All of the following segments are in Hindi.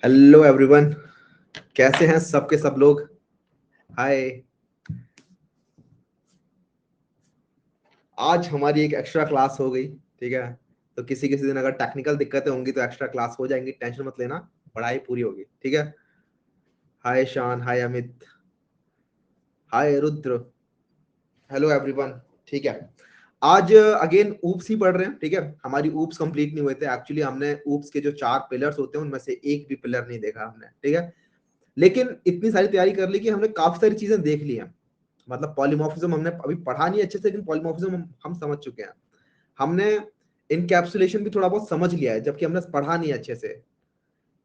हेलो एवरीवन, कैसे हैं सबके सब लोग। हाय। आज हमारी एक एक्स्ट्रा क्लास हो गई, ठीक है। तो किसी किसी दिन अगर टेक्निकल दिक्कतें होंगी तो एक्स्ट्रा क्लास हो जाएंगी, टेंशन मत लेना, पढ़ाई पूरी होगी, ठीक है। हाय शान, हाय अमित, हाय रुद्र, हेलो एवरीवन, ठीक है। आज अगेन ऊप्स ही पढ़ रहे हैं, ठीक है। हमारी ऊप्स कंप्लीट नहीं हुए थे एक्चुअली, हमने ऊप्स के जो 4 पिलर्स होते हैं उनमें से एक भी पिलर नहीं देखा हमने, ठीक है। लेकिन इतनी सारी तैयारी कर ली कि हमने काफी सारी चीजें देख ली हैं। मतलब पॉलीमॉर्फिज्म हमने अभी पढ़ा नहीं अच्छे से, लेकिन पॉलीमॉर्फिज्म हम समझ चुके हैं। हमने इनकैप्सुलेशन भी थोड़ा बहुत समझ लिया है, जबकि हमने पढ़ा नहीं अच्छे से,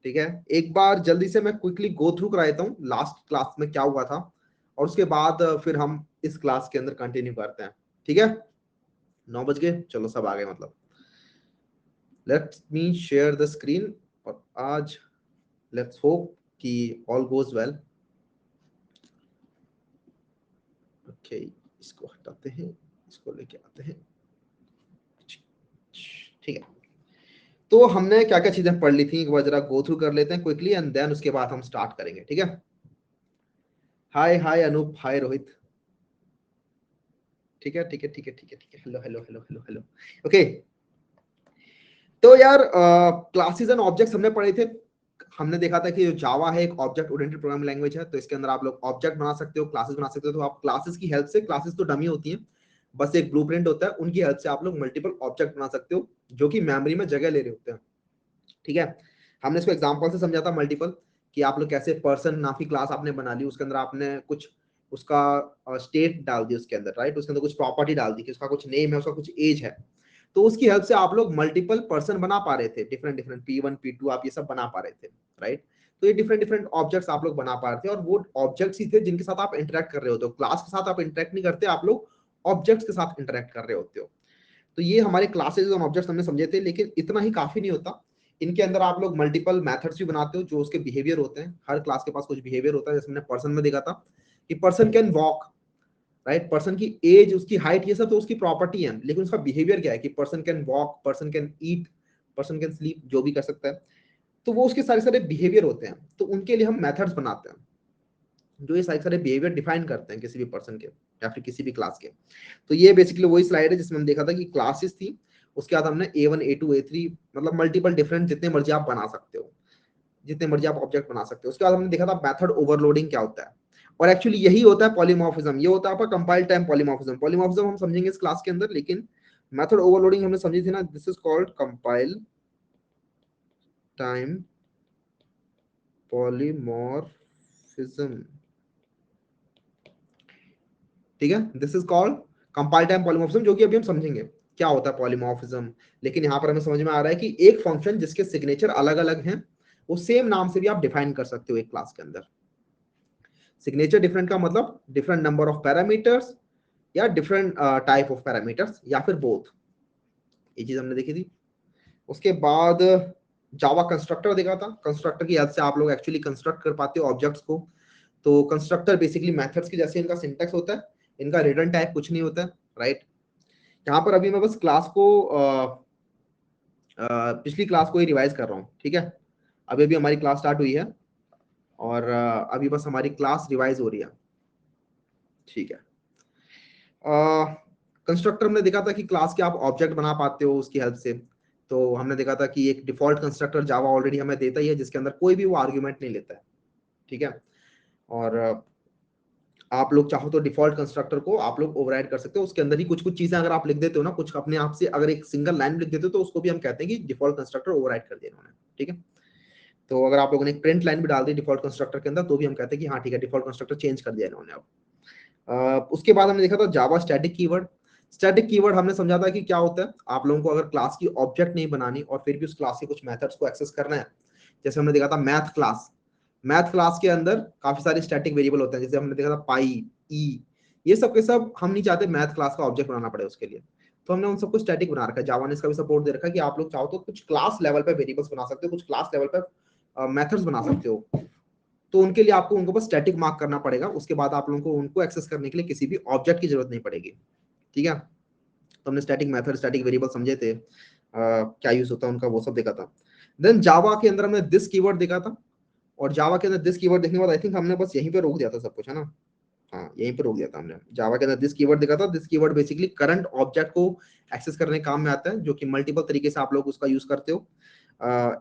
ठीक है। एक बार जल्दी से मैं क्विकली गो थ्रू करा देता हूँ लास्ट क्लास में क्या हुआ था, और उसके बाद फिर हम इस क्लास के अंदर कंटिन्यू करते हैं, ठीक है। 9 बज गए, चलो सब आ गए मतलब। Let's me share the screen. और आज लेट्स होप कि ऑल गोज वेल। ओके, इसको हटाते हैं, इसको लेके आते हैं, ठीक है। तो हमने क्या क्या चीजें पढ़ ली थी एक बार जरा गो थ्रू कर लेते हैं क्विकली, एंड देन उसके बाद हम स्टार्ट करेंगे, ठीक है। हाय हाय अनूप, हाय रोहित, ठीक है ठीक है ठीक है ठीक है ठीक है। Hello hello hello hello hello, okay. तो यार क्लासेस एंड ऑब्जेक्ट्स हमने पढ़े थे। हमने देखा था कि जो जावा है एक ऑब्जेक्ट ओरिएंटेड प्रोग्रामिंग लैंग्वेज है, तो इसके अंदर आप लोग ऑब्जेक्ट बना सकते हो, क्लासेस बना सकते हो। तो आप क्लासेस की हेल्प से, क्लासेस तो डमी होती हैं, बस एक ब्लूप्रिंट होता है, उनकी हेल्प से आप लोग मल्टीपल ऑब्जेक्ट बना सकते हो जो कि मेमोरी में जगह ले रहे होते हैं, ठीक है। हमने इसको एग्जांपल से समझा था मल्टीपल, कि आप लोग कैसे पर्सन नाम की क्लास आपने बना ली, उसके अंदर आपने कुछ उसका स्टेट डाल दी उसके अंदर, राइट। उसके अंदर कुछ प्रॉपर्टी डाल दी कि उसका कुछ नेम है, उसका कुछ एज है। तो उसकी हेल्प से आप लोग मल्टीपल पर्सन बना पा रहे थे, डिफरेंट डिफरेंट P1 P2 आप ये सब बना पा रहे थे, राइट। तो ये डिफरेंट डिफरेंट ऑब्जेक्ट्स आप लोग बना पा रहे थे, और वो ऑब्जेक्ट्स ही थे जिनके साथ आप इंटरेक्ट कर रहे होते हो। क्लास के साथ आप इंटरेक्ट नहीं करते, आप लोग ऑब्जेक्ट्स के साथ इंटरेक्ट कर रहे होते हो। तो ये हमारे क्लासेस और ऑब्जेक्ट्स हमने समझे थे, लेकिन इतना ही काफी नहीं होता। इनके अंदर आप लोग मल्टीपल मेथड्स भी बनाते हो जो उसके बिहेवियर होते हैं। हर क्लास के पास कुछ बिहेवियर होता है, जैसे हमने पर्सन में देखा था कि person can walk, right. Person की एज, उसकी हाइट, ये सब तो उसकी प्रॉपर्टी है, लेकिन उसका बिहेवियर क्या है कि person can walk, person can eat, person can sleep, जो भी कर सकता है। तो वो उसके सारे सारे बिहेवियर होते हैं, तो उनके लिए हम मेथड्स बनाते हैं जो ये सारे सारे बिहेवियर डिफाइन करते हैं किसी भी पर्सन के या फिर किसी भी क्लास के। तो ये बेसिकली वही स्लाइड है जिसमें हम देखा था कि क्लासेस थी, उसके बाद हमने A1 A2 A3 मतलब मल्टीपल डिफरेंट जितने मर्जी आप बना सकते हो, जितने मर्जी आप ऑब्जेक्ट बना सकते हो। उसके बाद हमने देखा था मेथड ओवरलोडिंग क्या होता है, और एक्चुअली यही होता है पॉलीमॉर्फिज्म। ये होता है आपका कंपाइल टाइम पॉलीमॉर्फिज्म। पॉलीमॉर्फिज्म हम समझेंगे इस क्लास के अंदर, लेकिन मेथड ओवरलोडिंग हमने समझी थी ना, this is called compile time polymorphism, ठीक है। This is called compile time polymorphism, जो कि अभी हम समझेंगे क्या होता है पॉलीमॉर्फिज्म। लेकिन यहाँ पर हमें समझ में आ रहा है कि एक फंक्शन जिसके सिग्नेचर अलग अलग हैं, वो सेम नाम से भी आप डिफाइन कर सकते हो एक क्लास के अंदर। सिग्नेचर डिफरेंट का मतलब डिफरेंट नंबर ऑफ पैरामीटर्स, या डिफरेंट टाइप ऑफ पैरामीटर्स, या फिर बोथ। ये चीज हमने देखी थी। उसके बाद जावा कंस्ट्रक्टर देखा था। कंस्ट्रक्टर की हेल्प से आप लोग एक्चुअली कंस्ट्रक्ट कर पाते हो ऑब्जेक्ट्स को। तो कंस्ट्रक्टर बेसिकली मेथड्स की जैसे इनका सिंटेक्स होता है, इनका रिटर्न टाइप कुछ नहीं होता है, राइट। यहाँ पर अभी मैं बस क्लास को पिछली क्लास को ही रिवाइज कर रहा हूँ, ठीक है। अभी अभी हमारी क्लास स्टार्ट हुई है, और अभी बस हमारी क्लास रिवाइज हो रही है, ठीक है। कंस्ट्रक्टर हमने देखा था कि क्लास के आप ऑब्जेक्ट बना पाते हो उसकी हेल्प से। तो हमने देखा था कि एक डिफॉल्ट कंस्ट्रक्टर जावा ऑलरेडी हमें देता ही है, जिसके अंदर कोई भी वो आर्ग्यूमेंट नहीं लेता है, ठीक है। और आप लोग चाहो तो डिफॉल्ट कंस्ट्रक्टर को आप लोग ओवरराइड कर सकते हो। उसके अंदर ही कुछ कुछ चीजें अगर आप लिख देते हो ना, कुछ अपने आप से अगर एक सिंगल लाइन लिख देते हो, तो उसको भी हम कहते हैं कि डिफॉल्ट कंस्ट्रक्टर ओवरराइड कर दिया इन्होंने, ठीक है। तो अगर आप लोगों ने एक प्रिंट लाइन भी डाल दी डिफॉल्ट कंस्ट्रक्टर के अंदर, तो भी हम कहते हैं कि हाँ ठीक है, डिफॉल्ट कंस्ट्रक्टर चेंज कर दिया इन्होंने अब। उसके बाद हमने देखा था जावा स्टैटिक कीवर्ड। स्टैटिक कीवर्ड हमने समझा था कि क्या होता है। आप लोगों को अगर क्लास की ऑब्जेक्ट नहीं बनानी और फिर भी उस क्लास के कुछ मेथड्स को एक्सेस करना है, जैसे हमने देखा था मैथ क्लास। मैथ क्लास के अंदर काफी सारे स्टैटिक वेरिएबल होते हैं, जैसे हमने देखा था पाई, ई, ये सब के सब हम नहीं चाहते मैथ क्लास का ऑब्जेक्ट बनाना पड़े उसके लिए। तो हमने उन सबको स्टैटिक बना रखा है। जावा ने इसका भी सपोर्ट दे रखा है कि आप लोग चाहो तो कुछ क्लास लेवल पे वेरिएबल्स बना सकते हो, कुछ क्लास लेवल पे मेथड्स बना सकते हो। तो उनके लिए आपको उनको बस स्टैटिक मार्क करना पड़ेगा। उसके बाद आप लोगों को उनको एक्सेस करने के लिए किसी भी ऑब्जेक्ट की जरूरत नहीं पड़ेगी, ठीक है। तो हमने स्टैटिक मेथड, स्टैटिक वेरिएबल समझे थे, क्या यूज होता है उनका, वो सब देखा था। देन जावा के अंदर हमने दिस कीवर्ड देखा था, और जावा के अंदर दिस कीवर्ड देखने के बाद आई थिंक हमने बस यहीं पे रोक दिया था सब कुछ, है ना। हाँ, यहीं पे रोक दिया था हमने। जावा के अंदर दिस कीवर्ड देखा था। This keyword basically current object को एक्सेस करने के काम में आता है, जो कि मल्टीपल तरीके से आप लोग उसका यूज करते हो।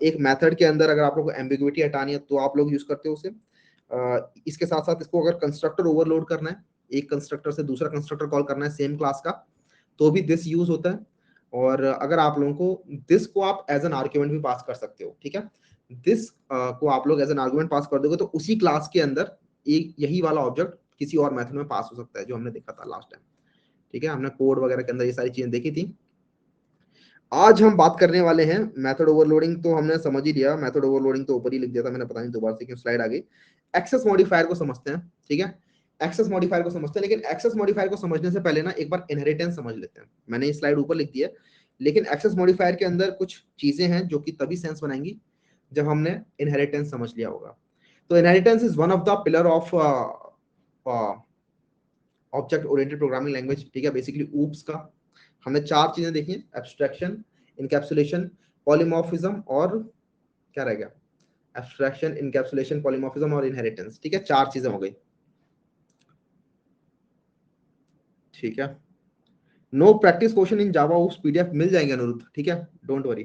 एक मेथड के अंदर अगर आप लोग को एम्बिग्युइटी हटानी है तो आप लोग यूज करते हो उसे। इसके साथ साथ इसको अगर कंस्ट्रक्टर ओवरलोड करना है, एक कंस्ट्रक्टर से दूसरा कंस्ट्रक्टर कॉल करना है सेम क्लास का, तो भी दिस यूज होता है। और अगर आप लोगों को दिस को आप एज एन आर्ग्यूमेंट भी पास कर सकते हो, ठीक है। दिस को आप लोग एज एन आर्ग्यूमेंट पास कर दोगे तो उसी क्लास के अंदर एक यही वाला ऑब्जेक्ट किसी और मेथड में पास हो सकता है, जो हमने देखा था लास्ट टाइम, ठीक है। हमने कोड वगैरह के अंदर ये सारी चीजें देखी थी। आज हम बात करने वाले हैं मेथड ओवरलोडिंग, तो हमने समझ ही लिया। मेथड ओवरलोडिंग तो ऊपर ही लिख दिया था मैंने, पता नहीं दोबारा से क्यों स्लाइड आ गई। एक्सेस मॉडिफायर को समझते हैं, ठीक है। एक्सेस मॉडिफायर को समझते हैं, लेकिन एक्सेस मॉडिफायर को समझने से पहले ना एक बार इनहेरिटेंस समझ लेते हैं। मैंने ये स्लाइड ऊपर लिख दी है, लेकिन एक्सेस मॉडिफायर के अंदर कुछ चीजें हैं जो कि तभी सेंस बनाएंगी जब हमने इनहेरिटेंस समझ लिया होगा। तो inheritance is one of the pillar of object oriented programming language, ठीक है। बेसिकली ऊप्स का हमने चार चीजें देखी हैं, एब्स्ट्रैक्शन, इनकैप्सुलेशन, पॉलीमॉर्फिज्म, और क्या रह गया, एब्स्ट्रैक्शन, इनकैप्सुलेशन, पॉलीमॉर्फिज्म और इनहेरिटेंस, ठीक है। चार चीजें हो गई, ठीक है। No practice question in Java OOPs PDF मिल जाएंगे अनुरुद्ध, ठीक है, डोंट वरी।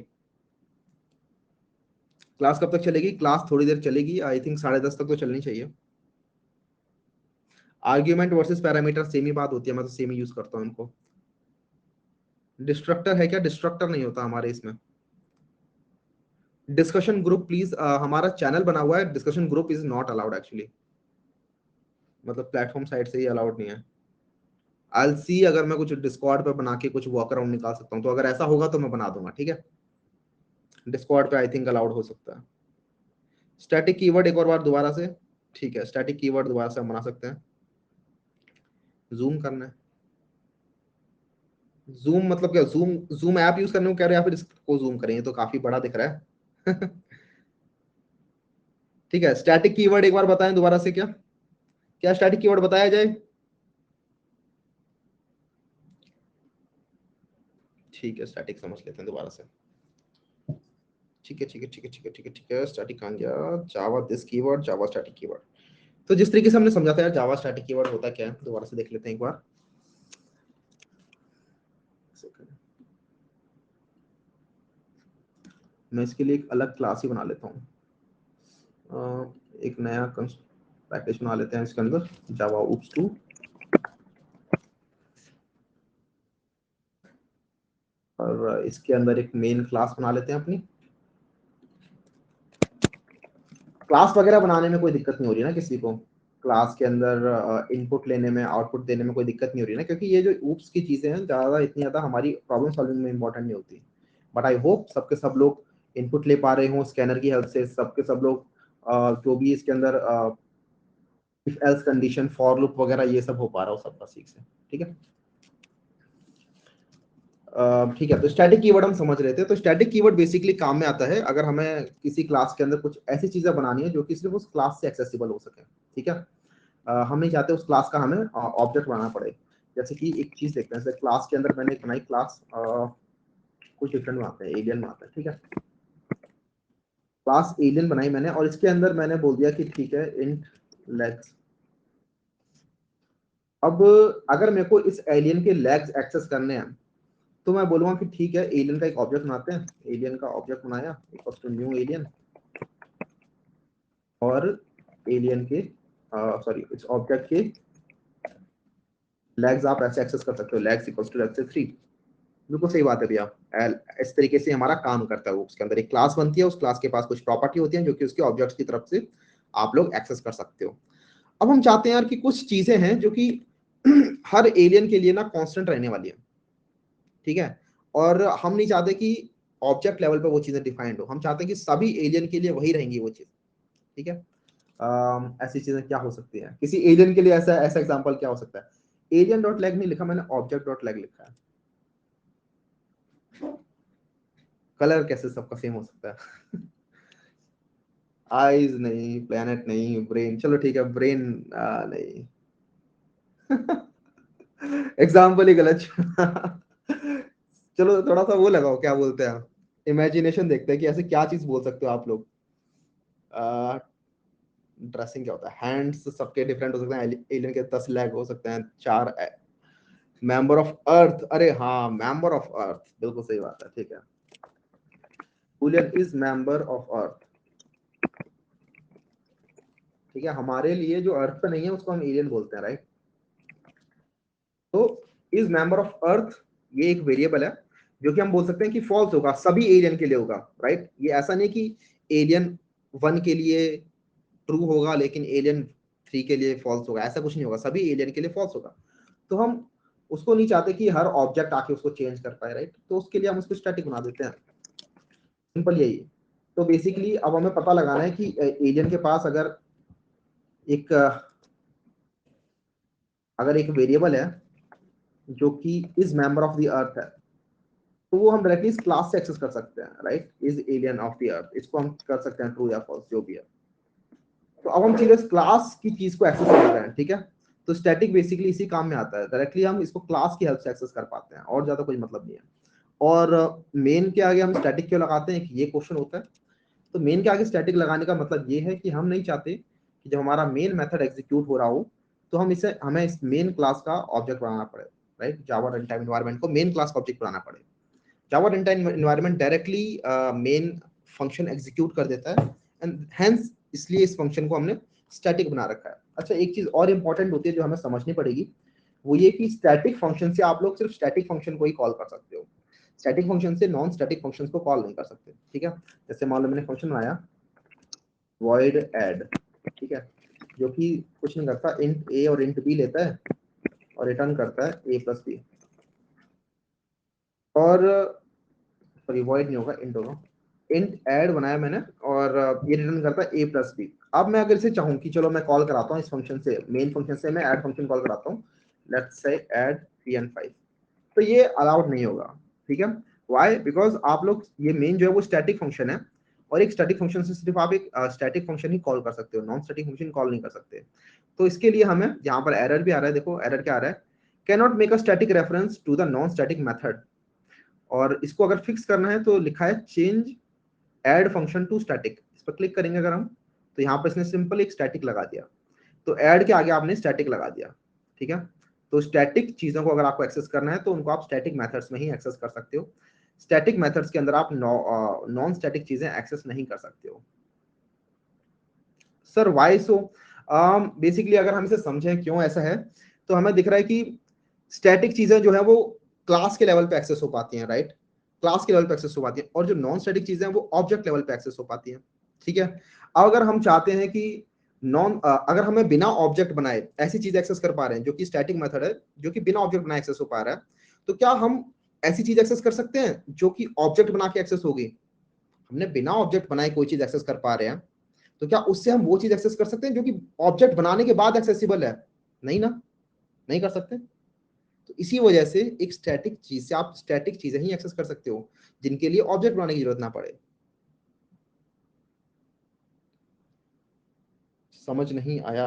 क्लास कब तक चलेगी? क्लास थोड़ी देर चलेगी, आई थिंक 10:30 तक तो चलनी चाहिए। आर्ग्यूमेंट वर्सेस पैरामीटर सेम ही बात होती है, मैं तो सेम ही यूज करता हूँ इनको। डिस्ट्रक्टर है क्या? डिस्ट्रक्टर नहीं होता हमारे इसमें। डिस्कशन ग्रुप प्लीज, हमारा चैनल बना हुआ है, discussion group is not allowed actually, मतलब प्लेटफॉर्म साइड से ही अलाउड नहीं है। आई सी अगर मैं कुछ डिस्कॉर्ड पे बना के कुछ वर्क अराउंड निकाल सकता हूँ, तो अगर ऐसा होगा तो मैं बना दूंगा, ठीक है। डिस्कॉर्ड पे आई थिंक अलाउड हो सकता है। स्टैटिक कीवर्ड एक और बार दोबारा से, ठीक है। स्टैटिक कीवर्ड दोबारा से हम बना सकते हैं। जूम करना है, जूम मतलब क्या? जूम जूम ऐप यूज करने को कह रहे हैं या फिर इसको जूम करें? ये तो काफी बड़ा दिख रहा है। ठीक है, स्टैटिक कीवर्ड एक बार बताएं दोबारा से, क्या क्या स्टैटिक कीवर्ड बताया जाए? ठीक है, स्टैटिक समझ लेते हैं दोबारा से। ठीक है, ठीक है, ठीक है, ठीक है, ठीक है, ठीक है। स्टैटिक कहां गया? Java this keyword, Java static keyword. तो जिस तरीके से हमने समझा था यार, जावा स्टैटिक कीवर्ड होता क्या है, दोबारा से देख लेते हैं एक बार। मैं इसके लिए एक अलग क्लास ही बना लेता हूँ, एक नया पैकेज बना लेते हैं इसके अंदर, जावा oops 2। और इसके अंदर एक मेन क्लास बना लेते हैं अपनी। क्लास वगैरह बनाने में कोई दिक्कत नहीं हो रही ना किसी को? क्लास के अंदर इनपुट लेने में, आउटपुट देने में कोई दिक्कत नहीं हो रही ना? क्योंकि ये जो ऊप्स की चीजें हैं ज्यादा इतनी ज्यादा हमारी प्रॉब्लम सॉल्विंग में इंपॉर्टेंट नहीं होती। बट आई होप सबके सब लोग इनपुट ले पा रहे हो स्कैनर की हेल्प से, सबके सब लोग जो भी इसके अंदर if else condition, for loop वगैरह ये सब हो पा रहा हो सबका ठीक से, ठीक है। ठीक है, तो स्टैटिक कीवर्ड हम समझ रहे थे। तो स्टैटिक कीवर्ड बेसिकली काम में आता है अगर हमें किसी क्लास के अंदर कुछ ऐसी चीजें बनानी है जो कि सिर्फ उस क्लास से एक्सेसिबल हो सके, ठीक है। हम नहीं चाहते उस क्लास का हमें ऑब्जेक्ट बनाना पड़े। जैसे कि एक चीज देखते हैं, जैसे क्लास के अंदर मैंने एक बनाई क्लास, कुछ डिफरेंट बनाते हैं, एलियन बनाते हैं, ठीक है। क्लास एलियन बनाई मैंने, और इसके अंदर मैंने बोल दिया कि ठीक है इंट लेग्स। अब अगर मेरे को इस एलियन के लेग्स एक्सेस करने हैं, तो मैं बोलूंगा कि ठीक है एलियन का एक ऑब्जेक्ट बनाते हैं। एलियन का ऑब्जेक्ट बनाया, इक्वल्स टू न्यू एलियन, और एलियन के सॉरी इस ऑब्जेक्ट के लेग्स आप ऐसे एक्सेस कर सकते हो, लेग्स इक्वल्स टू लेग्स 3। बिल्कुल सही बात है भैया। इस तरीके से हमारा काम करता है। उसके अंदर एक क्लास बनती है, उस क्लास के पास कुछ प्रॉपर्टी होती है जो कि उसके ऑब्जेक्ट्स की तरफ से आप लोग एक्सेस कर सकते हो। अब हम चाहते हैं यार कि कुछ चीजें हैं जो कि हर एलियन के लिए ना कांस्टेंट रहने वाली है, ठीक है। और हम नहीं चाहते कि ऑब्जेक्ट लेवल पे वो चीजें डिफाइंड हो, हम चाहते हैं कि सभी एलियन के लिए वही रहेंगी वो चीज, ठीक है। ऐसी चीजें क्या हो सकती है किसी एलियन के लिए? ऐसा ऐसा एग्जांपल क्या हो सकता है? एलियन डॉट लैग नहीं लिखा मैंने, ऑब्जेक्ट डॉट लैग लिखा है। कलर कैसे सबका सेम हो सकता है? आईज नहीं, प्लेनेट नहीं, ब्रेन, चलो ठीक है ब्रेन नहीं। एग्जाम्पल ही गलत। चलो थोड़ा सा वो लगाओ, क्या बोलते हैं, इमेजिनेशन देखते हैं कि ऐसे क्या चीज बोल सकते हो आप लोग। ड्रेसिंग क्या होता है, हैंड्स सबके डिफरेंट हो सकते हैं, एलियन के 10 लेग हो सकते हैं, 4 मेंबर ऑफ अर्थ, अरे हाँ मेंबर ऑफ अर्थ, बिल्कुल सही बात है, ठीक है, Julian is member of earth, ठीक है, हमारे लिए जो अर्थ पे नहीं है उसको हम एलियन बोलते हैं, राइट। तो इज मेंबर ऑफ अर्थ ये एक वेरिएबल है जो कि हम बोल सकते हैं कि फॉल्स होगा, सभी एलियन के लिए होगा, राइट। ये ऐसा नहीं कि एलियन 1 के लिए ट्रू होगा लेकिन एलियन 3 के लिए फॉल्स होगा, ऐसा कुछ नहीं होगा, सभी एलियन के लिए फॉल्स होगा। तो हम उसको नहीं चाहते कि हर ऑब्जेक्ट आके उसको चेंज कर पाए, राइट, तो उसके लिए हम उसको स्टैटिक बना देते हैं, सिंपल यही है। तो बेसिकली अब हमें पता लगाना है कि एलियन के पास एक अगर एक वेरिएबल है जो कि is member of the earth है, तो वो हम डायरेक्टली इस क्लास से एक्सेस कर सकते हैं, right, is alien of the earth, इसको हम कर सकते हैं ट्रू या फॉल्स जो भी है। तो अब हम सीधे क्लास की चीज को एक्सेस कर रहे हैं, ठीक है। तो स्टैटिक बेसिकली इसी काम में आता है, डायरेक्टली हम इसको क्लास की हेल्प से एक्सेस कर पाते हैं, और ज्यादा कोई मतलब नहीं है। और मेन के आगे हम स्टैटिक क्यों लगाते हैं, ये क्वेश्चन होता है। तो मेन के आगे स्टैटिक लगाने का मतलब ये है कि हम नहीं चाहते कि जब हमारा मेन मेथड एग्जीक्यूट हो रहा हो तो हमें इस मेन क्लास का ऑब्जेक्ट बनाना पड़े, right, Java run time environment को मेन क्लास का ऑब्जेक्ट बनाना पड़े। Java run time environment directly main function execute कर देता है, एंड हेंस इसलिए इस फंक्शन को हमने स्टैटिक बना रखा है। अच्छा, एक चीज और इंपॉर्टेंट होती है जो हमें समझनी पड़ेगी, वो ये कि स्टैटिक फंक्शन से आप लोग सिर्फ स्टैटिक फंक्शन को ही कॉल कर सकते हो, स्टैटिक फंक्शन से नॉन स्टैटिक फंक्शंस को कॉल नहीं कर सकते, ठीक है। जैसे मान लो मैंने फंक्शन बनाया void add, ठीक है, जो कि कुछ नहीं करता, int a और int b लेता है और रिटर्न करता है a प्लस b, और सॉरी void नहीं होगा, int होगा, int add बनाया मैंने और ये रिटर्न करता है a प्लस b। अब मैं अगर इसे चाहूँ कि चलो मैं कॉल कराता हूँ इस फंक्शन से, मेन फंक्शन से मैं ऐड फंक्शन कॉल कराता हूँ, लेट्स से ऐड 3 and 5, तो ये अलाउड नहीं होगा, ठीक है। वाई, बिकॉज आप लोग ये मेन जो है वो स्टैटिक फंक्शन है, और एक स्टैटिक फंक्शन से सिर्फ आप एक स्टैटिक फंक्शन ही कॉल कर सकते हो, नॉन स्टैटिक फंक्शन कॉल नहीं कर सकते। तो इसके लिए हमें यहाँ पर एरर भी आ रहा है, देखो एरर क्या आ रहा है, can not make a static reference to the non static method, और इसको अगर फिक्स करना है तो लिखा है change add function to static, इस पर क्लिक करेंगे अगर हम, तो यहाँ पर इसने सिंपल एक स्टैटिक लगा दिया, तो ऐड के आगे आपने स्टैटिक लगा दिया, ठीक है। तो स्टैटिक चीजों को अगर आपको एक्सेस करना है तो उनको आप स्टैटिक मेथड्स में ही एक्सेस कर सकते हो, स्टैटिक मेथड्स के अंदर आप नॉन स्टैटिक चीजें एक्सेस नहीं कर सकते हो। सर वाई सो, बेसिकली अगर हम इसे समझें क्यों ऐसा है, तो हमें दिख रहा है कि स्टैटिक चीजें जो है वो क्लास के लेवल पे एक्सेस हो पाती हैं, राइट, क्लास के लेवल पे एक्सेस हो पाती हैं, और जो नॉन स्टैटिक चीजें हैं वो ऑब्जेक्ट लेवल पे एक्सेस हो पाती हैं, ठीक है। अब अगर हम चाहते हैं कि अगर हमें बिना ऑब्जेक्ट बनाए ऐसी चीज एक्सेस कर पा रहे हैं जो कि स्टैटिक मेथड है, जो कि बिना ऑब्जेक्ट बनाए एक्सेस हो पा रहा है, तो क्या हम ऐसी चीज एक्सेस कर सकते हैं जो कि ऑब्जेक्ट बना के एक्सेस होगी। हमने बिना ऑब्जेक्ट बनाए कोई चीज एक्सेस कर पा रहे हैं, तो क्या उससे हम वो चीज एक्सेस कर सकते हैं जो कि ऑब्जेक्ट बनाने के बाद एक्सेसिबल है, नहीं ना, नहीं कर सकते। तो इसी वजह से एक स्टैटिक चीज से आप स्टैटिक चीजें ही एक्सेस कर सकते हो जिनके लिए ऑब्जेक्ट बनाने की जरूरत ना पड़े। समझ नहीं आया।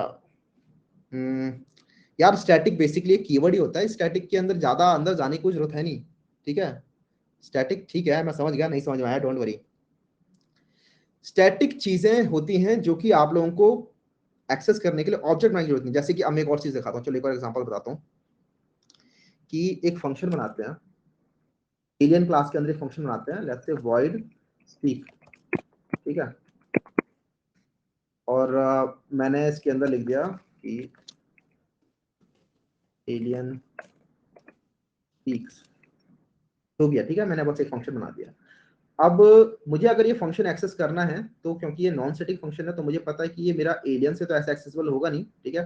यार स्टैटिक बेसिकली एक कीवर्ड ही होता है, स्टैटिक के अंदर ज्यादा अंदर जाने की कोई जरूरत है नहीं, ठीक है। स्टैटिक ठीक है, मैं समझ गया, नहीं समझ में आया डोंट वरी। स्टैटिक चीजें होती हैं जो कि आप लोगों को एक्सेस करने के लिए ऑब्जेक्ट बनाने की जरूरत नहीं। जैसे कि अब मैं एक और चीज दिखाता हूँ, चलो एक और एग्जांपल बताता हूँ कि एक फंक्शन बनाते हैं, एलियन क्लास के अंदर एक फंक्शन बनाते हैं, लेट्स से void speak, ठीक है, और मैंने इसके अंदर लिख दिया कि एलियन स्पीक्स, हो गया, ठीक है, मैंने बस एक फंक्शन बना दिया। अब मुझे अगर ये फंक्शन एक्सेस करना है तो क्योंकि ये नॉन स्टैटिक फंक्शन है तो मुझे पता है कि ये मेरा एलियन से तो ऐसे एक्सेसिबल होगा नहीं, ठीक है।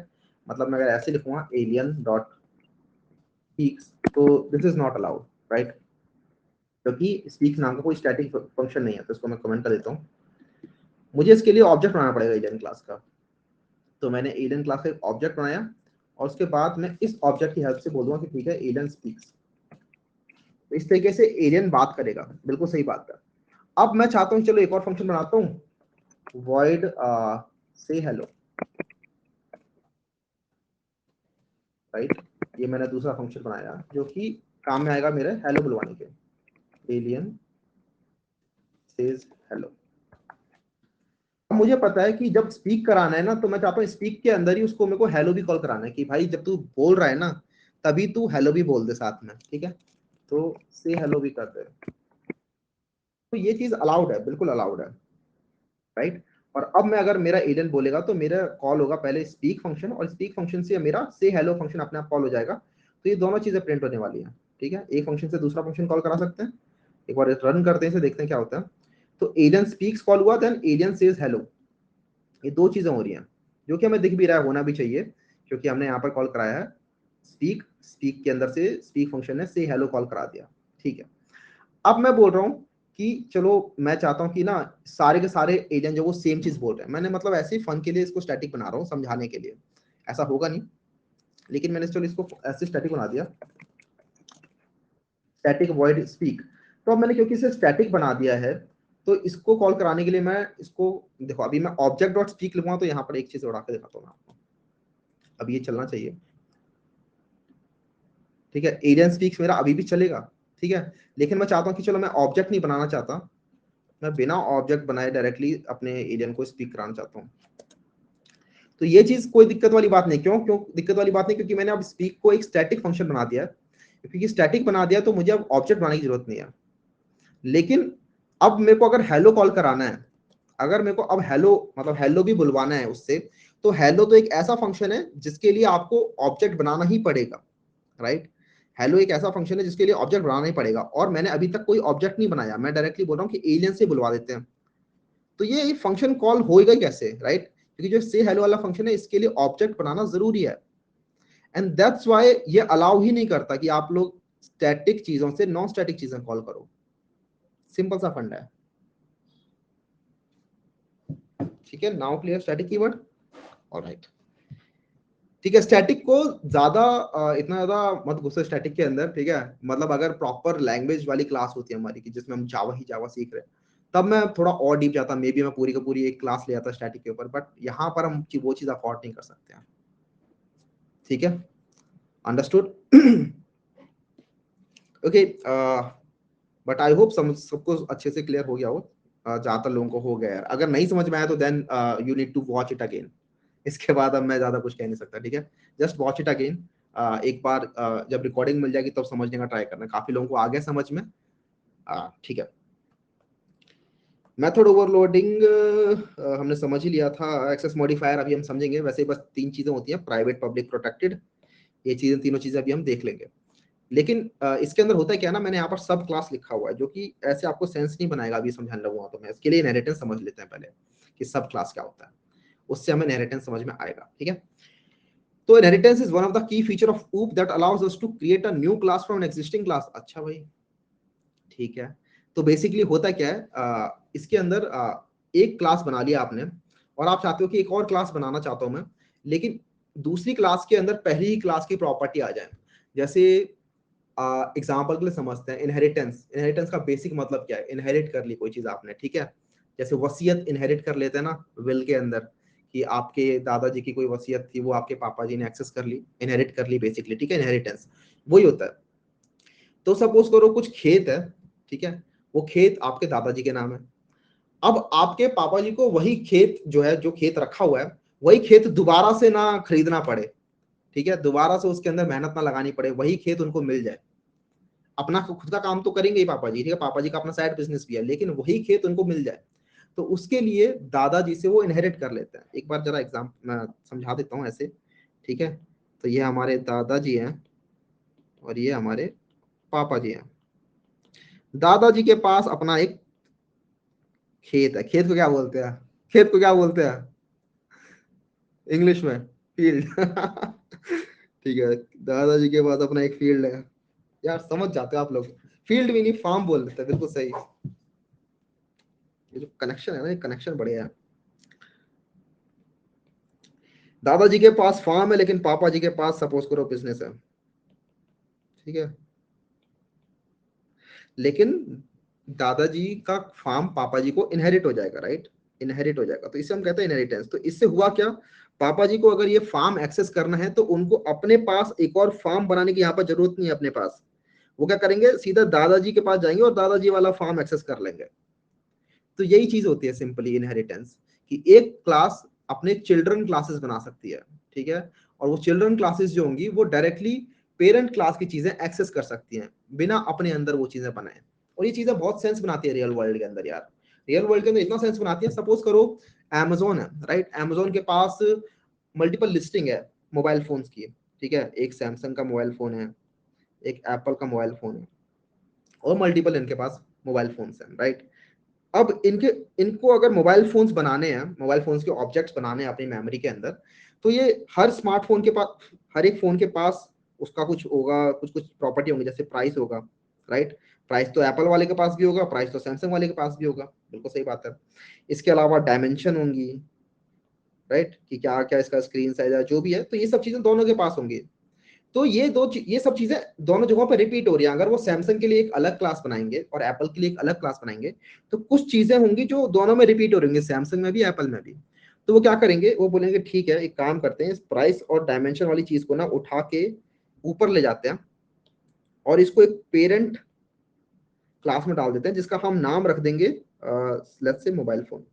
मतलब मैं अगर ऐसे लिखूंगा एलियन डॉट स्पीक्स, तो this is not allowed, right, क्योंकि स्पीक्स नाम का कोई स्टैटिक फंक्शन नहीं है। तो इसको मैं कमेंट कर देता हूँ, मुझे इसके लिए ऑब्जेक्ट बनाना पड़ेगा एलियन क्लास का। तो मैंने एलियन क्लास का एक ऑब्जेक्ट बनाया, और उसके बाद मैं इस ऑब्जेक्ट की हेल्प से बोलूंगा कि ठीक है एलियन स्पीक्स, तो इस तरीके से एलियन बात करेगा, बिल्कुल सही बात है। अब मैं चाहता हूँ चलो एक और फंक्शन बनाता हूँ, void say hello, राइट, ये मैंने दूसरा फंक्शन बनाया जो कि काम में आएगा मेरे हेलो बुलवाने के, एलियन सेज हेलो। अब मुझे पता है कि जब स्पीक कराना है ना, तो मैं चाहता हूँ स्पीक के अंदर ही उसको मेरे को हेलो भी कॉल कराना है, कि भाई जब तू बोल रहा है ना तभी तू हेलो भी बोल दे साथ में, ठीक है। तो से हेलो भी कर दे, तो ये चीज अलाउड है, बिल्कुल अलाउड है, राइट। और अब मैं अगर मेरा एलियन बोलेगा तो मेरा कॉल होगा पहले स्पीक फंक्शन, और स्पीक फंक्शन से मेरा से हेलो फंक्शन अपने आप कॉल हो जाएगा। तो ये दोनों चीजें प्रिंट होने वाली है, ठीक है। एक फंक्शन से दूसरा फंक्शन कॉल करा सकते हैं। एक बार रन करते हैं इसे, देखते हैं क्या होता है। तो एलियन स्पीक्स कॉल हुआ, देन एलियन सेज हेलो। ये दो चीजें हो रही हैं, जो कि हमें दिख भी रहा है, होना भी चाहिए, क्योंकि हमने यहाँ पर कॉल कराया है स्पीक, स्पीक के अंदर से स्पीक फंक्शन ने से हेलो कॉल करा दिया, ठीक है। अब मैं बोल रहा हूँ कि चलो मैं चाहता हूँ कि ना सारे के सारे एलियन जो वो सेम चीज बोल रहे हैं। मैंने मतलब ऐसे ही फन के लिए इसको स्टैटिक बना रहा हूँ, समझाने के लिए, ऐसा होगा नहीं, लेकिन मैंने चलो इसको ऐसे स्टैटिक बना दिया, स्टैटिक वॉइड स्पीक। तो अब मैंने क्योंकि इसे स्टैटिक बना दिया है, तो इसको कॉल कराने के लिए मैं इसको, देखो अभी मैं ऑब्जेक्ट डॉट स्पीक लिखूंगा, तो यहाँ पर एक चीज उड़ा के दिखाता हूँ आपको। अब ये चलना चाहिए, ठीक है। एलियन स्पीक्स मेरा अभी भी चलेगा, ठीक है। लेकिन मैं चाहता हूँ कि चलो मैं ऑब्जेक्ट नहीं बनाना चाहता, मैं बिना ऑब्जेक्ट बनाए डायरेक्टली अपने एलियन को स्पीक कराना चाहता हूँ। तो ये चीज कोई दिक्कत वाली बात नहीं। क्यों क्यों दिक्कत वाली बात नहीं? क्योंकि मैंने अब स्पीक को एक स्टैटिक फंक्शन बना दिया है। क्योंकि स्टैटिक बना दिया तो मुझे अब ऑब्जेक्ट बनाने की जरूरत नहीं है। लेकिन अब मेरे को अगर हेलो कॉल कराना है, अगर मेरे को अब हेलो मतलब हेलो भी बुलवाना है उससे, तो हेलो तो एक ऐसा फंक्शन है जिसके लिए आपको ऑब्जेक्ट बनाना ही पड़ेगा, राइट। हेलो एक ऐसा फंक्शन है जिसके लिए ऑब्जेक्ट बनाना ही पड़ेगा, और मैंने अभी तक कोई ऑब्जेक्ट नहीं बनाया। मैं डायरेक्टली बोल रहा हूँ कि एलियन से बुलवा देते हैं। तो ये फंक्शन कॉल होएगा कैसे, राइट। क्योंकि जो से हेलो वाला फंक्शन है इसके लिए ऑब्जेक्ट बनाना जरूरी है, एंड दैट्स व्हाई ये अलाउ ही नहीं करता कि आप लोग स्टैटिक चीजों से नॉन स्टैटिक चीजें कॉल करो। सिंपल सा फंडा है, ठीक है। Now clear static keyword, alright, ठीक है। स्टैटिक को ज्यादा इतना ज्यादा मत घुसो स्टैटिक के अंदर, ठीक है। मतलब अगर प्रॉपर लैंग्वेज वाली क्लास होती है हमारी कि जिसमें हम जावा ही जावा सीख रहे हैं, तब मैं थोड़ा और डीप जाता, मे बी मैं पूरी का पूरी एक क्लास ले आता स्टैटिक के ऊपर, बट यहाँ पर हम वो चीज अफोर्ड नहीं कर सकते हैं, ठीक है। Understood? Okay, but I hope सबको अच्छे से क्लियर हो गया हो। ज्यादातर लोगों को हो गया है। अगर नहीं समझ में आया तो then you need to watch it again. इसके बाद अब मैं ज्यादा कुछ कह नहीं सकता, ठीक है। Just watch it again. एक बार जब रिकॉर्डिंग मिल जाएगी तब समझने का ट्राई करना। काफी लोगों को आ गया समझ में, ठीक है। मेथड ओवरलोडिंग हमने समझ ही लिया था। एक्सेस मॉडिफायर अभी हम समझेंगे। वैसे बस तीन चीजें होती हैं, प्राइवेट, पब्लिक, प्रोटेक्टेड। ये चीजें, तीनों चीजें अभी हम देख लेंगे। लेकिन इसके अंदर होता है क्या ना, मैंने यहाँ पर सब क्लास लिखा हुआ है, जो कि ऐसे आपको सेंस नहीं बनाएगा अभी समझाने लगूंगा। तो मैं इसके लिए इनहेरिटेंस समझ लेते हैं पहले कि सब क्लास क्या होता है, उससे हमें इनहेरिटेंस समझ में आएगा, ठीक है। तो inheritance is one of the key feature of OOP that allows us to create a new class from an existing class. अच्छा भाई, ठीक है। तो बेसिकली होता क्या है, इसके अंदर एक क्लास बना लिया आपने, और आप चाहते हो कि एक और क्लास बनाना चाहता हूं मैं, लेकिन दूसरी क्लास के अंदर पहली ही क्लास की प्रॉपर्टी आ जाए। जैसे एग्जाम्पल के लिए समझते हैं, इनहेरिटेंस। इनहेरिटेंस का बेसिक मतलब क्या है? इनहेरिट कर ली कोई चीज आपने, ठीक है। जैसे वसीयत इनहेरिट कर लेते हैं ना विल के अंदर, कि आपके दादाजी की कोई वसीयत थी, वो आपके पापा जी ने एक्सेस कर ली, इनहेरिट कर ली बेसिकली, ठीक है। इनहेरिटेंस वही होता है। तो सपोज करो कुछ खेत है, ठीक है। वो खेत आपके दादाजी के नाम है। अब आपके पापा जी को वही खेत जो है, जो खेत रखा हुआ है, वही खेत दोबारा से ना खरीदना पड़े, ठीक है। दोबारा से उसके अंदर मेहनत ना लगानी पड़े, वही खेत उनको मिल जाए। अपना खुद का काम तो करेंगे ही पापा जी, ठीक है। पापा जी का अपना साइड बिजनेस भी है, लेकिन वही खेत उनको मिल जाए, तो उसके लिए दादाजी से वो इनहेरिट कर लेते हैं। एक बार जरा एग्जाम मैं समझा देता हूँ ऐसे, ठीक है। तो ये हमारे दादाजी हैं और ये हमारे पापा जी हैं। दादाजी के पास अपना एक खेत है। खेत को क्या बोलते हैं? खेत को क्या बोलते हैं इंग्लिश में? फील्ड। ठीक है, दादाजी के पास अपना एक फील्ड है। यार समझ जाते हो आप लोग, फील्ड भी नहीं फार्म बोल देते हैं, बिल्कुल सही। ये जो कनेक्शन है ना, ये कनेक्शन बढ़िया है। दादाजी के पास फार्म है, लेकिन पापा जी के पास सपोज करो बिजनेस है, ठीक है। लेकिन दादाजी का फार्म पापा जी को इनहेरिट हो जाएगा, राइट। इनहेरिट हो जाएगा, तो इसे हम कहते हैं इनहेरिटेंस। तो इससे हुआ क्या, पापा जी को अगर ये फार्म एक्सेस करना है तो उनको अपने पास एक और फार्म बनाने की यहाँ पर जरूरत नहीं है अपने पास। वो क्या करेंगे, सीधा दादाजी के पास जाएंगे और दादाजी वाला फार्म एक्सेस कर लेंगे। तो यही चीज होती है सिंपली इनहेरिटेंस, कि एक क्लास अपने चिल्ड्रन क्लासेस बना सकती है, ठीक है, और वो चिल्ड्रन क्लासेस जो होंगी वो डायरेक्टली पेरेंट क्लास की चीजें एक्सेस कर सकती हैं बिना अपने अंदर वो चीजें बनाए। और ये चीजें बहुत सेंस बनाती है रियल वर्ल्ड के अंदर यार, रियल वर्ल्ड के अंदर इतना सेंस बनाती है। सपोज करो Amazon है, राइट, Amazon के पास मल्टीपल लिस्टिंग है मोबाइल फोन्स की, ठीक है, एक सैमसंग का मोबाइल फोन है, एक एप्पल का मोबाइल फोन है, और मल्टीपल इनके पास मोबाइल फोन्स हैं, राइट। अब इनको अगर मोबाइल फोन्स बनाने हैं, मोबाइल फोन्स के ऑब्जेक्ट्स बनाने हैं अपनी मेमोरी के अंदर, तो ये हर स्मार्टफोन के पास, हर एक फोन के पास उसका कुछ होगा, कुछ कुछ प्रॉपर्टी होंगी, जैसे प्राइस होगा, राइट। प्राइस तो एप्पल वाले के पास भी होगा, प्राइस तो सैमसंग वाले के पास भी होगा, बिल्कुल सही बात है। इसके अलावा डायमेंशन होंगी, राइट, कि क्या क्या इसका स्क्रीन साइज है, जो भी है, तो ये सब चीजें दोनों के पास होंगी। तो ये सब चीजें दोनों जगहों पर रिपीट हो रही है। अगर वो सैमसंग के लिए एक अलग क्लास बनाएंगे और एप्पल के लिए एक अलग क्लास बनाएंगे, तो कुछ चीजें होंगी जो दोनों में रिपीट हो रही होंगी, सैमसंग में भी एप्पल में भी। तो वो क्या करेंगे, वो बोलेंगे ठीक है, एक काम करते हैं, इस प्राइस और डायमेंशन वाली चीज को ना उठा के ऊपर ले जाते हैं और इसको एक पेरेंट क्लास में डाल देते हैं, जिसका हम नाम रख देंगे लेट्स से मोबाइल फोन,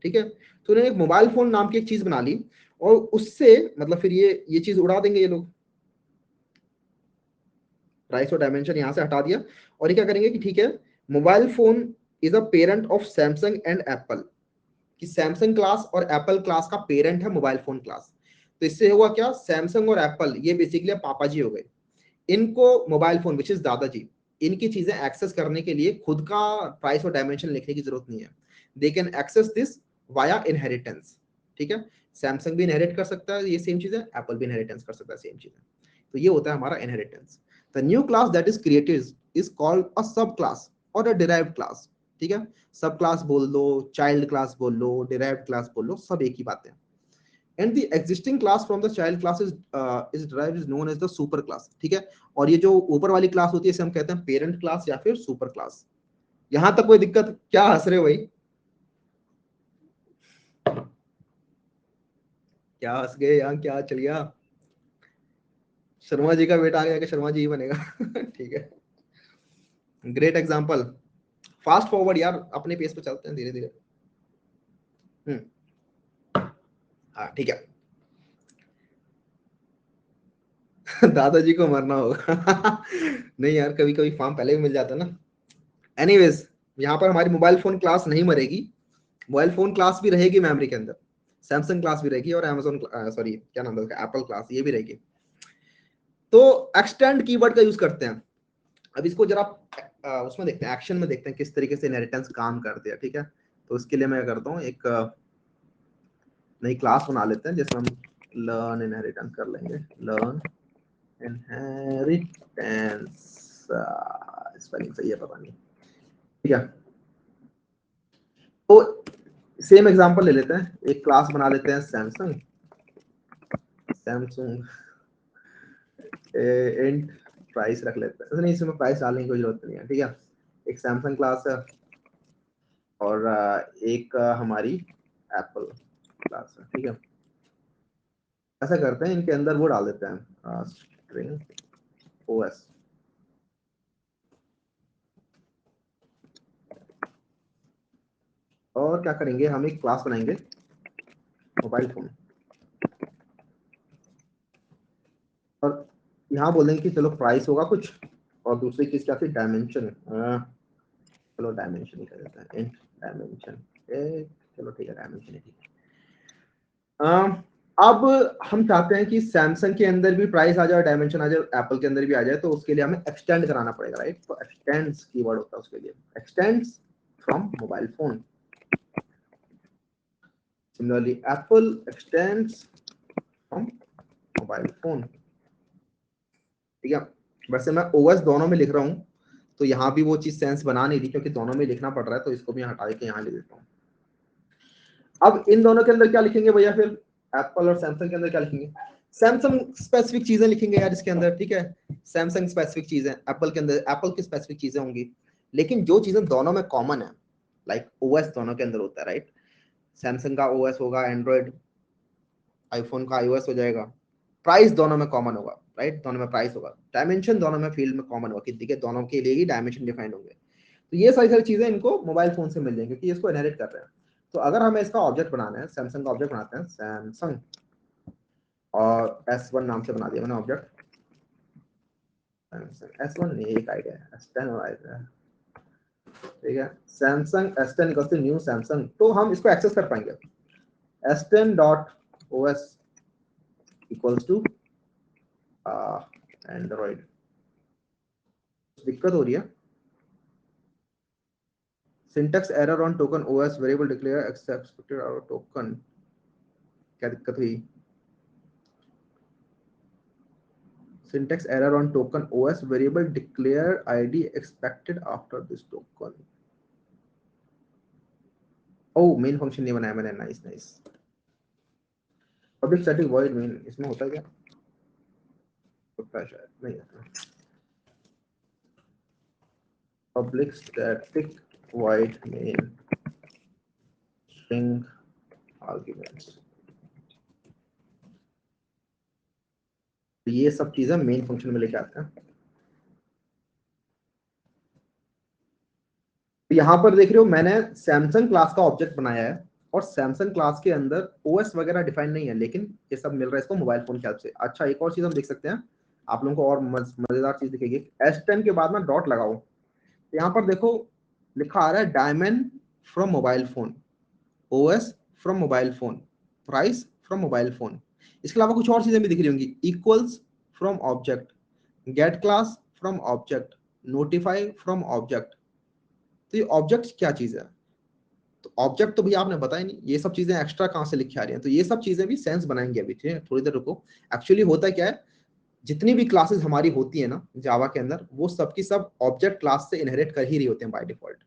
ठीक है। तो उन्होंने एक मोबाइल फोन नाम की एक चीज बना ली, और उससे मतलब फिर ये चीज उड़ा देंगे ये लोग, प्राइस और डायमेंशन यहां से हटा दिया, और ये क्या करेंगे कि ठीक है, mobile phone is a parent of Samsung and Apple, कि सैमसंग क्लास और एप्पल क्लास का पेरेंट है मोबाइल फोन क्लास। तो इससे हुआ क्या, सैमसंग और एप्पल ये बेसिकली पापा जी हो गए, इनको मोबाइल फोन विच इज दादाजी, इनकी चीजें एक्सेस करने के लिए खुद का प्राइस और डायमेंशन लिखने की जरूरत नहीं है। They can access this via inheritance, ठीक है। सैमसंग भी इनहेरिट कर सकता है ये सेम चीजें, एप्पल भी इनहेरिटेंस कर सकता है सेम चीजें। तो ये होता है हमारा inheritance. The new class that is created is called a सब क्लास और अ डिराइव्ड क्लास, ठीक है। सब क्लास बोल लो, चाइल्ड क्लास बोल लो, डिराइव्ड क्लास बोल लो, सब एक ही बात है। And the existing class from the child class is derived is known as the super class, ठीक है। और ये जो ऊपर वाली क्लास होती है इसे हम कहते हैं पेरेंट क्लास या फिर सुपर क्लास। यहां तक कोई दिक्कत? क्या हंस रहे हो भाई, क्या हंस गए यहाँ, क्या चल गया? शर्मा जी का बेटा आ गया कि शर्मा जी ही बनेगा ठीक है, ग्रेट एग्जांपल। फास्ट फॉरवर्ड यार, अपने पेस पे चलते हैं धीरे धीरे। हम्म, हाँ ठीक है दादाजी को मरना होगा नहीं यार, कभी कभी फॉर्म पहले भी मिल जाता है ना। एनीवेज, यहाँ पर हमारी मोबाइल फोन क्लास नहीं मरेगी, मोबाइल फोन क्लास भी रहेगी मेमोरी के अंदर, सैमसंग क्लास भी रहेगी, और अमेजोन सॉरी क्या नाम है उसका, एप्पल क्लास ये भी रहेगी। तो एक्सटेंड कीवर्ड का यूज करते हैं। अब इसको जरा उसमें देखते हैं, एक्शन में देखते हैं किस तरीके से इनहेरिटेंस काम करते हैं, ठीक है। तो इसके लिए मैं करता हूँ, एक नई क्लास बना लेते हैं जिसमें हम लर्न इनहेरिटेंस कर लेंगे, लर्न इनहेरिटेंस, स्पेलिंग सही है पता नहीं, ठीक है। तो सेम एग्जांपल ले लेते हैं, एक क्लास बना लेते हैं सैमसंग, सैमसंग एंड प्राइस रख लेते हैं, नहीं इसमें प्राइस डालने की कोई जरूरत नहीं है, ठीक है। एक सैमसंग क्लास है और एक हमारी एप्पल क्लास है, ठीक है। ऐसा करते हैं, इनके अंदर वो डाल देते हैं स्ट्रिंग ओएस, और क्या करेंगे, हम एक क्लास बनाएंगे मोबाइल फोन, और यहाँ बोलेंगे कि चलो प्राइस होगा कुछ, और दूसरी चीज क्या थी, डायमेंशन, चलो डायमेंशन ही कर देते हैं, इंट डायमेंशन, चलो ठीक है, डायमेंशन ही ठीक है। अब हम चाहते हैं कि सैमसंग के अंदर भी प्राइस आ जाए, डायमेंशन आ जाए, एप्पल के अंदर भी आ जाए, तो उसके लिए हमें एक्सटेंड कराना पड़ेगा, राइट। तो एक्सटेंड्स कीवर्ड होता है उसके लिए, extends from mobile phone. Similarly Apple extends from mobile phone, ठीक है। वैसे मैं ओएस दोनों में लिख रहा हूँ, तो यहाँ भी वो चीज सेंस बना नहीं रही, क्योंकि दोनों में लिखना पड़ रहा है, तो इसको भी हटा के यहाँ लिख देता हूँ। अब इन दोनों के अंदर क्या लिखेंगे भैया, फिर एप्पल और सैमसंग के अंदर क्या लिखेंगे, सैमसंग स्पेसिफिक चीजें लिखेंगे यार इसके अंदर, ठीक है। सैमसंग स्पेसिफिक चीजें, एप्पल के अंदर एप्पल की स्पेसिफिक चीजें होंगी, लेकिन जो चीजें दोनों में कॉमन है, लाइक ओएस दोनों के अंदर होता है, राइट। सैमसंग का ओएस होगा एंड्रॉइड, आईफोन का आईओएस हो जाएगा, प्राइस दोनों में कॉमन होगा, राइट, दोनों में प्राइस होगा, डायमेंशन दोनों में फील्ड में कॉमन होगा, कि देखिए दोनों के लिए ही डायमेंशन डिफाइंड होंगे। तो ये सारी चीजें इनको मोबाइल फोन से मिल जाएंगी क्योंकि इसको इनहेरिट कर रहे हैं। तो अगर हमें इसका ऑब्जेक्ट बनाना है, सैमसंग का ऑब्जेक्ट बनाते हैं, सैमसंग और S1 नाम से बना दिया मैंने ऑब्जेक्ट। S1 नहीं, एक आइडिया है, S10 और आइडिया है, ठीक है। Samsung S10 equals to new Samsung, तो हम इसको एक्सेस कर पाएंगे। S10.os equals to Android. दिक्कत हो रही है, syntax error on token OS variable declare expected our token. क्या दिक्कत हुई? Syntax error on token OS variable declare ID expected after this token. Oh, main function नहीं बनाया मैंने, nice nice. Public static void main, इसमें होता है क्या? होता है शायद, नहीं होता। Public static void main string arguments, ये सब चीजें मेन फंक्शन में लेके आते हैं। यहाँ पर देख रहे हो मैंने सैमसंग क्लास का ऑब्जेक्ट बनाया है और सैमसंग क्लास के अंदर ओएस वगैरह डिफाइन नहीं है, लेकिन ये सब मिल रहा है इसको मोबाइल फोन के हेल्प से। अच्छा, एक और चीज हम देख सकते हैं, आप लोगों को और मजेदार चीज दिखेगी। S10 के बाद ना डॉट लगाओ, तो यहाँ पर देखो लिखा आ रहा है diamond from mobile phone, OS from mobile phone, price from mobile phone. इसके अलावा कुछ और चीजें भी दिख रही होंगी, equals from object, get class from object, notify from object. तो ये ऑब्जेक्ट क्या चीज है? तो ऑब्जेक्ट तो भैया आपने बताया नहीं, ये सब चीजें एक्स्ट्रा कहां से लिखे आ रही हैं? तो ये सब चीजें भी सेंस बनाएंगे अभी, ठीक है, थोड़ी देर रुको। एक्चुअली होता क्या है, जितनी भी क्लासेस हमारी होती है ना जावा के अंदर, वो सब की सब ऑब्जेक्ट क्लास से इनहेरिट कर ही रही होते हैं बाय डिफॉल्ट।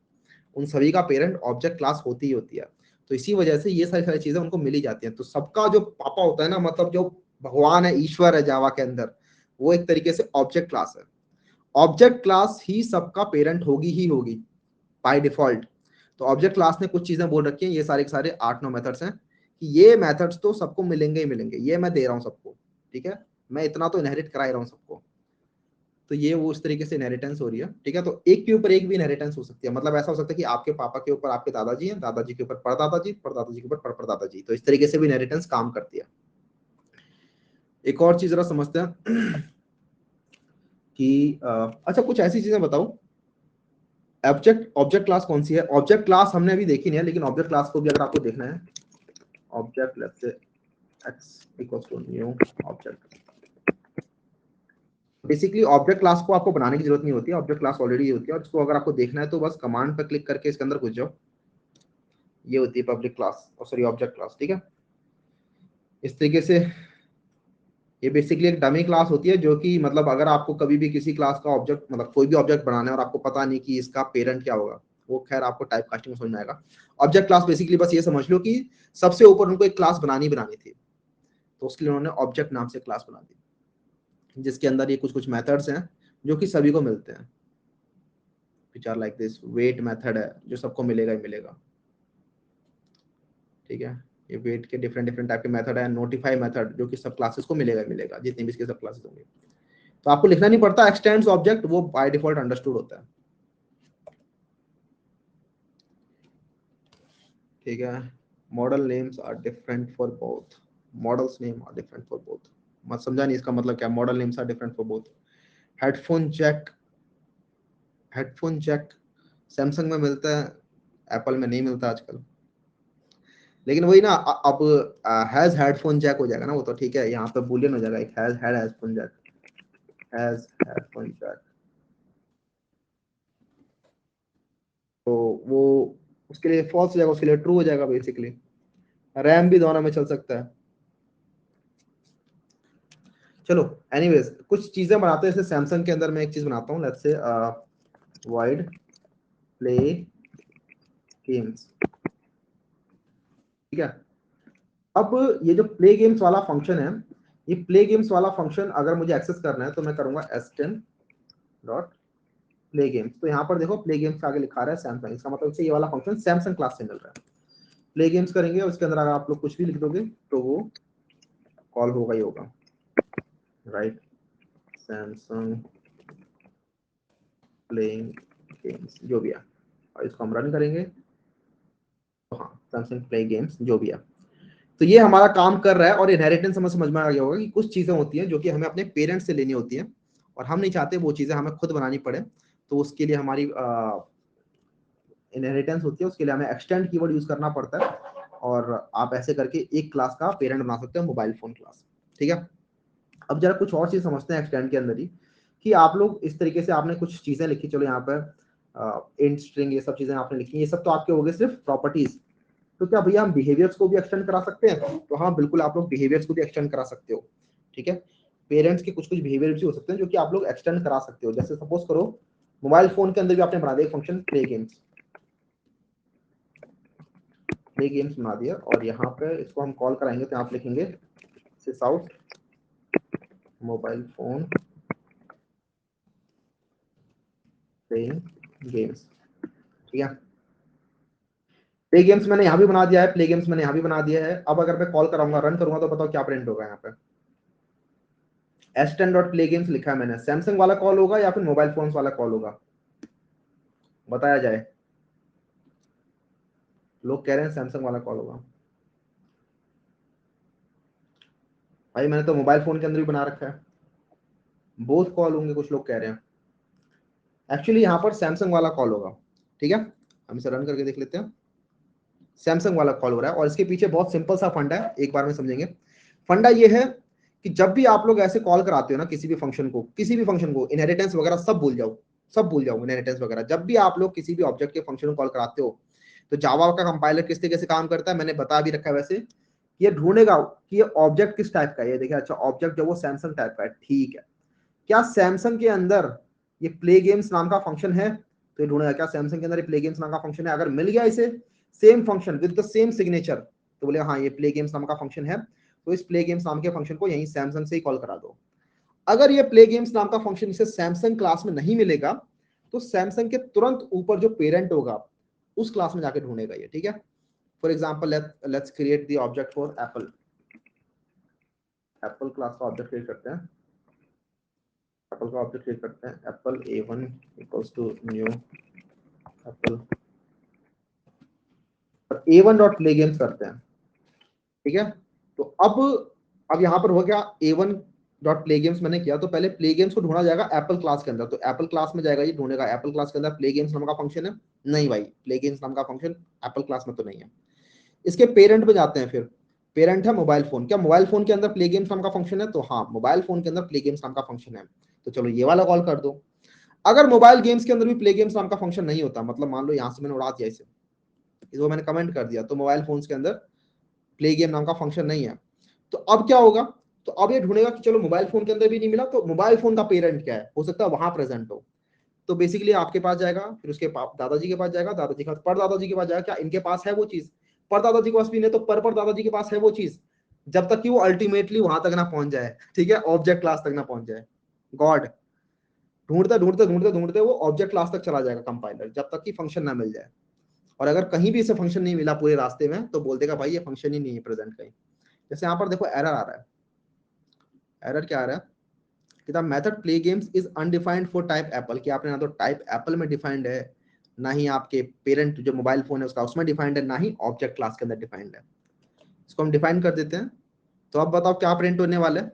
उन सभी का पेरेंट ऑब्जेक्ट क्लास होती ही होती है। तो इसी वजह से ये सारी सारी चीजें उनको मिली जाती हैं। तो सबका जो पापा होता है ना, मतलब जो भगवान है, ईश्वर है जावा के अंदर, वो एक तरीके से ऑब्जेक्ट क्लास है। ऑब्जेक्ट क्लास ही सबका पेरेंट होगी ही होगी बाय डिफॉल्ट। तो ऑब्जेक्ट क्लास ने कुछ चीजें बोल रखी हैं, ये सारे के सारे 8-9 मेथड्स हैं कि ये मेथड्स तो सबको मिलेंगे ही मिलेंगे, ये मैं दे रहा हूं सबको, ठीक है, मैं इतना तो इनहेरिट करा ही रहा हूं सबको। तो ये वो इस तरीके से इनहेरिटेंस हो रही है, ठीक है। तो एक के ऊपर एक भी इनहेरिटेंस हो सकती है, मतलब ऐसा हो सकता है कि आपके पापा के ऊपर आपके दादाजी हैं, दादाजी के ऊपर परदादाजी, परदादाजी के ऊपर परदादाजी। तो इस तरीके से भी इनहेरिटेंस काम करती है। एक और चीज जरा समझते हैं कि अच्छा कुछ ऐसी चीजें बताओ, ऑब्जेक्ट ऑब्जेक्ट क्लास कौन सी है? ऑब्जेक्ट क्लास हमने अभी देखी नहीं है, लेकिन ऑब्जेक्ट क्लास को भी अगर आपको देखना है, object let's say x equals to new object. Basically object class को आपको बनाने की जरूरत नहीं होती है, ऑब्जेक्ट क्लास ऑलरेडी होती है, और इसको अगर आपको देखना है तो बस कमांड पर क्लिक करके इसके अंदर घुस जाओ। ये होती है पब्लिक क्लास, और सॉरी ऑब्जेक्ट क्लास, ठीक है। इस तरीके से ये बेसिकली एक डमी क्लास होती है, जो कि मतलब अगर आपको कभी भी किसी क्लास का ऑब्जेक्ट, मतलब कोई भी ऑब्जेक्ट बनाना है और आपको पता नहीं कि इसका पेरेंट क्या होगा, वो खैर आपको टाइप कास्टिंग में समझ में आएगा। ऑब्जेक्ट क्लास बेसिकली बस ये समझ लो कि सबसे ऊपर उनको एक क्लास बनानी थी, तो उसके लिए उन्होंने ऑब्जेक्ट नाम से क्लास बना दी, जिसके अंदर ये कुछ कुछ मेथड्स हैं जो कि सभी को मिलते हैं, which are like this. Wait method है जो सबको मिलेगा ही मिलेगा, ठीक है। ये वेट के डिफरेंट डिफरेंट टाइप के मेथड है। नोटिफाई मेथड जो कि सब क्लासेस को मिलेगा ही मिलेगा, जितनी भी इसके सब क्लासेस होंगे। तो आपको लिखना नहीं पड़ता एक्सटेंड्स ऑब्जेक्ट, वो बाय डिफॉल्ट अंडरस्टूड होता है, ठीक है। Model names are different for both, models name are different for both. मत समझा नहीं इसका मतलब क्या? Model names are different for both. Headphone jack, headphone jack Samsung में मिलता है, एप्पल में नहीं मिलता आजकल। लेकिन वही ना, अब हैज हेडफोन जैक हो जाएगा ना वो, तो ठीक है, यहाँ पे बूलियन हो जाएगा, एक has had headphone jack, has headphone jack. तो वो उसके लिए फॉल्स हो जाएगा, उसके लिए ट्रू हो जाएगा बेसिकली। रैम भी दोनों में चल सकता है। चलो एनीवेज, कुछ चीजें बनाते हैं। जैसे सैमसंग के अंदर मैं एक चीज बनाता हूँ, let's say wide play games, ठीक है। अब ये जो प्ले गेम्स वाला फंक्शन है, ये प्ले गेम्स वाला फंक्शन अगर मुझे एक्सेस करना है तो मैं करूंगा S10 डॉट प्ले गेम्स। तो यहाँ पर देखो प्ले गेम्स का आगे लिखा रहा है सैमसंग, इसका मतलब से ये वाला फंक्शन सैमसंग क्लास से मिल रहा है। प्ले गेम्स करेंगे, उसके अंदर अगर आप लोग कुछ भी लिख दोगे तो वो कॉल होगा ही होगा, राइट। सैमसंग प्लेइंग गेम्स जो भी है, और इसको हम रन करेंगे तो हाँ सैमसंग प्ले गेम्स जो भी है। तो ये हमारा काम कर रहा है और इनहेरिटेंस हमें समझ में आ गया होगा कि कुछ चीजें होती हैं जो कि हमें अपने पेरेंट्स से लेनी होती हैं और हम नहीं चाहते वो चीजें हमें खुद बनानी पड़े। तो उसके लिए हमारी इनहेरिटेंस होती है, उसके लिए हमें एक्सटेंड कीवर्ड यूज करना पड़ता है और आप ऐसे करके एक क्लास का पेरेंट बना सकते हैं मोबाइल फोन क्लास। ठीक है, अब जरा कुछ और चीज समझते हैं एक्सटेंड के अंदर ही कि आप लोग इस तरीके से आपने कुछ चीजें लिखी, चलो यहाँ पर इंट स्ट्रिंग ये सब चीजें आपने लिखी, ये सब तो आपके हो गए सिर्फ प्रॉपर्टीज। तो क्या भैया हम बिहेवियर्स को भी एक्सटेंड करा सकते हैं? तो हाँ बिल्कुल, आप लोग बिहेवियर्स को भी एक्सटेंड करा सकते हो। ठीक है, पेरेंट्स के कुछ कुछ बिहेवियर भी हो सकते हैं जो कि आप लोग एक्सटेंड करा सकते हो। जैसे सपोज करो मोबाइल फोन के अंदर भी आपने बना दिया function play games, play games बना दिया और यहाँ पे इसको हम कॉल कराएंगे तो आप लिखेंगे sys out mobile phone playing games. ठीक है, प्ले गेम्स मैंने यहाँ भी बना दिया है, प्ले गेम्स मैंने यहाँ भी बना दिया है। अब अगर मैं कॉल कराऊंगा, रन करूंगा तो बताओ क्या प्रिंट होगा? यहाँ पे s10.playgames लिखा है मैंने, सैमसंग वाला कॉल होगा या फिर मोबाइल फोन्स वाला कॉल होगा? बताया जाए। लोग कह रहे हैं सैमसंग वाला कॉल होगा। भाई मैंने तो मोबाइल फोन के अंदर भी बना रखा है, बोथ कॉल होंगे कुछ लोग कह रहे हैं। एक्चुअली यहाँ पर सैमसंग वाला कॉल होगा। ठीक है, हम इसे रन करके देख लेते हैं। सैमसंग वाला कॉल हो रहा है और इसके पीछे बहुत सिंपल सा फंडा है, एक बार में समझेंगे। फंडा ये है कि जब भी आप लोग ऐसे कॉल कराते हो ना किसी भी फंक्शन को, किसी भी फंक्शन को, इनहेरिटेंस वगैरह सब भूल जाओ, सब भूल जाओ इनहेरिटेंस वगैरह। जब भी आप लोग किसी भी ऑब्जेक्ट के फंक्शन को कॉल कराते हो तो जावा का कंपाइलर किस तरीके से काम करता है मैंने बता भी रखा है। वैसे ये ढूंढेगा कि ये ऑब्जेक्ट किस टाइप का है। ये देखिए, अच्छा ऑब्जेक्ट जो वो सैमसंग टाइप का है, ठीक है। क्या सैमसंग के अंदर ये प्ले गेम्स नाम का फंक्शन है? तो ये ढूंढेगा क्या सैमसंग के अंदर ये प्ले गेम्स नाम का फंक्शन है। अगर मिल गया इसे same function with the same signature तो बोले हाँ ये प्ले गेम्स नाम का फंक्शन है, तो इस प्ले गेम्स नाम के फंक्शन को यहीं सैमसंग से ही कॉल करा दो। अगर ये प्ले गेम्स नाम का फंक्शन इसे सैमसंग क्लास में नहीं मिलेगा तो सैमसंग के तुरंत ऊपर जो पेरेंट होगा उस क्लास में जाके ढूंढेगा ये। ठीक है, for example let's create the object for Apple. Apple class का ऑब्जेक्ट क्रिएट करते हैं, एप्पल का ऑब्जेक्ट क्रिएट करते हैं, Apple A1 equals to new Apple A1 dot play games करते हैं। ठीक है, तो अब यहाँ पर हो गया A1 डॉट प्ले गेम्स मैंने किया, तो पहले प्ले गेम्स को ढूंढा जाएगा एप्पल क्लास के अंदर। तो एप्पल क्लास में जाएगा, ये ढूंढेगा एप्पल क्लास के अंदर प्ले गेम्स नाम का फंक्शन है? नहीं भाई, प्ले गेम्स नाम का फंक्शन एप्पल क्लास में तो नहीं है। इसके पेरेंट पे जाते हैं, फिर पेरेंट है मोबाइल फोन। क्या मोबाइल फोन के अंदर प्ले गेम्स नाम का फंक्शन है? तो हाँ मोबाइल फोन के अंदर प्ले गेम्स नाम का फंक्शन है, तो चलो ये वाला कॉल कर दो। अगर मोबाइल गेम्स के अंदर भी प्ले गेम्स नाम का फंक्शन नहीं होता, मतलब मान लो यहाँ से मैंने उड़ा दिया इसे, इसको मैंने कमेंट कर दिया, तो मोबाइल फोन्स के अंदर प्ले गेम नाम का फंक्शन नहीं है, तो अब क्या होगा? तो अब ये ढूंढेगा कि चलो मोबाइल फोन के अंदर भी नहीं मिला तो मोबाइल फोन का पेरेंट क्या है, हो सकता है वहां प्रेजेंट हो। तो बेसिकली आपके पास जाएगा, फिर उसके दादाजी के पास जाएगा, दादाजी का पर दादाजी के पास जाएगा, क्या इनके पास है वो चीज? पर दादाजी के पास भी नहीं तो पर दादाजी के पास है वो चीज, जब तक कि वो अल्टीमेटली वहां तक ना पहुंच जाए। ठीक है, ऑब्जेक्ट क्लास तक ना पहुंच जाए। गॉड ढूंढते ढूंढते ढूंढते ढूंढते वो ऑब्जेक्ट क्लास तक चला जाएगा कंपाइलर, जब तक कि फंक्शन ना मिल जाए। और अगर कहीं भी इसे फंक्शन नहीं मिला पूरे रास्ते में तो बोल देगा भाई ये फंक्शन ही नहीं है प्रेजेंट कहीं। जैसे यहाँ पर देखो एरर आ रहा है। एरर क्या आ रहा है कि the method play games is undefined for type Apple, कि आपने ना तो टाइप एप्पल में डिफाइंड है, ना ही आपके पेरेंट जो मोबाइल फोन है उसका उसमें डिफाइंड है, ना ही ऑब्जेक्ट क्लास के अंदर डिफाइंड है। इसको हम डिफाइन कर देते हैं। तो अब बताओ क्या प्रिंट होने वाला है?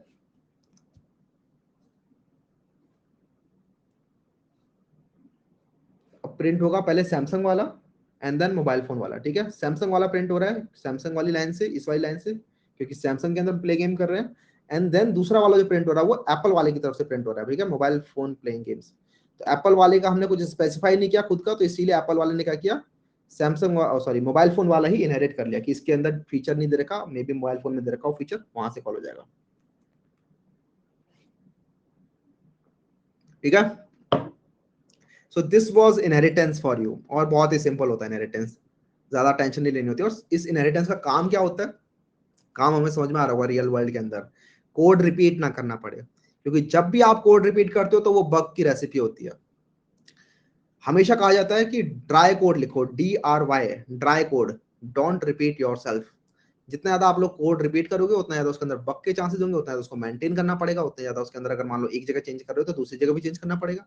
अब प्रिंट होगा पहले सैमसंग वाला एंड देन मोबाइल फोन वाला। ठीक है, सैमसंग वाला प्रिंट हो रहा है सैमसंग वाली लाइन से, इस वाली लाइन से, क्योंकि सैमसंग के अंदर प्ले गेम कर रहे हैं। एंड देन दूसरा वाला जो प्रिंट हो रहा है वो एप्पल वाले की तरफ से प्रिंट हो रहा है। ठीक है, मोबाइल फोन प्लेइंग गेम्स। तो एप्पल वाले का हमने कुछ स्पेसिफाई नहीं किया खुद का, तो इसीलिए एप्पल वाले ने क्या किया, सैमसंग सॉरी मोबाइल फोन वाला ही इनहेरिट कर लिया कि इसके अंदर फीचर नहीं दे रखा, मे बी मोबाइल फोन में दे रखा हो फीचर, वहां से कॉल हो जाएगा। ठीक है, so this was inheritance for you, और बहुत ही सिंपल होता है इनहेरिटेंस, ज्यादा टेंशन नहीं लेनी होती। और इस इनहेरिटेंस का काम क्या होता है? काम हमें समझ में आ रहा होगा, रियल वर्ल्ड के अंदर कोड रिपीट ना करना पड़े, क्योंकि जब भी आप कोड रिपीट करते हो तो वो बग की रेसिपी होती है। हमेशा कहा जाता है कि ड्राई कोड लिखो, DRY, dry code, don't repeat yourself. जितना ज्यादा आप लोग कोड रिपीट करोगे उतना ज्यादा उसके अंदर बग के चांसेस होंगे, उतना ज्यादा उसको मेंटेन करना पड़ेगा, उतना ज्यादा उसके अंदर अगर मान लो एक जगह चेंज कर रहे हो तो दूसरी जगह भी चेंज करना पड़ेगा।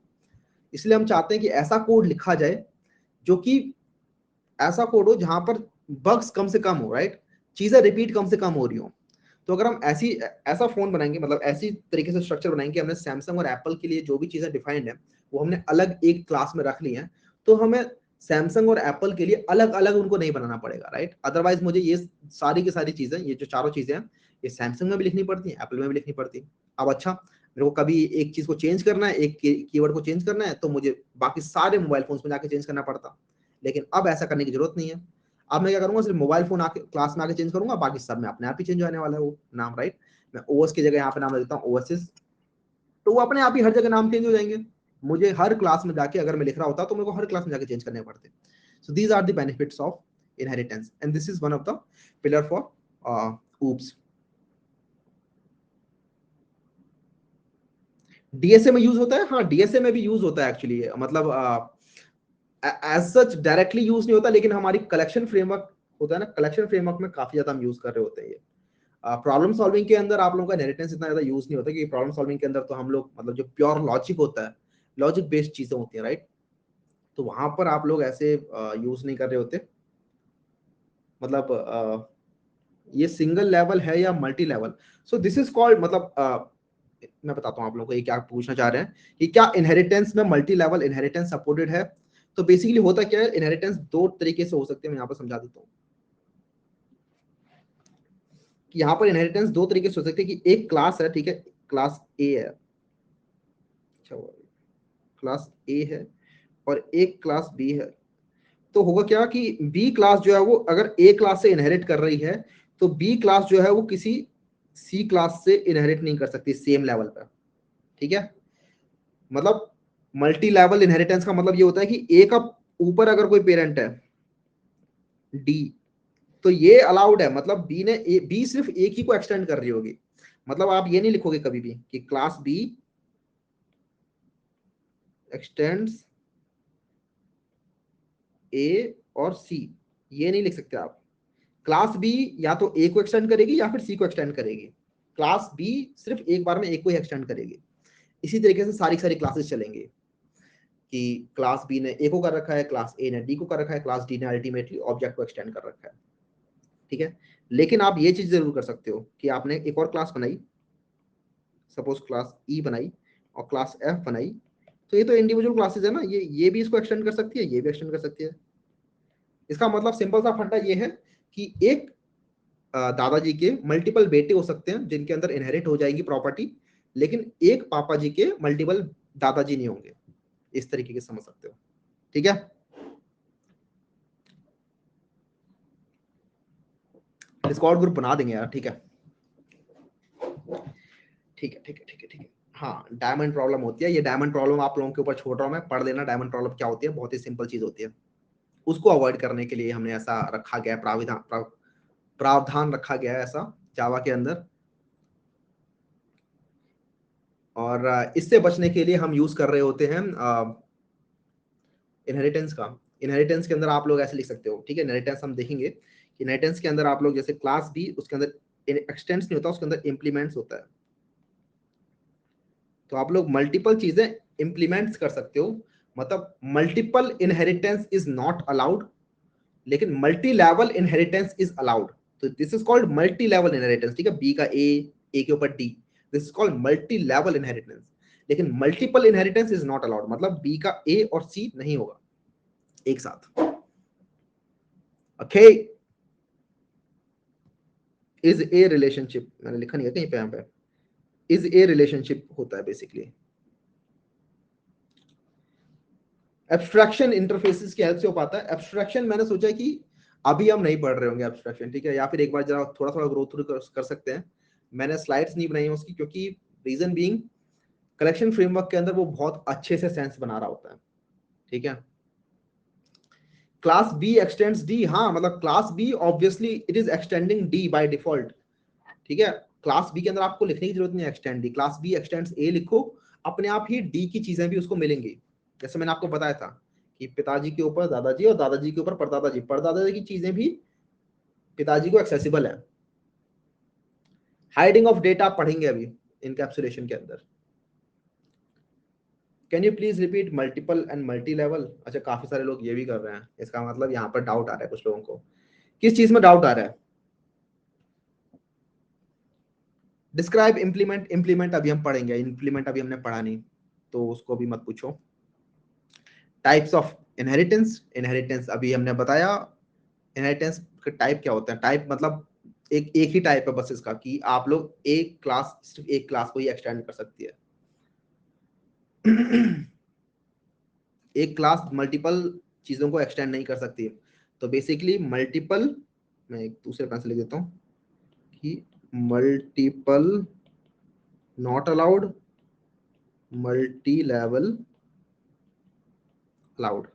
इसलिए हम चाहते हैं कि ऐसा कोड लिखा जाए जो कि ऐसा कोड हो जहां पर बग्स कम से कम हो, राइट, चीजें रिपीट कम से कम हो रही हो। तो अगर हम ऐसा फोन बनाएंगे, मतलब ऐसी तरीके से स्ट्रक्चर बनाएंगे, हमने सैमसंग और एप्पल के लिए जो भी चीजें डिफाइंड है वो हमने अलग एक क्लास में रख ली है, तो हमें सैमसंग और एप्पल के लिए अलग अलग उनको नहीं बनाना पड़ेगा, राइट। अदरवाइज मुझे ये सारी की सारी चीजें, ये जो चारों चीजें हैं, ये सैमसंग में भी लिखनी पड़ती है, एप्पल में भी लिखनी पड़ती है। अब अच्छा, मेरे को कभी एक चीज को चेंज करना है, एक कीवर्ड को चेंज करना है, तो मुझे बाकी सारे मोबाइल फोन्स में जाके चेंज करना पड़ता, लेकिन अब ऐसा करने की जरूरत नहीं है। अब मैं क्या करूंगा, सिर्फ मोबाइल फोन आके क्लास में आके चेंज करूंगा, बाकी सब में अपने आप ही चेंज होने वाला है वो नाम, राइट। मैं ओएस की जगह यहाँ पे नाम देता हूँ ओएसएस, तो वो अपने आप ही हर जगह नाम चेंज हो जाएंगे। मुझे हर क्लास में जाके अगर मैं लिख रहा होता तो मेरे को हर क्लास में जाके चेंज करने पड़ते। So these are the benefits of inheritance and this is one of the pillar for oops। DSA में यूज होता है, हाँ डीएसए में भी यूज होता है एक्चुअली, मतलब एज सच डायरेक्टली यूज नहीं होता, लेकिन हमारी कलेक्शन फ्रेमवर्क होता है ना, कलेक्शन फ्रेमवर्क में काफी ज्यादा हम यूज कर रहे होते हैं ये। प्रॉब्लम सॉल्विंग के अंदर आप लोगों का इनहेरिटेंस इतना ज्यादा यूज नहीं होता, क्योंकि प्रॉब्लम सॉल्विंग के अंदर तो हम लोग मतलब जो प्योर लॉजिक होता है, लॉजिक बेस्ड चीजें होती हैं, राइट। तो वहां पर आप लोग ऐसे यूज नहीं कर रहे होते, मतलब ये सिंगल लेवल है या multi level. So this is called, मतलब मैं बताता हूँ आप लोगों को ये क्या पूछना चाह रहे हैं कि क्या इनहेरिटेंस में मल्टी लेवल इनहेरिटेंस सपोर्टेड है। तो बेसिकली होता क्या है, इनहेरिटेंस दो तरीके से हो सकते हैं, मैं यहाँ पर समझा देता हूँ कि यहाँ पर इनहेरिटेंस दो तरीके से हो सकते हैं कि एक क्लास है, ठीक है, क्लास ए है, अच्छा क्लास ए है और एक क्लास बी है। तो होगा क्या कि बी क्लास जो है वो अगर ए क्लास से इनहेरिट कर रही है, तो बी क्लास जो है वो किसी सी क्लास से इनहेरिट नहीं कर सकती सेम लेवल पर, ठीक है। मतलब मल्टी लेवल इनहेरिटेंस का मतलब ये होता है कि ए का ऊपर अगर कोई पेरेंट है डी, तो ये अलाउड है, मतलब बी ने बी सिर्फ एक ही को एक्सटेंड कर रही होगी। मतलब आप ये नहीं लिखोगे कभी भी कि क्लास बी एक्सटेंड्स ए और सी, ये नहीं लिख सकते आप। क्लास बी या तो ए को एक्सटेंड करेगी या फिर सी को एक्सटेंड करेगी, क्लास बी सिर्फ एक बार में एक को ही एक्सटेंड करेगी। इसी तरीके से सारी सारी क्लासेस चलेंगी कि क्लास बी ने ए को कर रखा है, क्लास ए ने डी को कर रखा है, क्लास डी ने अल्टीमेटली ऑब्जेक्ट को एक्सटेंड कर रखा है, ठीक है। लेकिन आप ये चीज जरूर कर सकते हो कि आपने एक और क्लास बनाई, सपोज क्लास ई बनाई और क्लास एफ बनाई, तो ये तो इंडिविजुअल क्लासेस है ना, ये भी इसको एक्सटेंड कर सकती है, ये भी एक्सटेंड कर सकती है। इसका मतलब सिंपल सा फंडा ये है कि एक दादाजी के मल्टीपल बेटे हो सकते हैं जिनके अंदर इनहेरिट हो जाएगी प्रॉपर्टी, लेकिन एक पापा जी के मल्टीपल दादाजी नहीं होंगे। इस तरीके के समझ सकते हो, ठीक है। डिस्कॉर्ड ग्रुप बना देंगे यार, ठीक है, ठीक है, ठीक है, ठीक है, ठीक है। हाँ, डायमंड प्रॉब्लम होती है, ये डायमंड प्रॉब्लम आप लोगों के ऊपर छोड़ रहा हूँ मैं, पढ़ लेना डायमंड प्रॉब्लम क्या होती है, बहुत ही सिंपल चीज होती है। उसको अवॉइड करने के लिए हमने ऐसा रखा गया प्रावधान रखा गया है ऐसा जावा के अंदर। और इससे बचने के लिए हम यूज कर रहे होते हैं इनहेरिटेंस का। इनहेरिटेंस के अंदर आप लोग ऐसे लिख सकते हो, ठीक है, इनहेरिटेंस हम देखेंगे कि इनहेरिटेंस के अंदर आप लोग जैसे क्लास बी, उसके अंदर एक्सटेंस नहीं होता, उसके अंदर इंप्लीमेंट्स होता है। तो आप लोग मल्टीपल चीजें इंप्लीमेंट्स कर सकते हो, मतलब multiple inheritance is not allowed, लेकिन multi level inheritance is allowed. तो this is called multi level inheritance, ठीक है, बी का ए के ऊपर D, this is called multi level inheritance. लेकिन multiple inheritance is not allowed, मतलब बी का ए और सी नहीं होगा एक साथ, ओके। इज ए रिलेशनशिप, मैंने लिखा नहीं है कहीं पे, यहाँ पे इज ए रिलेशनशिप होता है बेसिकली। एब्स्ट्रैक्शन इंटरफेसेस की हेल्प से हो पाता है। एब्स्ट्रैक्शन मैंने सोचा कि अभी हम नहीं पढ़ रहे होंगे एब्स्ट्रैक्शन, ठीक है, या फिर एक बार जरा थोड़ा थोड़ा ग्रो थ्रू कर सकते हैं। मैंने स्लाइड्स नहीं बनाई है उसकी, क्योंकि रीजन बीइंग कलेक्शन फ्रेमवर्क के अंदर वो बहुत अच्छे से सेंस बना रहा होता है, ठीक है। क्लास बी एक्सटेंड्स डी, हाँ मतलब class B obviously it is extending D by default, ठीक है। क्लास बी के अंदर आपको लिखने की जरूरत नहीं है extend D, class B extends A लिखो, अपने आप ही डी की चीजें भी उसको मिलेंगी। जैसे मैंने आपको बताया था कि पिताजी के ऊपर दादाजी और दादाजी के ऊपर परदादाजी, परदादाजी की चीजें भी पिताजी को एक्सेसिबल है। हाइडिंग ऑफ डेटा आप पढ़ेंगे अभी इनकैप्सुलेशन के अंदर। Can you please repeat multiple and multi level? अच्छा, काफी सारे लोग ये भी कर रहे हैं, इसका मतलब यहाँ पर डाउट आ रहा है कुछ लोगों को। किस चीज में डाउट आ रहा है? डिस्क्राइब इम्प्लीमेंट, इम्प्लीमेंट अभी हम पढ़ेंगे, इम्प्लीमेंट अभी हमने पढ़ा नहीं, तो उसको भी मत पूछो। टाइप्स ऑफ इनहेरिटेंस, इनहेरिटेंस अभी हमने बताया। इनहेरिटेंस का टाइप क्या होता है? टाइप मतलब एक एक ही टाइप है बस इसका, कि आप लोग एक क्लास, सिर्फ एक क्लास को ही एक्सटेंड कर सकती है। एक क्लास मल्टीपल चीजों को एक्सटेंड नहीं कर सकती। तो बेसिकली मल्टीपल, मैं एक दूसरे पेन से लिख देता हूँ कि multiple not allowed, multi level allowed.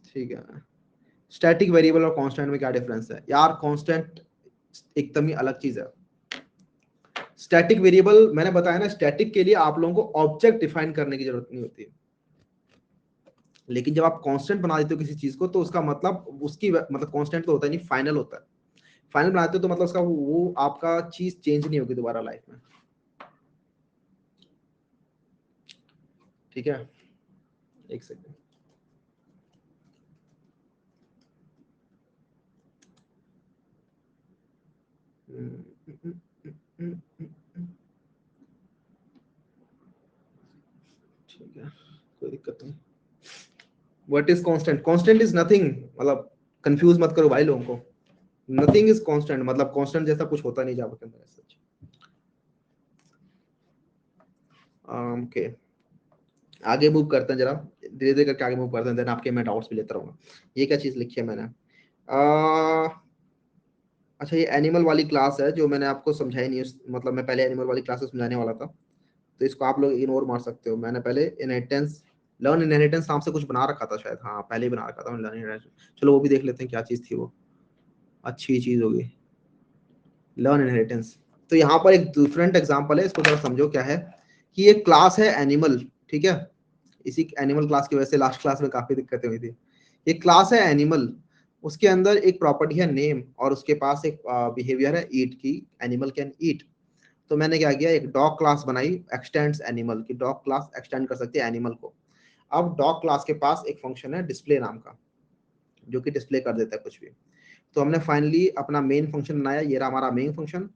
ठीक है। स्टैटिक वेरिएबल और कांस्टेंट में क्या डिफरेंस है यार? कांस्टेंट एकदम ही अलग चीज है। स्टैटिक वेरिएबल मैंने बताया ना, स्टैटिक के लिए आप लोगों को ऑब्जेक्ट डिफाइन करने की जरूरत नहीं होती, लेकिन जब आप कांस्टेंट बना देते हो किसी चीज को, तो उसका मतलब उसकी मतलब कांस्टेंट तो होता है नहीं, फाइनल होता है। फाइनल बनाते हो तो मतलब उसका वो आपका चीज चेंज नहीं होगी दोबारा लाइफ में। ठीक है, एक सेकंड। ठीक है, कोई दिक्कत नहीं। What is constant? Constant is nothing, मतलब कंफ्यूज मत करो भाई लोगों को। नथिंग इज कांस्टेंट, मतलब कांस्टेंट जैसा कुछ होता नहीं जावा के अंदर सच। ओके, आगे मूव करते हैं जरा, धीरे धीरे करके आगे मूव करते हैं, देन आपके मैं डाउट्स भी लेता रहूंगा। ये क्या चीज लिखी है मैंने? अच्छा, ये एनिमल वाली क्लास है जो मैंने आपको समझाई नहीं, मतलब मैं पहले एनिमल वाली क्लास समझाने वाला था, तो इसको आप लोग इग्नोर मार सकते हो। मैंने पहले इनहेरिटेंस, लर्न इनहेरिटेंस नाम से कुछ बना रखा था शायद, हाँ पहले ही बना रखा था लर्न इनहेरिटेंस। चलो वो भी देख लेते हैं क्या चीज थी वो, अच्छी चीज होगी लर्न इनहेरिटेंस। तो यहाँ पर एक डिफरेंट एग्जांपल है, इसको जरा समझो क्या है। कि ये क्लास है एनिमल, ठीक है। इसी एनिमल क्लास की वजह से लास्ट क्लास में काफी दिक्कतें हुई थी। ये क्लास है एनिमल, उसके अंदर एक प्रॉपर्टी है नेम, और उसके पास एक बिहेवियर है ईट की, एनिमल कैन ईट। तो मैंने क्या किया, एक डॉग क्लास बनाई एक्सटेंड्स एनिमल की, डॉग क्लास एक्सटेंड कर सकती है एनिमल को। अब डॉग क्लास के पास एक फंक्शन है डिस्प्ले नाम का, जो कि डिस्प्ले कर देता है कुछ भी। तो हमने फाइनली अपना मेन फंक्शन बनाया, ये रहा हमारा मेन फंक्शन।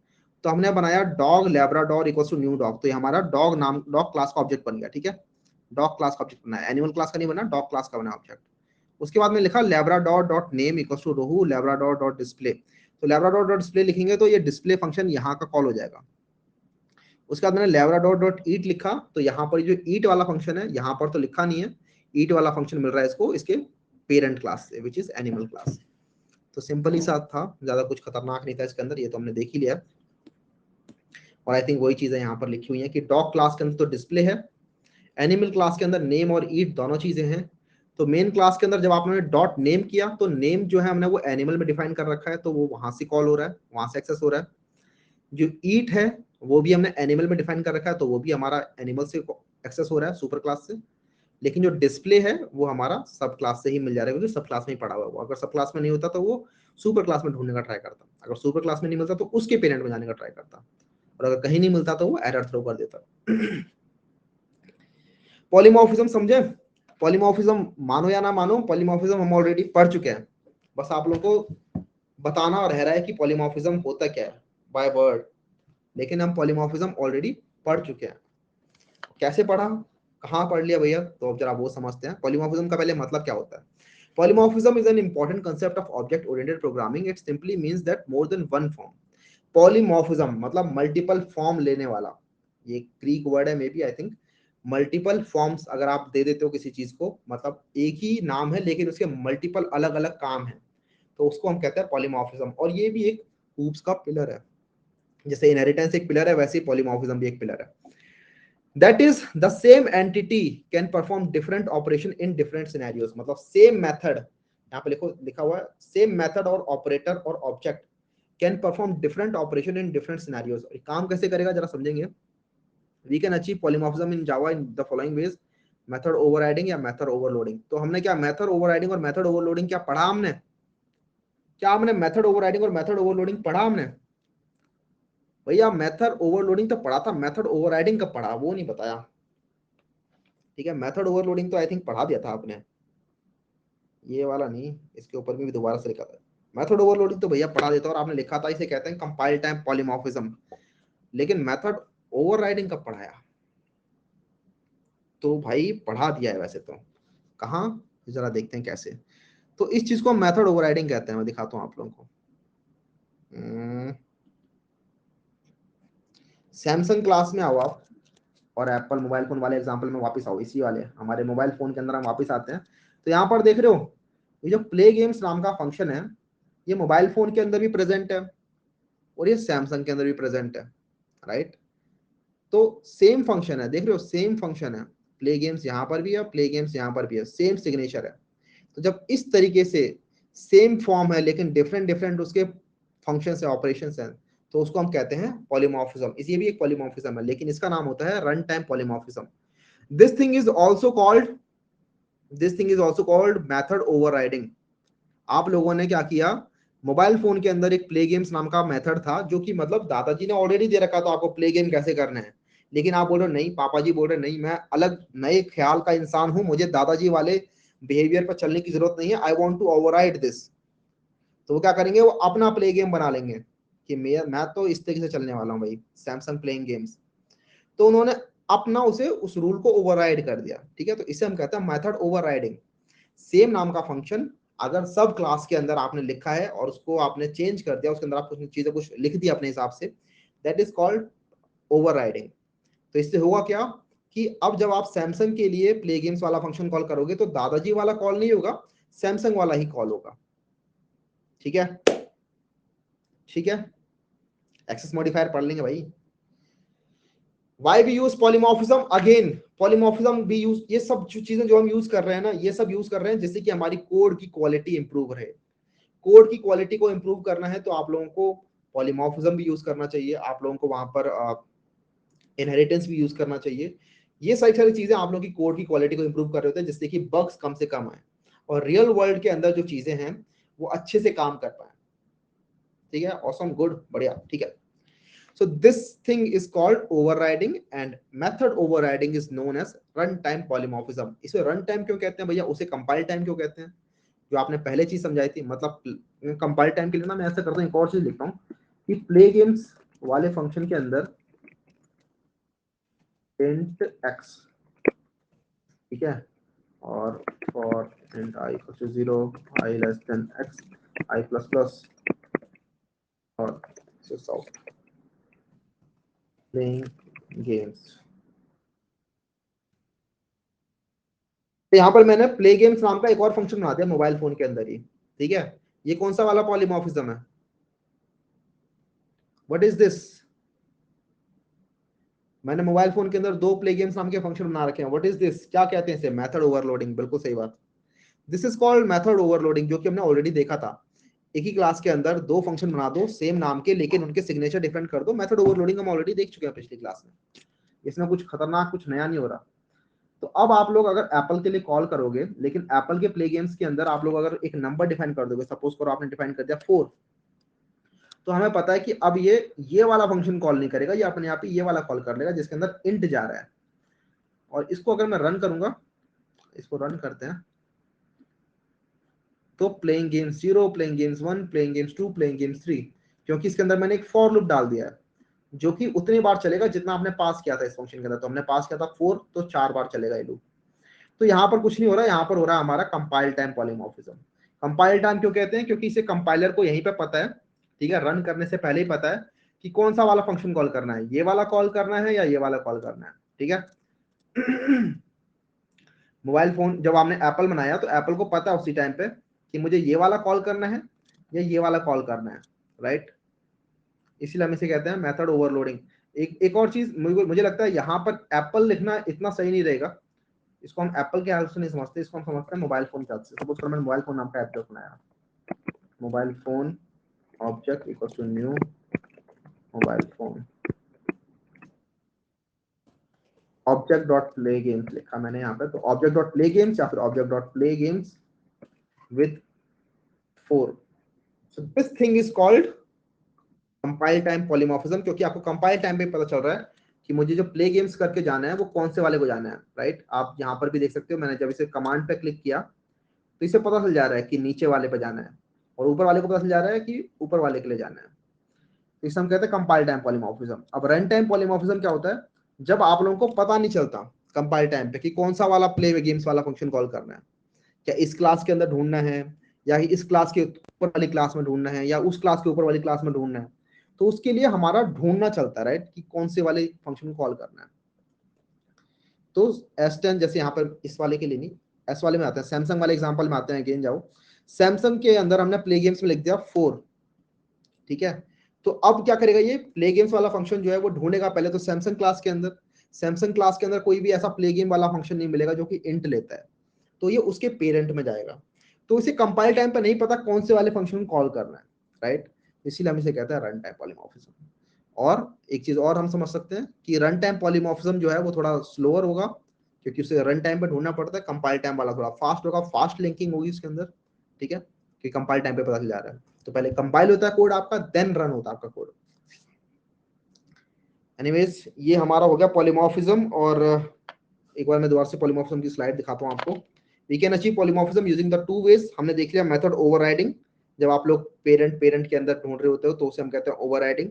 तो हमने बनाया dog Labrador equals to new dog, तो ये हमारा डॉग नाम, डॉग क्लास का ऑब्जेक्ट बन गया, ठीक है। डॉग क्लास का ऑब्जेक्ट बनाया, एनिमल क्लास का नहीं बना, डॉग क्लास का बना ऑब्जेक्ट। उसके बाद में लिखा Labrador dot name equals to Rohu Labrador dot display. तो लैब्राडोर डॉट डिस्प्ले लिखेंगे तो ये डिस्प्ले फंक्शन यहाँ का कॉल हो जाएगा। उसके बाद मैंने लैब्राडोर डॉट ईट लिखा, तो यहाँ पर जो ईट वाला फंक्शन है, यहाँ पर तो लिखा नहीं है, ईट वाला फंक्शन मिल रहा है इसको इसके पेरेंट क्लास से, विच इज एनिमल क्लास। तो सिंपल ही साथ था, ज्यादा कुछ खतरनाक नहीं था इसके अंदर, ये तो हमने देख ही लिया। और आई थिंक वही चीजें यहाँ पर लिखी हुई है कि डॉग क्लास के अंदर तो डिस्प्ले है, एनिमल क्लास के अंदर नेम और ईट दोनों चीजें हैं। तो मेन क्लास के अंदर जब आपने डॉट नेम किया, तो नेम जो है हमने वो एनिमल में डिफाइन कर रखा है, तो वो वहां से कॉल हो रहा है, वहां से एक्सेस हो रहा है। जो ईट है वो भी हमने एनिमल में डिफाइन कर रखा है, तो वो भी हमारा एनिमल से एक्सेस हो रहा है, सुपर क्लास से। लेकिन जो डिस्प्ले है वो हमारा सब क्लास से ही मिल जा रहा है, क्योंकि सब क्लास में ही पड़ा हुआ है वो। अगर सब क्लास में नहीं होता तो वो सुपर क्लास में ढूंढने का ट्राई करता, अगर सुपर क्लास में नहीं मिलता तो उसके पेरेंट में जाने का ट्राई करता, और अगर कहीं नहीं मिलता तो वो एरर थ्रो कर देता। पॉलीमॉर्फिज्म समझे? पॉलीमॉर्फिज्म मानो या ना मानो, पॉलीमॉर्फिज्म हम ऑलरेडी पढ़ चुके हैं, बस आप लोगों को बताना रह रहा है कि पॉलीमॉर्फिज्म होता क्या है बाय वर्ड। लेकिन हम पॉलीमॉर्फिज्म ऑलरेडी पढ़ चुके हैं। कैसे पढ़ा, कहाँ पढ़ लिया भैया, तो अब जरा वो समझते हैं पॉलीमॉर्फिज्म का पहले मतलब क्या होता है। Polymorphism is an important concept of object oriented programming. It simply means that more than one form. Polymorphism मतलब मल्टीपल फॉर्म लेने वाला, ये ग्रीक वर्ड है may be, I think. Multiple forms अगर आप दे देते हो किसी चीज को, मतलब एक ही नाम है लेकिन उसके मल्टीपल अलग अलग काम है, तो उसको हम कहते हैं पॉलीमॉर्फिज्म। और ये भी एक हूप्स का पिलर है, जैसे इनहेरिटेंस एक पिलर है, वैसे ही पॉलीमॉर्फिज्म भी एक पिलर है। That is the same entity can perform different operation in different scenarios, मतलब same method, यहाँ पे लिखो, लिखा हुआ है same method और operator और object can perform different operation in different scenarios। काम कैसे करेगा जरा समझेंगे। We can achieve polymorphism in Java in the following ways: method overriding या method overloading। तो हमने क्या method overriding और method overloading क्या पढ़ा हमने? क्या हमने method overriding और method overloading पढ़ा हमने? भैया मेथड ओवरलोडिंग तो पढ़ा था, मेथड ओवरराइडिंग कब पढ़ा वो नहीं बताया। ठीक है, मेथड ओवरलोडिंग तो आई थिंक पढ़ा दिया था आपने, ये वाला नहीं, इसके ऊपर भी दोबारा से लिखा था। मेथड ओवरलोडिंग तो भैया पढ़ा देता और आपने लिखा था, इसे कहते हैं कंपाइल टाइम पॉलीमॉर्फिज्म। लेकिन मेथड ओवरराइडिंग कब पढ़ाया? तो भाई पढ़ा दिया है वैसे तो, कहाँ, जरा देखते हैं कैसे। तो इस चीज को मेथड ओवरराइडिंग कहते हैं, मैं दिखाता हूँ आप लोगों को। सैमसंग क्लास में आओ आप, और एप्पल मोबाइल फोन वाले एग्जांपल में वापस आओ, इसी वाले हमारे मोबाइल फोन के अंदर हम वापस आते हैं। तो यहाँ पर देख रहे हो, ये जो प्ले गेम्स नाम का फंक्शन है, ये मोबाइल फोन के अंदर भी प्रेजेंट है और ये सैमसंग के अंदर भी प्रेजेंट है, राइट। तो सेम फंक्शन है, देख रहे हो, सेम फंक्शन है, प्ले गेम्स यहाँ पर भी है, प्ले गेम्स यहाँ पर भी है, सेम सिग्नेचर है। तो जब इस तरीके से सेम फॉर्म है लेकिन डिफरेंट डिफरेंट उसके फंक्शन है, ऑपरेशन है, तो उसको हम कहते हैं पॉलीमॉर्फिज्म। इसी भी एक पॉलीमॉर्फिज्म है, लेकिन इसका नाम होता है run time polymorphism. This thing is also called method overriding. आप लोगों ने क्या किया, मोबाइल फोन के अंदर एक प्ले गेम्स नाम का मेथड था, जो कि मतलब दादाजी ने ऑलरेडी दे रखा था आपको प्ले गेम कैसे करना है। लेकिन आप बोल रहे हो नहीं, पापा जी बोल रहे नहीं, मैं अलग नए ख्याल का इंसान हूं, मुझे दादाजी वाले बिहेवियर पर चलने की जरूरत नहीं है, I want to override this. तो वो क्या करेंगे, वो अपना प्ले गेम बना लेंगे कि मैं तो इस तरीके से चलने वाला हूँ भाई, सैमसंग प्लेइंग गेम्स। तो उन्होंने अपना उसे उस रूल को ओवरराइड कर दिया। ठीक है, तो इसे हम कहते हैं मेथड ओवरराइडिंग। सेम नाम का फंक्शन अगर सब क्लास के अंदर आपने लिखा है और उसको आपने चेंज कर दिया, उसके अंदर आप कुछ चीजें कुछ लिख दी अपने हिसाब से, दैट इज कॉल्ड ओवरराइडिंग। तो इससे होगा क्या कि अब जब आप सैमसंग के लिए प्ले गेम्स वाला फंक्शन कॉल करोगे तो दादाजी वाला कॉल नहीं होगा, सैमसंग वाला ही कॉल होगा। ठीक है, ठीक है, एक्सेस मॉडिफायर पढ़ लेंगे भाई। Why we use polymorphism, again polymorphism भी यूज, ये सब जो चीजें जो हम यूज कर रहे हैं ना, ये सब यूज कर रहे हैं जिससे कि हमारी कोड की क्वालिटी इंप्रूव रहे। कोड की क्वालिटी को इंप्रूव करना है तो आप लोगों को पॉलीमॉर्फिज्म भी यूज करना चाहिए, आप लोगों को वहां पर इनहेरिटेंस भी यूज करना चाहिए। ये सारी सारी चीजें आप लोगों की कोड की क्वालिटी को इंप्रूव कर रहे होते हैं, जिससे कि बग्स कम से कम आए और रियल वर्ल्ड के अंदर जो चीजें हैं वो अच्छे से काम कर पाए। ठीक है, ऑसम, गुड, बढ़िया, ठीक है। So this thing is called overriding and method overriding is known as runtime polymorphism. इसे runtime क्यों कहते हैं भैया, उसे compile time क्यों कहते हैं, जो आपने पहले चीज समझाई थी। मतलब compile time के लिए ना मैं ऐसा करता हूँ, एक और चीज लिखता हूँ कि प्ले गेम्स वाले फंक्शन के अंदर int x, ठीक है, और for int I equals to 0, I less than x, I plus plus, और out playing games। तो यहाँ पर मैंने प्ले गेम्स नाम का एक और फंक्शन बना दिया मोबाइल फोन के अंदर ही। ठीक है, ये कौन सा वाला पॉलीमॉर्फिज्म है, व्हाट इज दिस। मैंने मोबाइल फोन के अंदर दो प्ले गेम्स नाम के फंक्शन बना रखे हैं, व्हाट इज दिस, क्या कहते हैं इसे, मेथड ओवरलोडिंग, बिल्कुल सही बात। This is called method overloading, जो कि हमने ऑलरेडी देखा था। एक ही क्लास के अंदर दो फंक्शन बना दो सेम नाम के, लेकिन उनके सिग्नेचर डिफरेंट कर दो, मेथड ओवरलोडिंग हम ऑलरेडी देख चुके हैं पिछली क्लास में। इसमें कुछ खतरनाक, कुछ नया नहीं हो रहा। तो अब आप लोग अगर एप्पल के लिए कॉल करोगे, लेकिन एप्पल के प्ले गेम्स के अंदर आप लोग अगर एक नंबर डिफाइन कर दोगे, सपोज करो आपने डिफाइन कर दिया 4, तो हमें पता है कि अब ये वाला फंक्शन कॉल नहीं करेगा, ये अपने आप ही ये वाला कॉल कर लेगा जिसके अंदर इंट जा रहा है। और इसको अगर मैं रन करूंगा, इसको रन करते हैं, तो playing games 0, playing games 1, playing games 2, playing games 3, क्योंकि इसके अंदर मैंने एक फॉर लूप डाल दिया है जो कि उतनी बार चलेगा जितना आपने पास किया था इस फंक्शन के अंदर। तो हमने पास किया था 4, तो 4 बार चलेगा ये लूप। तो यहाँ पर कुछ नहीं हो रहा, यहाँ पर हो रहा है हमारा compile time polymorphism. Compile time क्यों कहते हैं, क्योंकि इसे कंपाइलर को यहीं पे पता है, ठीक है, रन करने से पहले ही पता है कि कौन सा वाला फंक्शन कॉल करना है, ये वाला कॉल करना है या ये वाला कॉल करना है। ठीक है, मोबाइल फोन जब आपने एप्पल बनाया तो एप्पल को पता है उसी टाइम पे कि मुझे ये वाला कॉल करना है या ये वाला कॉल करना है, राइट। इसीलिए हम इसे कहते हैं मेथड ओवरलोडिंग। एक और चीज मुझे लगता है यहाँ पर एप्पल लिखना इतना सही नहीं रहेगा, इसको हम एप्पल के हेल्प से नहीं समझते, इसको हम समझते हैं मोबाइल फोन के हेल्प से। सपोज करो मैंने मोबाइल फोन नाम का ऑब्जेक्ट बनाया, mobile phone object equal to new mobile phone object dot play games लिखा मैंने यहाँ पे। तो ऑब्जेक्ट डॉट प्ले गेम्स या फिर object dot play games with 4। So this thing is called compile time polymorphism, क्योंकि आपको कंपाइल टाइम पे पता चल रहा है कि मुझे जो प्ले गेम्स करके जाना है वो कौन से वाले को जाना है, राइट। आप यहाँ पर भी देख सकते हो, मैंने जब इसे कमांड पे क्लिक किया तो इसे पता चल जा रहा है कि नीचे वाले पे जाना है, और ऊपर वाले को पता चल जा रहा है कि ऊपर वाले के लिए जाना है। तो इसे हम कहते हैं कंपाइल टाइम पॉलीमॉर्फिज्म। अब रन टाइम पॉलीमॉर्फिज्म क्या होता है, जब आप लोगों को पता नहीं चलता कंपाइल टाइम पे कि कौन सा वाला प्ले गेम्स वाला फंक्शन कॉल करना है, क्या इस क्लास के अंदर ढूंढना है, या इस क्लास के ऊपर वाली क्लास में ढूंढना है, या उस क्लास के ऊपर वाली क्लास में ढूंढना है। तो उसके लिए हमारा ढूंढना चलता है, राइट, कि कौन से वाले फंक्शन को कॉल करना है। तो S10 जैसे यहाँ पर इस वाले के लिए नहीं, एस वाले में आते हैं, सैमसंग वाले एग्जांपल में आते हैं। अगेन जाओ, सैमसंग के अंदर हमने प्ले गेम्स में लिख दिया 4, ठीक है। तो अब क्या करेगा, ये प्ले गेम्स वाला फंक्शन जो है वो ढूंढेगा पहले तो सैमसंग क्लास के अंदर। सैमसंग क्लास के अंदर कोई भी ऐसा प्ले गेम वाला फंक्शन नहीं मिलेगा जो कि इंट लेता है, तो ये उसके पेरेंट में जाएगा। तो इसे कंपाइल टाइम पर नहीं पता कौन से वाले फंक्शन को कॉल करना है, राइट। इसीलिए हम इसे कहते हैं रन टाइम पॉलीमॉर्फिज्म। और एक चीज और हम समझ सकते हैं कि रन टाइम पॉलीमॉर्फिज्म जो है वो थोड़ा स्लोअर होगा, क्योंकि उसे रन टाइम पे ढूंढना पड़ता है। कंपाइल टाइम वाला थोड़ा फास्ट होगा, फास्ट लिंकिंग होगी उसके अंदर, ठीक है, कि कंपाइल टाइम पे पता चल जा रहा है। तो पहले कंपाइल होता है कोड आपका, देन रन होता है आपका कोड। एनीवेज, ये हमारा हो गया पॉलीमॉर्फिज्म। और एक बार मैं दोबारा से पॉलीमॉर्फिज्म की स्लाइड दिखाता हूँ आपको। We can achieve polymorphism using the two ways. हमने देख लिया मेथड ओवरराइडिंग, जब आप लोग पेरेंट के अंदर ढूंढ रहे होते हो तो उसे हम कहते हैं ओवरराइडिंग।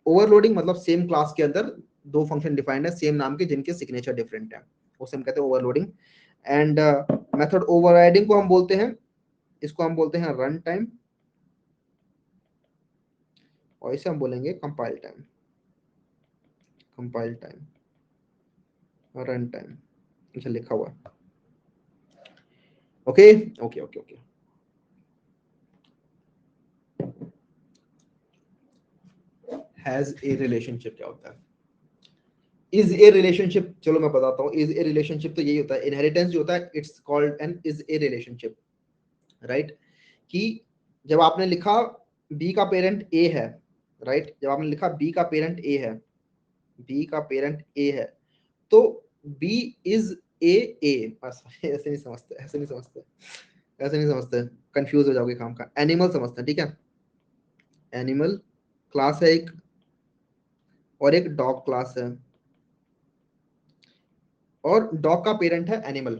ओवरलोडिंग मतलब सेम क्लास के अंदर दो फंक्शन डिफाइंड है सेम नाम के जिनके सिग्नेचर डिफरेंट है, उसे हम कहते हैं ओवरलोडिंग। एंड मेथड ओवरराइडिंग को हम बोलते हैं, इसको हम बोलते हैं रन टाइम, और इसे हम बोलेंगे compile time. Compile time, run time, अच्छा लिखा हुआ है। Okay okay okay okay. Has a relationship क्या होता है, इज ए रिलेशनशिप, चलो मैं बताता हूँ। इज ए रिलेशनशिप तो यही होता है, इनहेरिटेंस जो होता है it's called an is a relationship, right. कि जब आपने लिखा बी का पेरेंट ए है, राइट, जब आपने लिखा बी का पेरेंट ए है, बी का पेरेंट ए है, तो बी इज ए बस। ऐसे नहीं समझते, ऐसे नहीं समझते, ऐसे नहीं समझते, कंफ्यूज हो जाओगे काम का। एनिमल समझते हैं, ठीक है। एनिमल क्लास है एक, और एक डॉग क्लास है, और डॉग का पेरेंट है एनिमल,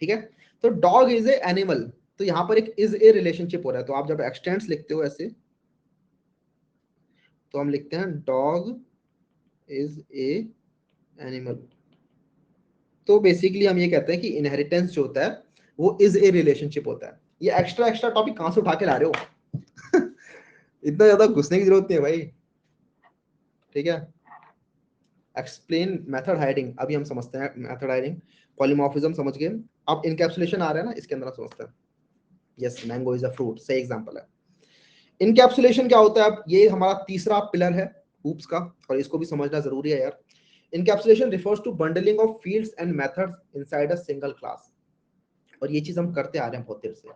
ठीक है। तो डॉग इज ए एनिमल, तो यहां पर एक इज ए रिलेशनशिप हो रहा है। तो आप जब एक्सटेंड्स लिखते हो ऐसे, तो हम लिखते हैं डॉग इज ए एनिमल। तो बेसिकली हम ये कहते हैं कि इनहेरिटेंस जो होता है वो इज ए रिलेशनशिप होता है। ये एक्स्ट्रा एक्स्ट्रा टॉपिक कहां से उठा के ला रहे हो? इतना ज्यादा घुसने की जरूरत नहीं है भाई, ठीक है। एक्सप्लेन मेथड हाइडिंग, अभी हम समझते हैं मेथड हाइडिंग। पॉलीमॉर्फिज्म समझ गए, अब इनकैप्सुलेशन आ रहा है ना, इसके अंदर हम समझते हैं। Yes, mango is a fruit, सही एग्जांपल है। इनकैप्सुलेशन क्या होता है, अब ये हमारा तीसरा पिलर है हूप्स का, और इसको भी समझना जरूरी है यार। Encapsulation refers to bundling of fields and methods inside a single class. और ये चीज हम करते आ रहे हैं बहुत देर से,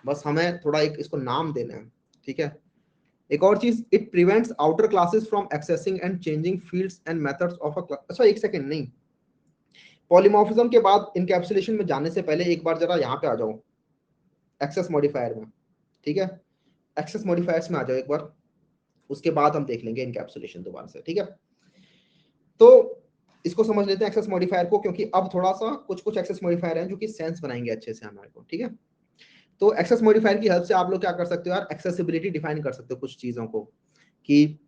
बस हमें थोड़ा एक इसको नाम देना है, ठीक है। एक और चीज, it prevents outer classes from accessing and changing fields and methods of a class. अच्छा एक सेकंड, नहीं, पॉलीमॉर्फिज्म के बाद इनकैप्सुलेशन में जाने से पहले एक बार जरा यहाँ पे आ जाओ, एक्सेस मॉडिफायर में, ठीक है। एक्सेस मॉडिफायर्स में आ जाओ एक बार, उसके बाद हम देख लेंगे इनकैप्सुलेशन दोबारा से, ठीक है। तो इसको समझ लेते हैं एक्सेस मॉडिफायर को, क्योंकि अब थोड़ा सा कुछ कुछ एक्सेस मॉडिफायर हैं जो कि सेंस बनाएंगे अच्छे से हमारे को, ठीक है। तो एक्सेस मॉडिफायर की हेल्प से आप लोग क्या कर सकते हो यार, एक्सेसिबिलिटी डिफाइन कर सकते हो कुछ चीजों को, कि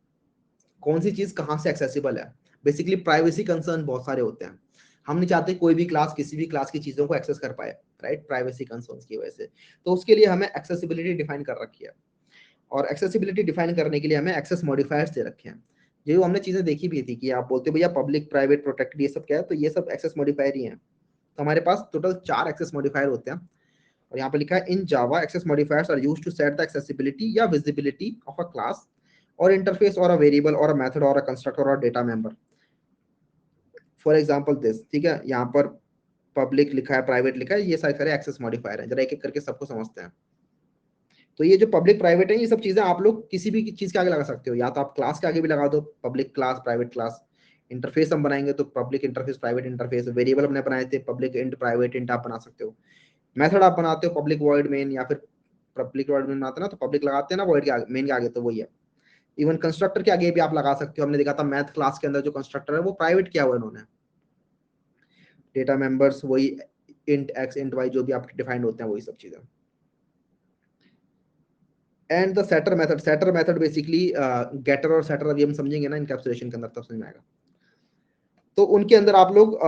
कौन सी चीज कहाँ से एक्सेसिबल है। बेसिकली प्राइवेसी कंसर्न बहुत सारे होते हैं, हम नहीं चाहते कोई भी क्लास किसी भी क्लास की चीजों को एक्सेस कर पाए, राइट, प्राइवेसी कंसर्न की वजह से। तो उसके लिए हमें एक्सेसिबिलिटी डिफाइन कर रखी है, और एक्सेसिबिलिटी डिफाइन करने के लिए हमें एक्सेस मॉडिफायर्स दे रखे हैं। ये हमने चीजें देखी भी थी कि आप बोलते हो भैया पब्लिक प्राइवेट प्रोटेक्टेड ये सब क्या है, तो ये सब एक्सेस मॉडिफायर ही हैं। तो हमारे पास टोटल 4 एक्सेस मॉडिफायर होते हैं, और यहाँ पे लिखा है in Java access modifiers are used to set the accessibility या विजिबिलिटी ऑफ अ क्लास और इंटरफेस और अ वेरिएबल और अ मेथड और अ कंस्ट्रक्टर और data member. For example this, ठीक है, यहाँ पर पब्लिक लिखा है, प्राइवेट लिखा है, ये सारे एक्सेस मॉडिफायर है। जरा एक एक करके सबको समझते हैं। तो ये जो पब्लिक प्राइवेट है, ये सब चीजें आप लोग किसी भी चीज के आगे लगा सकते हो, या तो आप क्लास के आगे भी लगा दो, public class private class. Interface हम बनाएंगे तो public interface private interface, variable हमने बनाए थे पब्लिक इंट प्राइवेट इंट आप बना सकते हो। मेथड आप बनाते हो पब्लिक वॉइड मेन, या फिर पब्लिक वॉइड मेन बनाते ना तो पब्लिक लगाते हैं ना वॉइड के आगे, मेन के आगे, तो वही है। इवन कंस्ट्रक्टर के आगे भी आप लगा सकते हो। हमने देखा था मैथ क्लास के अंदर जो कंस्ट्रक्टर है वो प्राइवेट किया हुआ इन्होंने। डेटा मेंबर्स वही इंट एक्स इंट वाई जो भी आपके डिफाइंड होते हैं वही सब चीजें। And the setter method basically getter और सेटर अभी हम समझेंगे ना इनकैप्सुलेशन के अंदर तब समझ में आएगा। तो उनके अंदर आप लोग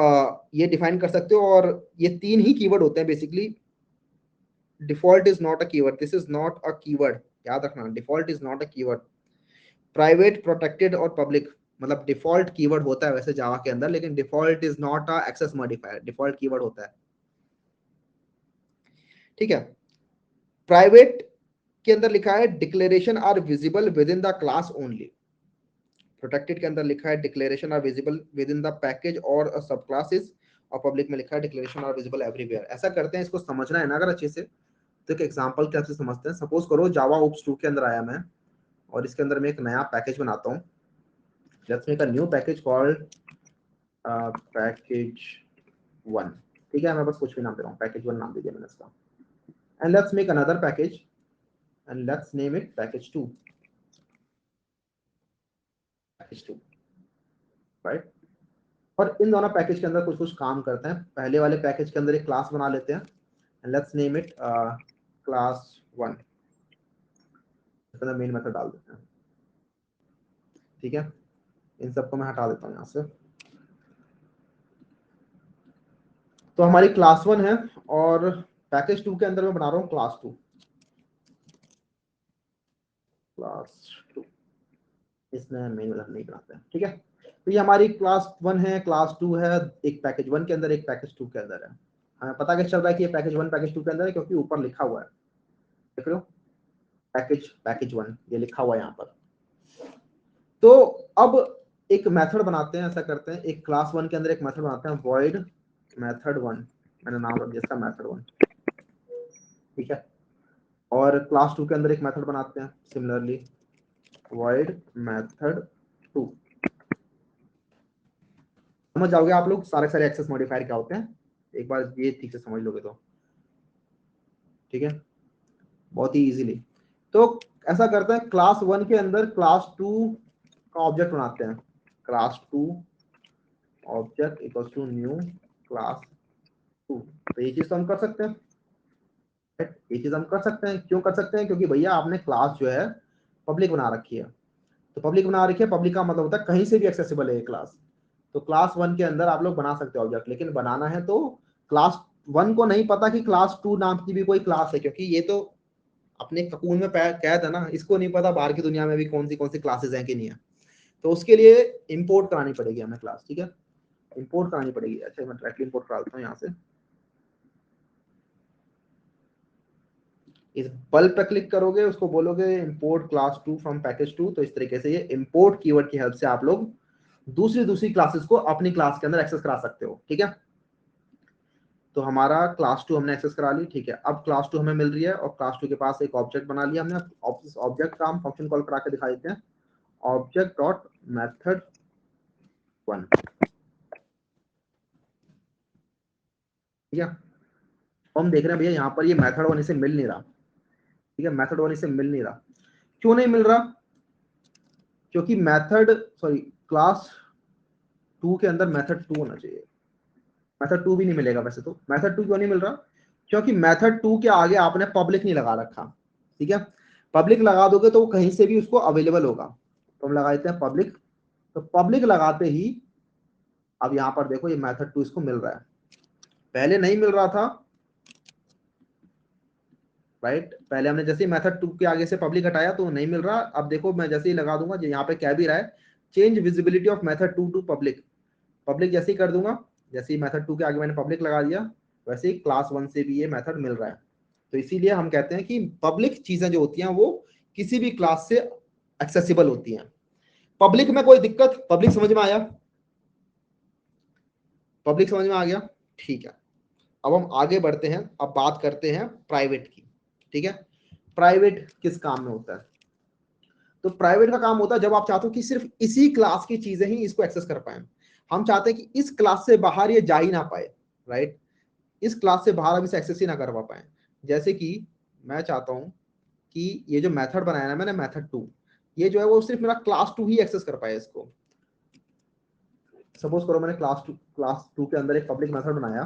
ये डिफाइन कर सकते हो और ये 3 ही कीवर्ड होते हैं basically. Default is not a keyword, this is not a keyword, याद रखना default is not a keyword. Private, protected और पब्लिक, मतलब डिफॉल्ट कीवर्ड होता है वैसे जावा के अंदर, लेकिन default is not a access modifier, default keyword होता है। ठीक है। प्राइवेट के अंदर लिखा है declaration are visible within the class only. Protected के अंदर लिखा है declaration are visible within the package और सब क्लासेस, और पब्लिक में लिखा है डिक्लेरेशन आर विजिबल एवरीवेयर। ऐसा करते हैं, इसको समझना है ना अगर अच्छे से, तो एक एग्जांपल के से समझते हैं। सपोज करो जावा ओप्स 2 के अंदर आया मैं, और इसके अंदर मैं एक नया पैकेज बनाता हूँ। Let's make a new package called package 1। ठीक है, मैं बस कुछ भी नाम दे रहा हूँ, पैकेज 1 नाम दे दिया मैंने इसका। And let's make another package and let's name it package 2, package 2, right. और इन दोनों पैकेज के अंदर कुछ कुछ काम करते हैं। पहले वाले पैकेज के अंदर एक क्लास बना लेते हैं and let's name it class 1, इसके अंदर मेन मेथड डाल देते हैं। ठीक है, इन सबको मैं हटा देता हूँ यहाँ से। तो हमारी क्लास 1 है और पैकेज 2 के अंदर मैं बना रहा हूँ क्लास 2, क्लास 2, इसमें मेन मेथड नहीं बनाते हैं। ठीक है, तो ये हमारी क्लास 1 है, क्लास 2 है, एक पैकेज 1 के अंदर एक पैकेज 2 के अंदर है। हमें पता कैसे चल रहा है कि ये पैकेज 1 पैकेज 2 के अंदर है, क्योंकि ऊपर लिखा हुआ है, देख रहे हो, पैकेज 1 ये लिखा हुआ है यहाँ पर। तो अब एक मेथड बनाते हैं, ऐसा करते हैं, एक क्लास 1 के अंदर एक मेथड बनाते हैं, void method 1, मैंने नाम रख दिया इसका method 1। ठीक है, और क्लास 2 के अंदर एक मेथड बनाते हैं सिमिलरली void method 2। समझ जाओगे आप लोग सारे एक्सेस मॉडिफायर क्या होते हैं, एक बार ये ठीक से समझ लोगे तो। ठीक है, बहुत ही इजीली। तो ऐसा करते हैं, क्लास 1 के अंदर क्लास 2 का ऑब्जेक्ट बनाते हैं, class 2 object equals to new class 2। तो ये चीज तो हम कर सकते हैं, ये चीज हम कर सकते हैं। क्यों कर सकते हैं? क्योंकि भैया आपने क्लास जो है पब्लिक बना रखी है। तो पब्लिक बना रखी है, पब्लिक का मतलब होता है कहीं से भी एक्सेसिबल है ये क्लास। तो क्लास 1 के अंदर आप लोग बना सकते हो ऑब्जेक्ट, लेकिन बनाना है तो क्लास 1 को नहीं पता कि क्लास 2 नाम की भी कोई क्लास है, क्योंकि ये तो अपने ककून में कैद है ना, इसको नहीं पता बाहर की दुनिया में भी कौन सी क्लासेस हैं कि नहीं है। तो उसके लिए इंपोर्ट करानी पड़ेगी हमें क्लास। ठीक है, इंपोर्ट करानी पड़ेगी। अच्छा, मैं डायरेक्टली इंपोर्ट करा देता हूँ यहाँ से। इस बल्ब पर क्लिक करोगे, उसको बोलोगे इंपोर्ट क्लास 2 फ्रॉम पैकेज 2, तो इस तरीके से ये इंपोर्ट कीवर्ड की हेल्प से आप लोग दूसरी क्लासेस को अपनी क्लास के अंदर एक्सेस करा सकते हो। ठीक है, तो हमारा क्लास 2 हमने एक्सेस करा ली। ठीक है, अब क्लास 2 हमें मिल रही है और क्लास 2 के पास एक ऑब्जेक्ट बना लिया हमने। ऑब्जेक्ट का हम फंक्शन कॉल करा के दिखा देते हैं, ऑब्जेक्ट डॉट मेथड 1। ठीक है, हम देख रहे हैं भैया यहाँ पर ये मेथड 1 इसे मिल नहीं रहा। ठीक है, मेथड 1 इसे मिल नहीं रहा। क्यों नहीं मिल रहा? क्योंकि क्लास 2 के अंदर मेथड 2 होना चाहिए। मेथड 2 भी नहीं मिलेगा वैसे तो। मेथड 2 क्यों नहीं मिल रहा? क्योंकि मेथड 2 के आगे आपने पब्लिक नहीं लगा रखा। ठीक है, पब्लिक लगा दोगे तो वो कहीं से भी उसको अवेलेबल होगा। तो हम लगा देते हैं पब्लिक। तो पब्लिक लगाते ही अब यहाँ पर देखो ये मेथड 2 इसको मिल रहा है, पहले नहीं मिल रहा था। राइट, पहले हमने जैसे ही मेथड 2 के आगे से पब्लिक हटाया तो नहीं मिल रहा। अब देखो मैं जैसे ही लगा दूंगा, यहाँ पे क्या भी रहा है, change visibility of method 2 to public. Public जैसे ही कर दूंगा, जैसे ही मेथड 2 के आगे मैंने पब्लिक लगा दिया, वैसे ही क्लास 1 से भी ये मेथड मिल रहा है। तो इसीलिए हम कहते हैं कि पब्लिक चीजें जो होती हैं वो किसी भी क्लास से एक्सेसिबल होती हैं। पब्लिक में कोई दिक्कत? पब्लिक समझ में आया? पब्लिक समझ में आ गया? ठीक है, अब हम आगे बढ़ते हैं, अब बात करते हैं प्राइवेट की। ठीक है, प्राइवेट किस काम में होता है? तो प्राइवेट का काम होता है जब आप चाहते हो कि सिर्फ इसी क्लास की चीजें ही इसको एक्सेस कर पाए। हम चाहते हैं कि इस क्लास से बाहर ये जा ही ना पाए। राइट, इस क्लास से बाहर हम इसे एक्सेस ही ना करवा पाए। जैसे कि मैं चाहता हूं कि ये जो मेथड बनाया ना मैंने, मेथड 2, ये जो है वो सिर्फ मेरा क्लास 2 ही एक्सेस कर पाया इसको। सपोज करो मैंने क्लास टू के अंदर एक पब्लिक मेथड बनाया,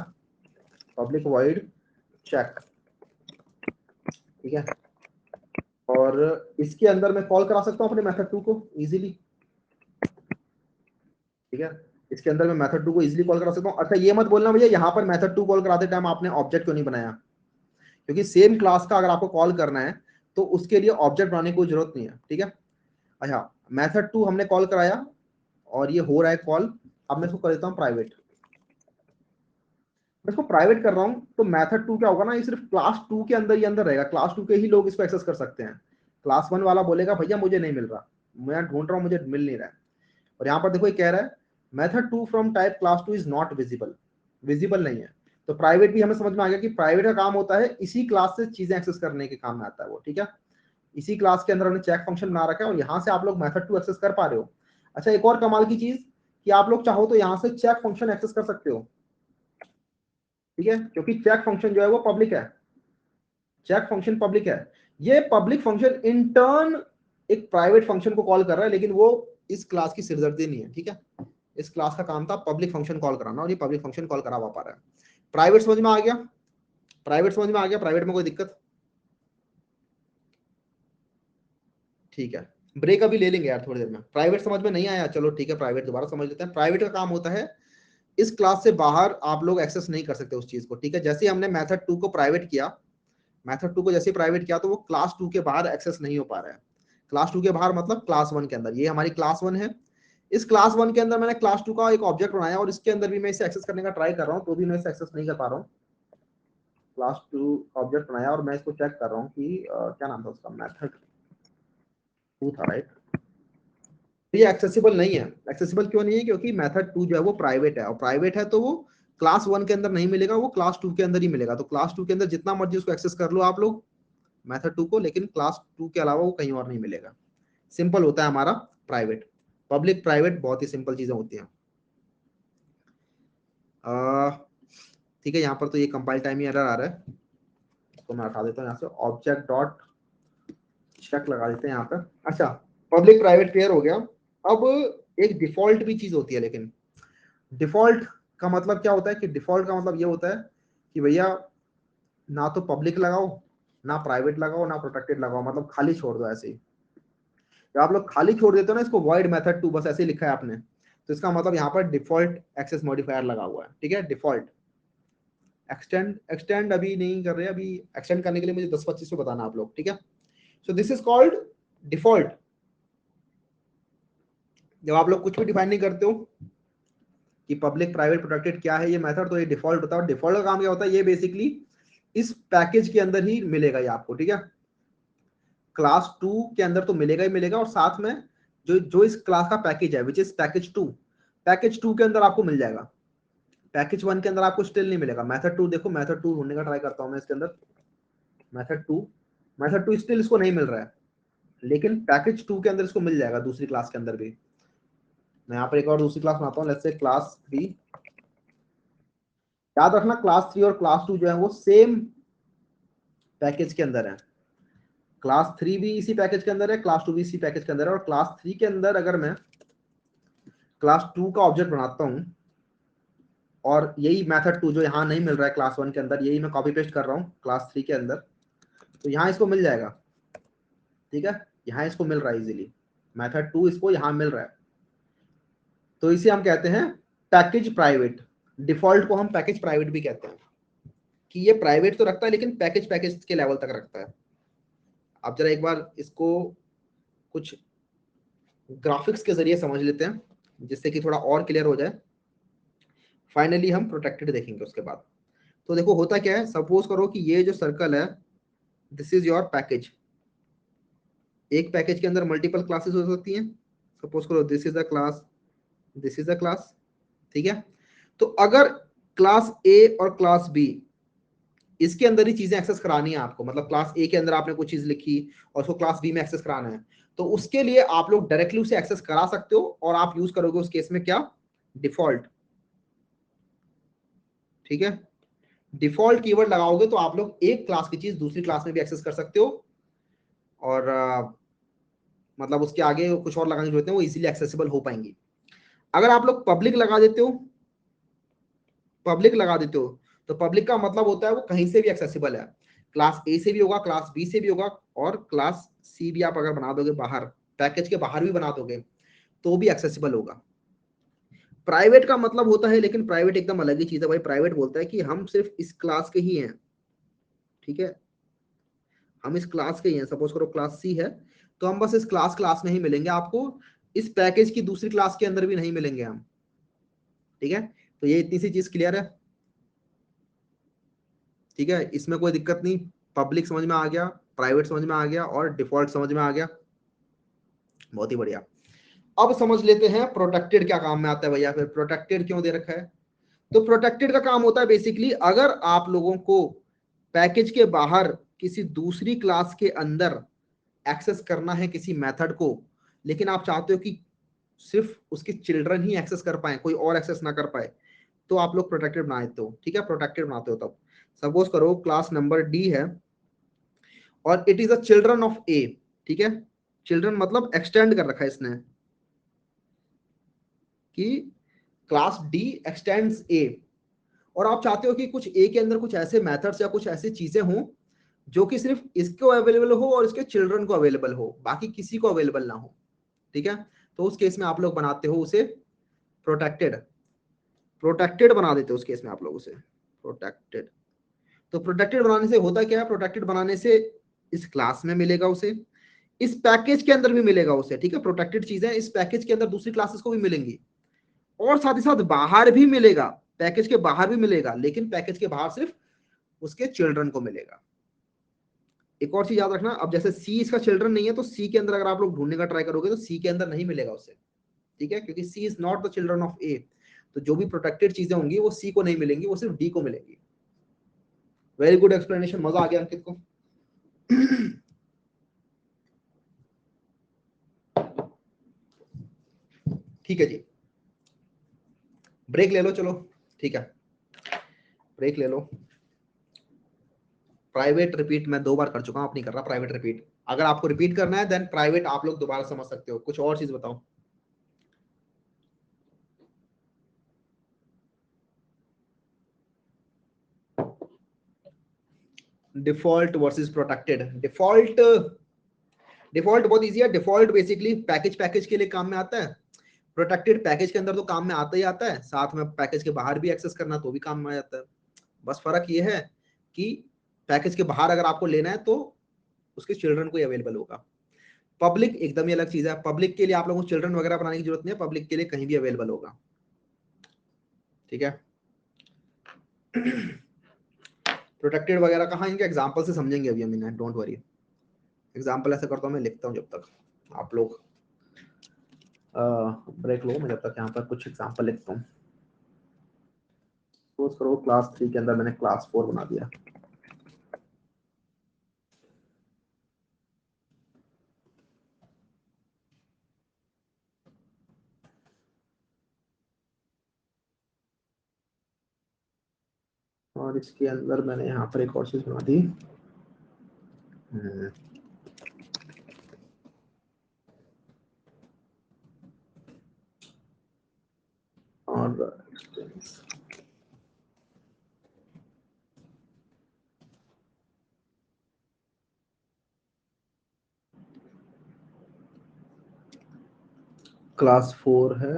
पब्लिक वॉइड चेक, ठीक है, और इसके अंदर मैं कॉल करा सकता हूँ अपने मेथड 2 को इजीली, ठीक है, इसके अंदर मैं मेथड 2 को इजीली कॉल करा सकता हूँ। अच्छा ये मत बोलना भैया यहाँ पर मेथड 2 कॉल कराते टाइम आपने ऑब्जेक्ट क्यों नहीं बनाया, क्योंकि सेम क्लास का अगर आपको कॉल करना है तो उसके लिए ऑब्जेक्ट बनाने की कोई जरूरत नहीं है, ठीक है। अच्छा मेथड 2 हमने कॉल कराया और ये हो रहा है कॉल, अब मैं इसको कर देता हूँ प्राइवेट, मैं इसको प्राइवेट कर रहा हूँ तो मेथड 2 क्या होगा ना, ये सिर्फ क्लास 2 के अंदर ही अंदर रहेगा, क्लास 2 के ही लोग इसको एक्सेस कर सकते हैं। क्लास 1 वाला बोलेगा भैया मुझे नहीं मिल रहा, मैं ढूंढ रहा हूँ मुझे मिल नहीं रहा है। और यहाँ पर देखो ये कह रहा है method 2 from type class 2 is not visible, visible नहीं है। तो प्राइवेट भी हमें समझ में आ गया कि प्राइवेट का काम होता है इसी क्लास से चीजें एक्सेस करने के काम में आता है वो, ठीक है। इसी क्लास के अंदर हमने चेक फंक्शन बना रखा है और यहाँ से आप लोग मेथड 2 एक्सेस कर पा रहे हो। अच्छा एक और कमाल की चीज कि आप लोग चाहो तो यहाँ से चेक फंक्शन एक्सेस कर सकते हो, ठीक है, क्योंकि चेक फंक्शन जो है वो पब्लिक है, चेक फंक्शन पब्लिक है। ये पब्लिक फंक्शन इन टर्न एक प्राइवेट फंक्शन को कॉल कर रहा है, लेकिन वो इस क्लास की सिरदर्दी नहीं है, ठीक है। इस क्लास का काम था पब्लिक फंक्शन कॉल कराना और ये पब्लिक फंक्शन कॉल करा पा रहा है। प्राइवेट समझ में आ गया, प्राइवेट समझ में आ गया, प्राइवेट में कोई दिक्कत, ठीक है। ब्रेक अभी ले लेंगे यार थोड़ी देर में। प्राइवेट समझ में नहीं आया, चलो ठीक है, प्राइवेट दोबारा समझ लेते हैं। प्राइवेट का काम होता है इस क्लास से बाहर आप लोग एक्सेस नहीं कर सकते उस चीज को, ठीक है। जैसे हमने मेथड 2 को प्राइवेट किया, मेथड 2 को जैसे प्राइवेट किया तो वो क्लास 2 के बाहर एक्सेस नहीं हो पा रहा है। क्लास 2 के बाहर मतलब क्लास 1 के अंदर, ये हमारी क्लास 1 है, इस क्लास 1 के अंदर मैंने क्लास 2 का एक ऑब्जेक्ट बनाया और इसके अंदर भी मैं इसे एक्सेस करने का ट्राई कर रहा हूँ तो भी मैं इसे एक्सेस नहीं कर पा रहा हूँ। क्लास 2 ऑब्जेक्ट बनाया और मैं इसको चेक कर रहा हूँ कि क्या नाम था उसका, मेथड 2 था राइट। ये एक्सेसिबल नहीं है। एक्सेसिबल क्यों नहीं है, क्योंकि मेथड 2 जो है वो प्राइवेट है और प्राइवेट है तो वो क्लास 1 के अंदर नहीं मिलेगा, वो क्लास 2 के अंदर ही मिलेगा। तो क्लास 2 के अंदर जितना मर्जी उसको एक्सेस कर लो आप लोग मेथड 2 को, लेकिन क्लास 2 के अलावा वो कहीं और नहीं मिलेगा। सिंपल होता है हमारा प्राइवेट। पब्लिक प्राइवेट बहुत ही सिंपल चीजें होती हैं। ठीक है, यहाँ पर तो ये कंपाइल टाइम ही एरर आ रहा है, इसको मैं हटा देता हूँ यहाँ से, ऑब्जेक्ट डॉट चेक लगा देते हैं यहाँ पर। अच्छा पब्लिक प्राइवेट क्लियर हो गया। अब एक डिफॉल्ट भी चीज होती है, लेकिन डिफॉल्ट का मतलब क्या होता है कि डिफॉल्ट का मतलब ये होता है कि भैया ना तो पब्लिक लगाओ, ना प्राइवेट लगाओ, ना प्रोटेक्टेड लगाओ, मतलब खाली छोड़ दो ऐसे ही। जब आप लोग खाली छोड़ देते हो ना इसको, वॉइड मेथड 2 बस ऐसे ही लिखा है आपने, तो इसका मतलब यहाँ पर डिफॉल्ट एक्सेस मॉडिफायर लगा हुआ है, ठीक है। डिफॉल्ट एक्सटेंड, एक्सटेंड अभी नहीं कर रहे, अभी एक्सटेंड करने के लिए मुझे 10-25 में बताना आप लोग, ठीक है। So this is called default. जब आप लोग कुछ भी डिफाइन नहीं करते हो कि पब्लिक प्राइवेट प्रोटेक्टेड क्या है ये मेथड, तो ये डिफॉल्ट होता है। डिफॉल्ट का काम क्या होता है, ये बेसिकली इस पैकेज के अंदर ही मिलेगा ये आपको, ठीक है। क्लास 2 के अंदर तो मिलेगा ही मिलेगा और साथ में जो जो इस क्लास का पैकेज है विच इज पैकेज 2, पैकेज 2 के अंदर आपको मिल जाएगा। पैकेज 1 के अंदर आपको स्टिल नहीं मिलेगा। मेथड 2 देखो, मेथड 2 ढूंढने का ट्राई करता हूं मैं इसके अंदर, मेथड 2, मेथड 2 स्टिल इसको नहीं मिल रहा है, लेकिन पैकेज 2 के अंदर इसको मिल जाएगा, दूसरी क्लास के अंदर भी। मैं यहाँ पर एक और दूसरी क्लास बनाता हूँ, लेट्स से क्लास 3। याद रखना क्लास 3 और क्लास 2 जो है वो सेम पैकेज के अंदर है। क्लास 3 भी इसी पैकेज के अंदर है, क्लास 2 भी इसी पैकेज के अंदर है। और क्लास 3 के अंदर अगर मैं क्लास 2 का ऑब्जेक्ट बनाता हूँ और यही मेथड 2 जो यहाँ नहीं मिल रहा है क्लास 1 के अंदर, यही मैं कॉपी पेस्ट कर रहा हूँ क्लास 3 के अंदर, तो यहाँ इसको मिल जाएगा, ठीक है। यहाँ इसको मिल रहा है इजीली, मेथड 2 इसको यहाँ मिल रहा है, तो इसे हम कहते हैं पैकेज प्राइवेट। डिफॉल्ट को हम पैकेज प्राइवेट भी कहते हैं कि ये प्राइवेट तो रखता है लेकिन पैकेज पैकेज के लेवल तक रखता है। आप जरा एक बार इसको कुछ ग्राफिक्स के जरिए समझ लेते हैं जिससे कि थोड़ा और क्लियर हो जाए। फाइनली हम प्रोटेक्टेड देखेंगे उसके बाद। तो देखो होता क्या है, सपोज करो कि ये जो सर्कल है दिस इज योर पैकेज। एक पैकेज के अंदर मल्टीपल क्लासेस हो सकती हैं। सपोज करो this is a class, this is a class, ठीक है। तो अगर क्लास ए और क्लास बी इसके अंदर ही चीजें एक्सेस करानी है आपको, मतलब क्लास ए के अंदर आपने कोई चीज लिखी और उसको क्लास बी में एक्सेस कराना है, तो उसके लिए आप लोग डायरेक्टली उसे एक्सेस करा सकते हो और आप यूज करोगे उस केस में क्या, डिफॉल्ट, ठीक है। डिफॉल्ट कीवर्ड लगाओगे तो आप लोग एक क्लास की चीज दूसरी क्लास में भी एक्सेस कर सकते हो और मतलब उसके आगे कुछ और लगाने की जरूरत है, वो इजीली एक्सेसिबल हो पाएंगी। अगर आप लोग पब्लिक लगा देते हो, पब्लिक लगा देते हो, तो पब्लिक का मतलब होता है वो कहीं से भी एक्सेसिबल है, क्लास ए से भी होगा, क्लास बी से भी होगा, और क्लास सी भी आप अगर बना दोगे बाहर, पैकेज के बाहर भी बना दोगे तो भी एक्सेसिबल होगा। प्राइवेट का मतलब होता है, लेकिन प्राइवेट एकदम अलग ही चीज है भाई। प्राइवेट बोलता है कि हम सिर्फ इस क्लास के ही हैं, ठीक है, हम इस क्लास के ही हैं। सपोज करो क्लास सी है, तो हम बस इस क्लास क्लास में ही मिलेंगे, आपको इस पैकेज की दूसरी क्लास के अंदर भी नहीं मिलेंगे हम, ठीक है। तो ये इतनी सी चीज क्लियर है, ठीक है, इसमें कोई दिक्कत नहीं। पब्लिक समझ में आ गया, प्राइवेट समझ में आ गया, और डिफॉल्ट समझ में आ गया, बहुत ही बढ़िया। अब समझ लेते हैं प्रोटेक्टेड क्या काम में आता है भैया। फिर प्रोटेक्टेड क्यों दे रखा है? तो प्रोटेक्टेड का काम होता है बेसिकली, अगर आप लोगों को पैकेज के बाहर किसी दूसरी क्लास के अंदर एक्सेस करना है किसी मेथड को, लेकिन आप चाहते हो कि सिर्फ उसके चिल्ड्रन ही एक्सेस कर पाए, कोई और एक्सेस ना कर पाए, तो आप लोग प्रोटेक्टेड बना देते हो, ठीक है। प्रोटेक्टेड बनाते हो तब, सपोज करो क्लास नंबर डी है और it is a children of A, ठीक है। चिल्ड्रन मतलब एक्सटेंड कर रखा है इसने कि क्लास डी एक्सटेंड्स ए, और आप चाहते हो कि कुछ ए के अंदर कुछ ऐसे मेथड्स या कुछ ऐसी चीजें हों जो कि सिर्फ इसको अवेलेबल हो और इसके चिल्ड्रन को अवेलेबल हो, बाकी किसी को अवेलेबल ना हो, ठीक है। तो उस केस में आप लोग बनाते हो उसे प्रोटेक्टेड, प्रोटेक्टेड बना देते हो उस केस में आप लोग उसे प्रोटेक्टेड। तो प्रोटेक्टेड बनाने से होता क्या है? प्रोटेक्टेड बनाने से इस क्लास में मिलेगा उसे, इस पैकेज के अंदर भी मिलेगा उसे, ठीक है। प्रोटेक्टेड चीजें इस पैकेज के अंदर दूसरी क्लासेस को भी मिलेंगी, और साथ ही साथ बाहर भी मिलेगा, पैकेज के बाहर भी मिलेगा, लेकिन पैकेज के बाहर सिर्फ उसके चिल्ड्रन को मिलेगा। एक और चीज याद रखना, अब जैसे सी इसका चिल्ड्रन नहीं है, तो सी के अंदर अगर आप लोग ढूंढने का ट्राई करोगे तो सी के अंदर नहीं मिलेगा उसे, ठीक है, क्योंकि C is not the children of A. तो जो भी प्रोटेक्टेड चीजें होंगी वो सी को नहीं मिलेंगी, वो सिर्फ डी को मिलेंगी। वेरी गुड एक्सप्लेनेशन, मजा आ गया अंकित को। ठीक है जी, ब्रेक ले लो, चलो ठीक है, ब्रेक ले लो। प्राइवेट रिपीट मैं 2 बार कर चुका हूं, आप नहीं कर रहा प्राइवेट रिपीट। अगर आपको रिपीट करना है देन प्राइवेट आप लोग दोबारा समझ सकते हो। कुछ और चीज बताओ। Default versus protected. Default, default बहुत इजी है। डिफॉल्ट बेसिकली पैकेज पैकेज के लिए काम में आता है, प्रोटेक्टेड पैकेज के अंदर तो काम में आता ही आता है, साथ में पैकेज के बाहर भी एक्सेस करना तो भी काम में आ जाता है। बस फर्क ये है कि पैकेज के बाहर अगर आपको लेना है तो उसके चिल्ड्रन को ही अवेलेबल होगा। पब्लिक एकदम ही अलग चीज है, पब्लिक के लिए आप लोगों को चिल्ड्रन वगैरह बनाने की जरूरत नहीं है, पब्लिक के लिए कहीं भी अवेलेबल होगा, ठीक है। प्रोटेक्टेड वगैरह कहाँ, इनके एग्जांपल से समझेंगे अभी हम इन्हें, डोंट वरी। एग्जांपल ऐसे करता हूँ मैं, लिखता हूँ जब तक आप लोग ब्रेक लो, मैं जब तक यहाँ पर कुछ एग्जांपल लिखता हूँ। सपोज करो क्लास 3 के अंदर मैंने क्लास 4 बना दिया, और इसके अंदर मैंने यहाँ पर एक और चीज बना दी। और क्लास 4 है,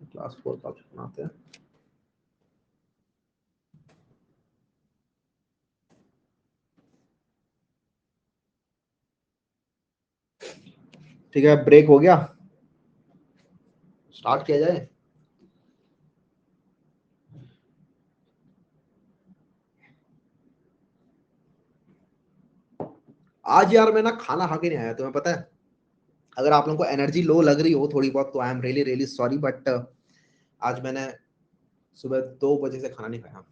क्लास 4 का ऑप्शन बनाते हैं। ठीक है, ब्रेक हो गया, स्टार्ट किया जाए। आज यार मैं ना खाना खा के नहीं आया, तुम्हें पता है। अगर आप लोगों को एनर्जी लो लग रही हो थोड़ी बहुत तो I am really really sorry, but आज मैंने सुबह 2 बजे से खाना नहीं खाया।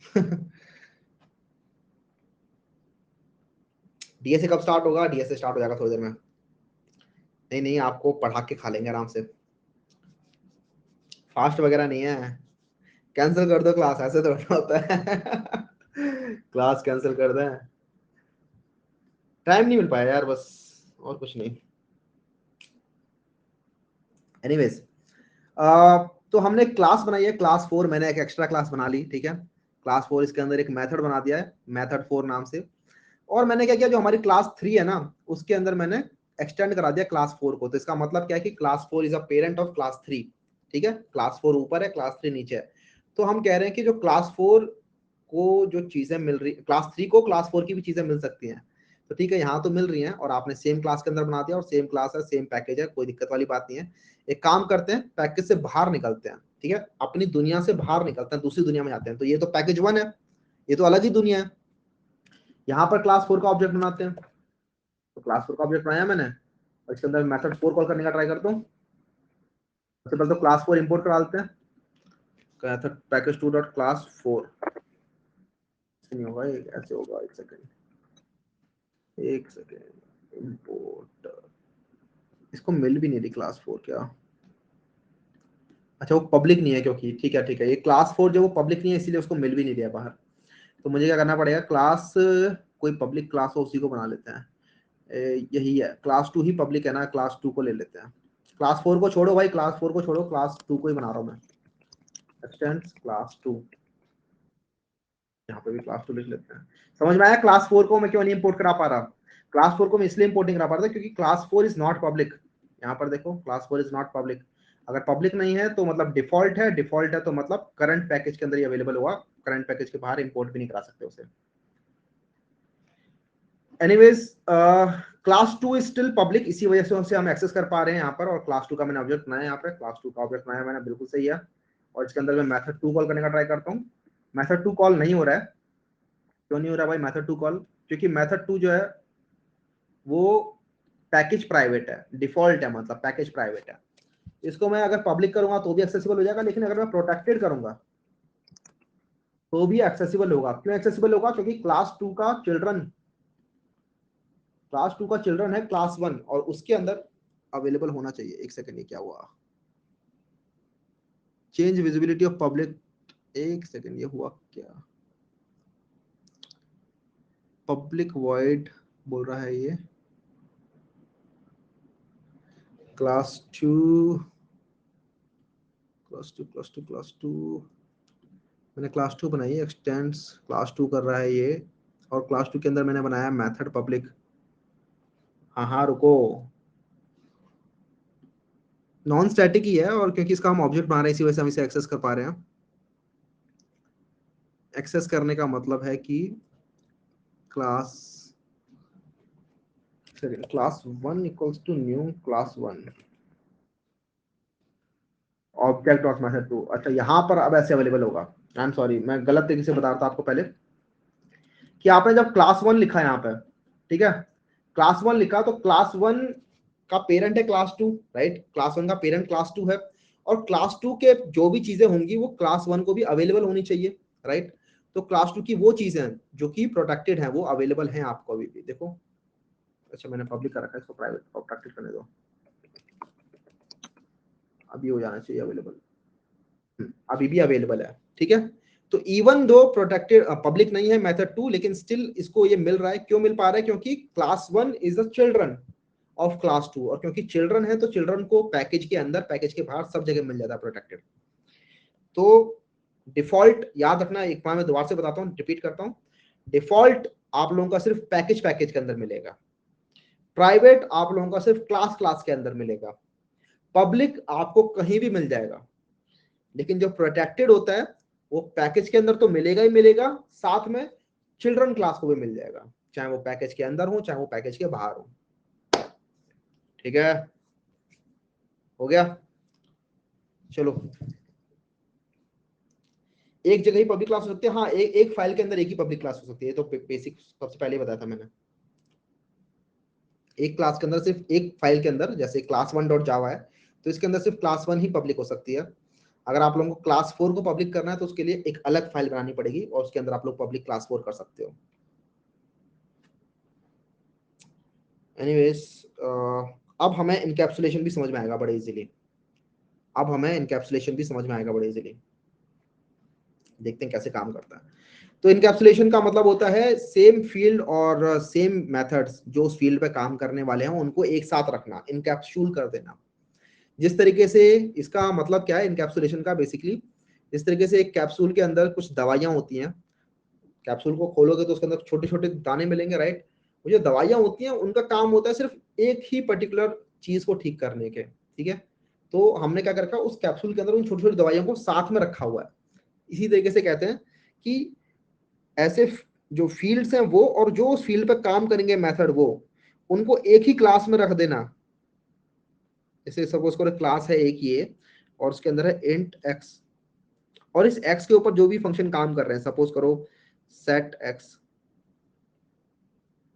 डीएसए कब स्टार्ट होगा? डीएसए स्टार्ट हो जाएगा थोड़ी देर में। नहीं नहीं, आपको पढ़ा के खा लेंगे आराम से, फास्ट वगैरह नहीं है। कैंसिल कर दो क्लास, ऐसे तो होता है। क्लास कैंसिल कर दें, टाइम नहीं मिल पाया यार बस, और कुछ नहीं। एनीवेज, तो हमने क्लास बनाई है क्लास 4, मैंने एक एक्स्ट्रा क्लास बना ली, ठीक है। क्लास 4, इसके अंदर एक मेथड बना दिया है मेथड 4 नाम से, और मैंने क्या किया, जो हमारी क्लास 3 है ना, उसके अंदर मैंने एक्सटेंड करा दिया क्लास 4 को। तो इसका मतलब क्या है कि class 4 is a parent of class 3, ठीक है। क्लास 4 ऊपर है, क्लास 3 नीचे है। तो हम कह रहे हैं कि जो क्लास 4 को जो चीजें मिल रही, क्लास 3 को क्लास 4 की भी चीजें मिल सकती हैं। तो ठीक है, यहाँ तो मिल रही हैं, और आपने सेम क्लास के अंदर बना दिया, और सेम क्लास है, सेम पैकेज है, कोई दिक्कत वाली बात नहीं है। एक काम करते हैं, पैकेज से बाहर निकलते हैं, ठीक है, अपनी दुनिया से बाहर निकलते हैं, दूसरी दुनिया में जाते हैं। तो ये तो पैकेज 1 है, ये तो अलग ही दुनिया है। यहाँ पर क्लास 4 का ऑब्जेक्ट बनाते हैं। तो क्लास 4 का ऑब्जेक्ट बनाया मैंने, और इसके अंदर मेथड 4 कॉल करने का ट्राई करता हूँ। सबसे पहले तो क्लास 4 इंपोर्ट करा लेते हैं, मेथड पैकेज 2 डॉट क्लास 4। नहीं होगा ये, ऐसे होगा, एक सेकेंड इंपोर्ट, इसको मिल भी नहीं रही क्लास 4 क्या, अच्छा वो पब्लिक नहीं है, क्योंकि ठीक है ठीक है, ये क्लास 4 जो वो पब्लिक नहीं है, इसीलिए उसको मिल भी नहीं दिया बाहर। तो मुझे क्या करना पड़ेगा, क्लास कोई पब्लिक क्लास हो उसी को बना लेते हैं। यही है, क्लास 2 ही पब्लिक है ना, क्लास 2 को ले लेते हैं। क्लास 4 को छोड़ो भाई, क्लास 4 को छोड़ो, क्लास 2 को ही बना रहा हूँ मैं, एक्सटेंड्स क्लास 2। यहाँ पे भी क्लास 2 लिख लेते हैं। समझ में आया क्लास 4 को मैं क्यों नहीं इंपोर्ट करा पा रहा। क्लास 4 को मैं इसलिए इंपोर्ट नहीं करा पा रहा था क्योंकि क्लास 4 इज नॉट पब्लिक। यहाँ पर देखो, क्लास 4 इज नॉट पब्लिक। अगर पब्लिक नहीं है तो मतलब डिफॉल्ट है, डिफॉल्ट है तो मतलब करंट पैकेज के अंदर ही अवेलेबल होगा, करंट पैकेज के बाहर इंपोर्ट भी नहीं करा सकते उसे। Anyways, class 2 is still public, इसी वजह से उसे हम एक्सेस कर पा रहे हैं यहाँ पर। और क्लास 2 का मैंने ऑब्जेक्ट बनाया यहाँ पे, क्लास 2 का ऑब्जेक्ट बनाया मैंने, बिल्कुल सही है। और इसके अंदर मैं मेथड 2 कॉल करने का ट्राई करता हूँ। मेथड 2 कॉल नहीं हो रहा है, क्यों नहीं हो रहा भाई मेथड 2 कॉल, क्योंकि मेथड 2 जो है वो पैकेज प्राइवेट है, डिफॉल्ट है, मतलब पैकेज प्राइवेट है। इसको मैं अगर पब्लिक करूंगा तो भी एक्सेसिबल हो जाएगा, लेकिन अगर मैं प्रोटेक्टेड करूंगा तो भी एक्सेसिबल होगा। क्यों एक्सेसिबल होगा, क्योंकि क्लास 2 का चिल्ड्रन है क्लास 1, और उसके अंदर अवेलेबल होना चाहिए। एक सेकंड, ये क्या हुआ, चेंज विजिबिलिटी ऑफ पब्लिक, एक सेकंड ये हुआ क्या, पब्लिक वॉइड बोल रहा है ये, क्लास 2 मैंने क्लास 2 बनाई है, एक्सटेंड्स क्लास 2 कर रहा है ये, और क्लास 2 के अंदर मैंने बनाया मेथड पब्लिक। हाँ हाँ रुको, नॉन स्टैटिक ही है, और क्योंकि इसका हम ऑब्जेक्ट बना रहे हैं इसी वजह से हम इसे एक्सेस कर पा रहे हैं। एक्सेस करने का मतलब है कि class 1 equals to new class 1 object dot method 2। अच्छा, यहाँ पर अब ऐसे अवेलेबल होगा। आई एम सॉरी, मैं गलत तरीके से बता रहा था आपको पहले, कि आपने जब क्लास 1 लिखा है यहाँ पे, ठीक है, क्लास 1 लिखा तो क्लास 1 का पेरेंट है क्लास 2, राइट, क्लास 1 का पेरेंट क्लास 2 है, और क्लास 2 के जो भी चीजें होंगी वो क्लास 1 को भी अवेलेबल होनी चाहिए, राइट। तो क्लास 2 की वो चीजें जो कि प्रोटेक्टेड है वो अवेलेबल हैं आपको अभी भी, देखो। अच्छा मैंने पब्लिक कर रखा है, इसको प्राइवेट प्रोटेक्टेड करने दो, अभी हो जाना चाहिए अवेलेबल, अभी भी अवेलेबल है, ठीक है। तो इवन दो प्रोटेक्टेड पब्लिक नहीं है मेथड 2, लेकिन स्टिल इसको ये मिल रहा है। क्यों मिल पा रहा है, क्योंकि class 1 is the children of class 2, और क्योंकि चिल्ड्रन है तो चिल्ड्रन को पैकेज के अंदर, पैकेज के बाहर सब जगह मिल जाता है प्रोटेक्टेड। तो डिफॉल्ट याद रखना, एक बार मैं दोबारा से बताता हूँ, रिपीट करता हूँ। डिफॉल्ट आप लोगों का सिर्फ पैकेज के अंदर मिलेगा, प्राइवेट आप लोगों का सिर्फ क्लास के अंदर मिलेगा, पब्लिक आपको कहीं भी मिल जाएगा। लेकिन जो प्रोटेक्टेड होता है वो पैकेज के अंदर तो मिलेगा ही मिलेगा, साथ में चिल्ड्रन क्लास को भी मिल जाएगा, चाहे वो पैकेज के अंदर हो चाहे वो पैकेज के बाहर हो। ठीक है, हो गया। चलो, एक जगह ही पब्लिक क्लास हो सकती है, हाँ एक फाइल के अंदर एक ही पब्लिक क्लास हो सकती है, तो बेसिक सबसे पहले बताया था मैंने। एक क्लास के अंदर, सिर्फ एक फाइल के अंदर, जैसे क्लास 1 डॉट जावा है, तो इसके अंदर सिर्फ क्लास 1 ही पब्लिक हो सकती है। अगर आप लोगों को क्लास 4 को पब्लिक करना है तो उसके लिए एक अलग फाइल बनानी पड़ेगी, और उसके अंदर आप लोग पब्लिक क्लास 4 कर सकते हो। एनीवेज, अब हमें इनकैप्सुलेशन भी समझ में आएगा बड़े इजीली, देखते हैं कैसे काम करता है। तो इनकैप्सुलेशन का मतलब होता है सेम फील्ड और सेम मेथड्स जो उस फील्ड पे काम करने वाले हैं उनको एक साथ रखना, इनकैप्सूल कर देना। जिस तरीके से इसका मतलब क्या है इनकैप्सुलेशन का, बेसिकली इस तरीके से एक कैप्सूल के अंदर कुछ दवाइयां होती हैं, कैप्सूल को खोलोगे तो उसके अंदर छोटे छोटे दाने मिलेंगे, राइट। वो जो दवाइयां होती हैं उनका काम होता है सिर्फ एक ही पर्टिकुलर चीज को ठीक करने के, ठीक है। तो हमने क्या कर रखा, उस कैप्सूल के अंदर उन छोटी छोटी दवाइयों को साथ में रखा हुआ है। इसी तरीके से कहते हैं कि ऐसे जो फील्ड्स हैं वो और जो उस फील्ड पे काम करेंगे मेथड, वो उनको एक ही क्लास में रख देना। जैसे सपोज करो क्लास है एक ये, और उसके अंदर है इंट एक्स, और इस एक्स के ऊपर जो भी फंक्शन काम कर रहे हैं, सपोज करो सेट एक्स,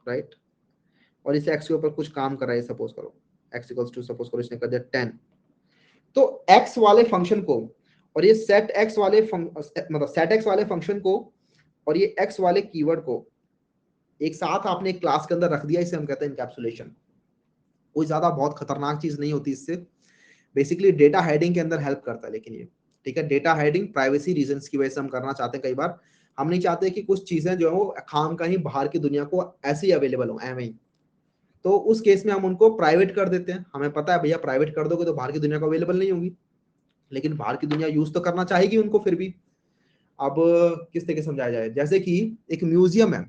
राइट, और इस एक्स के ऊपर कुछ काम कर रहा है, सपोज करो एक्स इक्वल्स टू, सपोज करो इसने कर दिया 10, तो एक्स वाले फंक्शन को और ये सेट एक्स वाले मतलब सेट एक्स वाले फंक्शन को और ये एक्स वाले कीवर्ड को एक साथ आपने एक क्लास के अंदर रख दिया, इसे हम कहते हैं इनकैप्सुलेशन। कोई ज्यादा बहुत खतरनाक चीज नहीं होती इससे, बेसिकली डेटा हाइडिंग के अंदर हेल्प करता है। लेकिन ये ठीक है, डेटा हाइडिंग प्राइवेसी रीजंस की वजह से हम करना चाहते हैं। कई बार हम नहीं चाहते कि कुछ चीजें जो है वो खाम का ही बाहर की दुनिया को ऐसे ही अवेलेबल हो, एवं ही। तो उस केस में हम उनको प्राइवेट कर देते हैं। हमें पता है भैया प्राइवेट कर दोगे तो बाहर की दुनिया को अवेलेबल नहीं होगी, लेकिन बाहर की दुनिया यूज तो करना चाहेगी उनको फिर भी। अब किस तरीके से समझाया जाए, जैसे कि एक म्यूजियम है,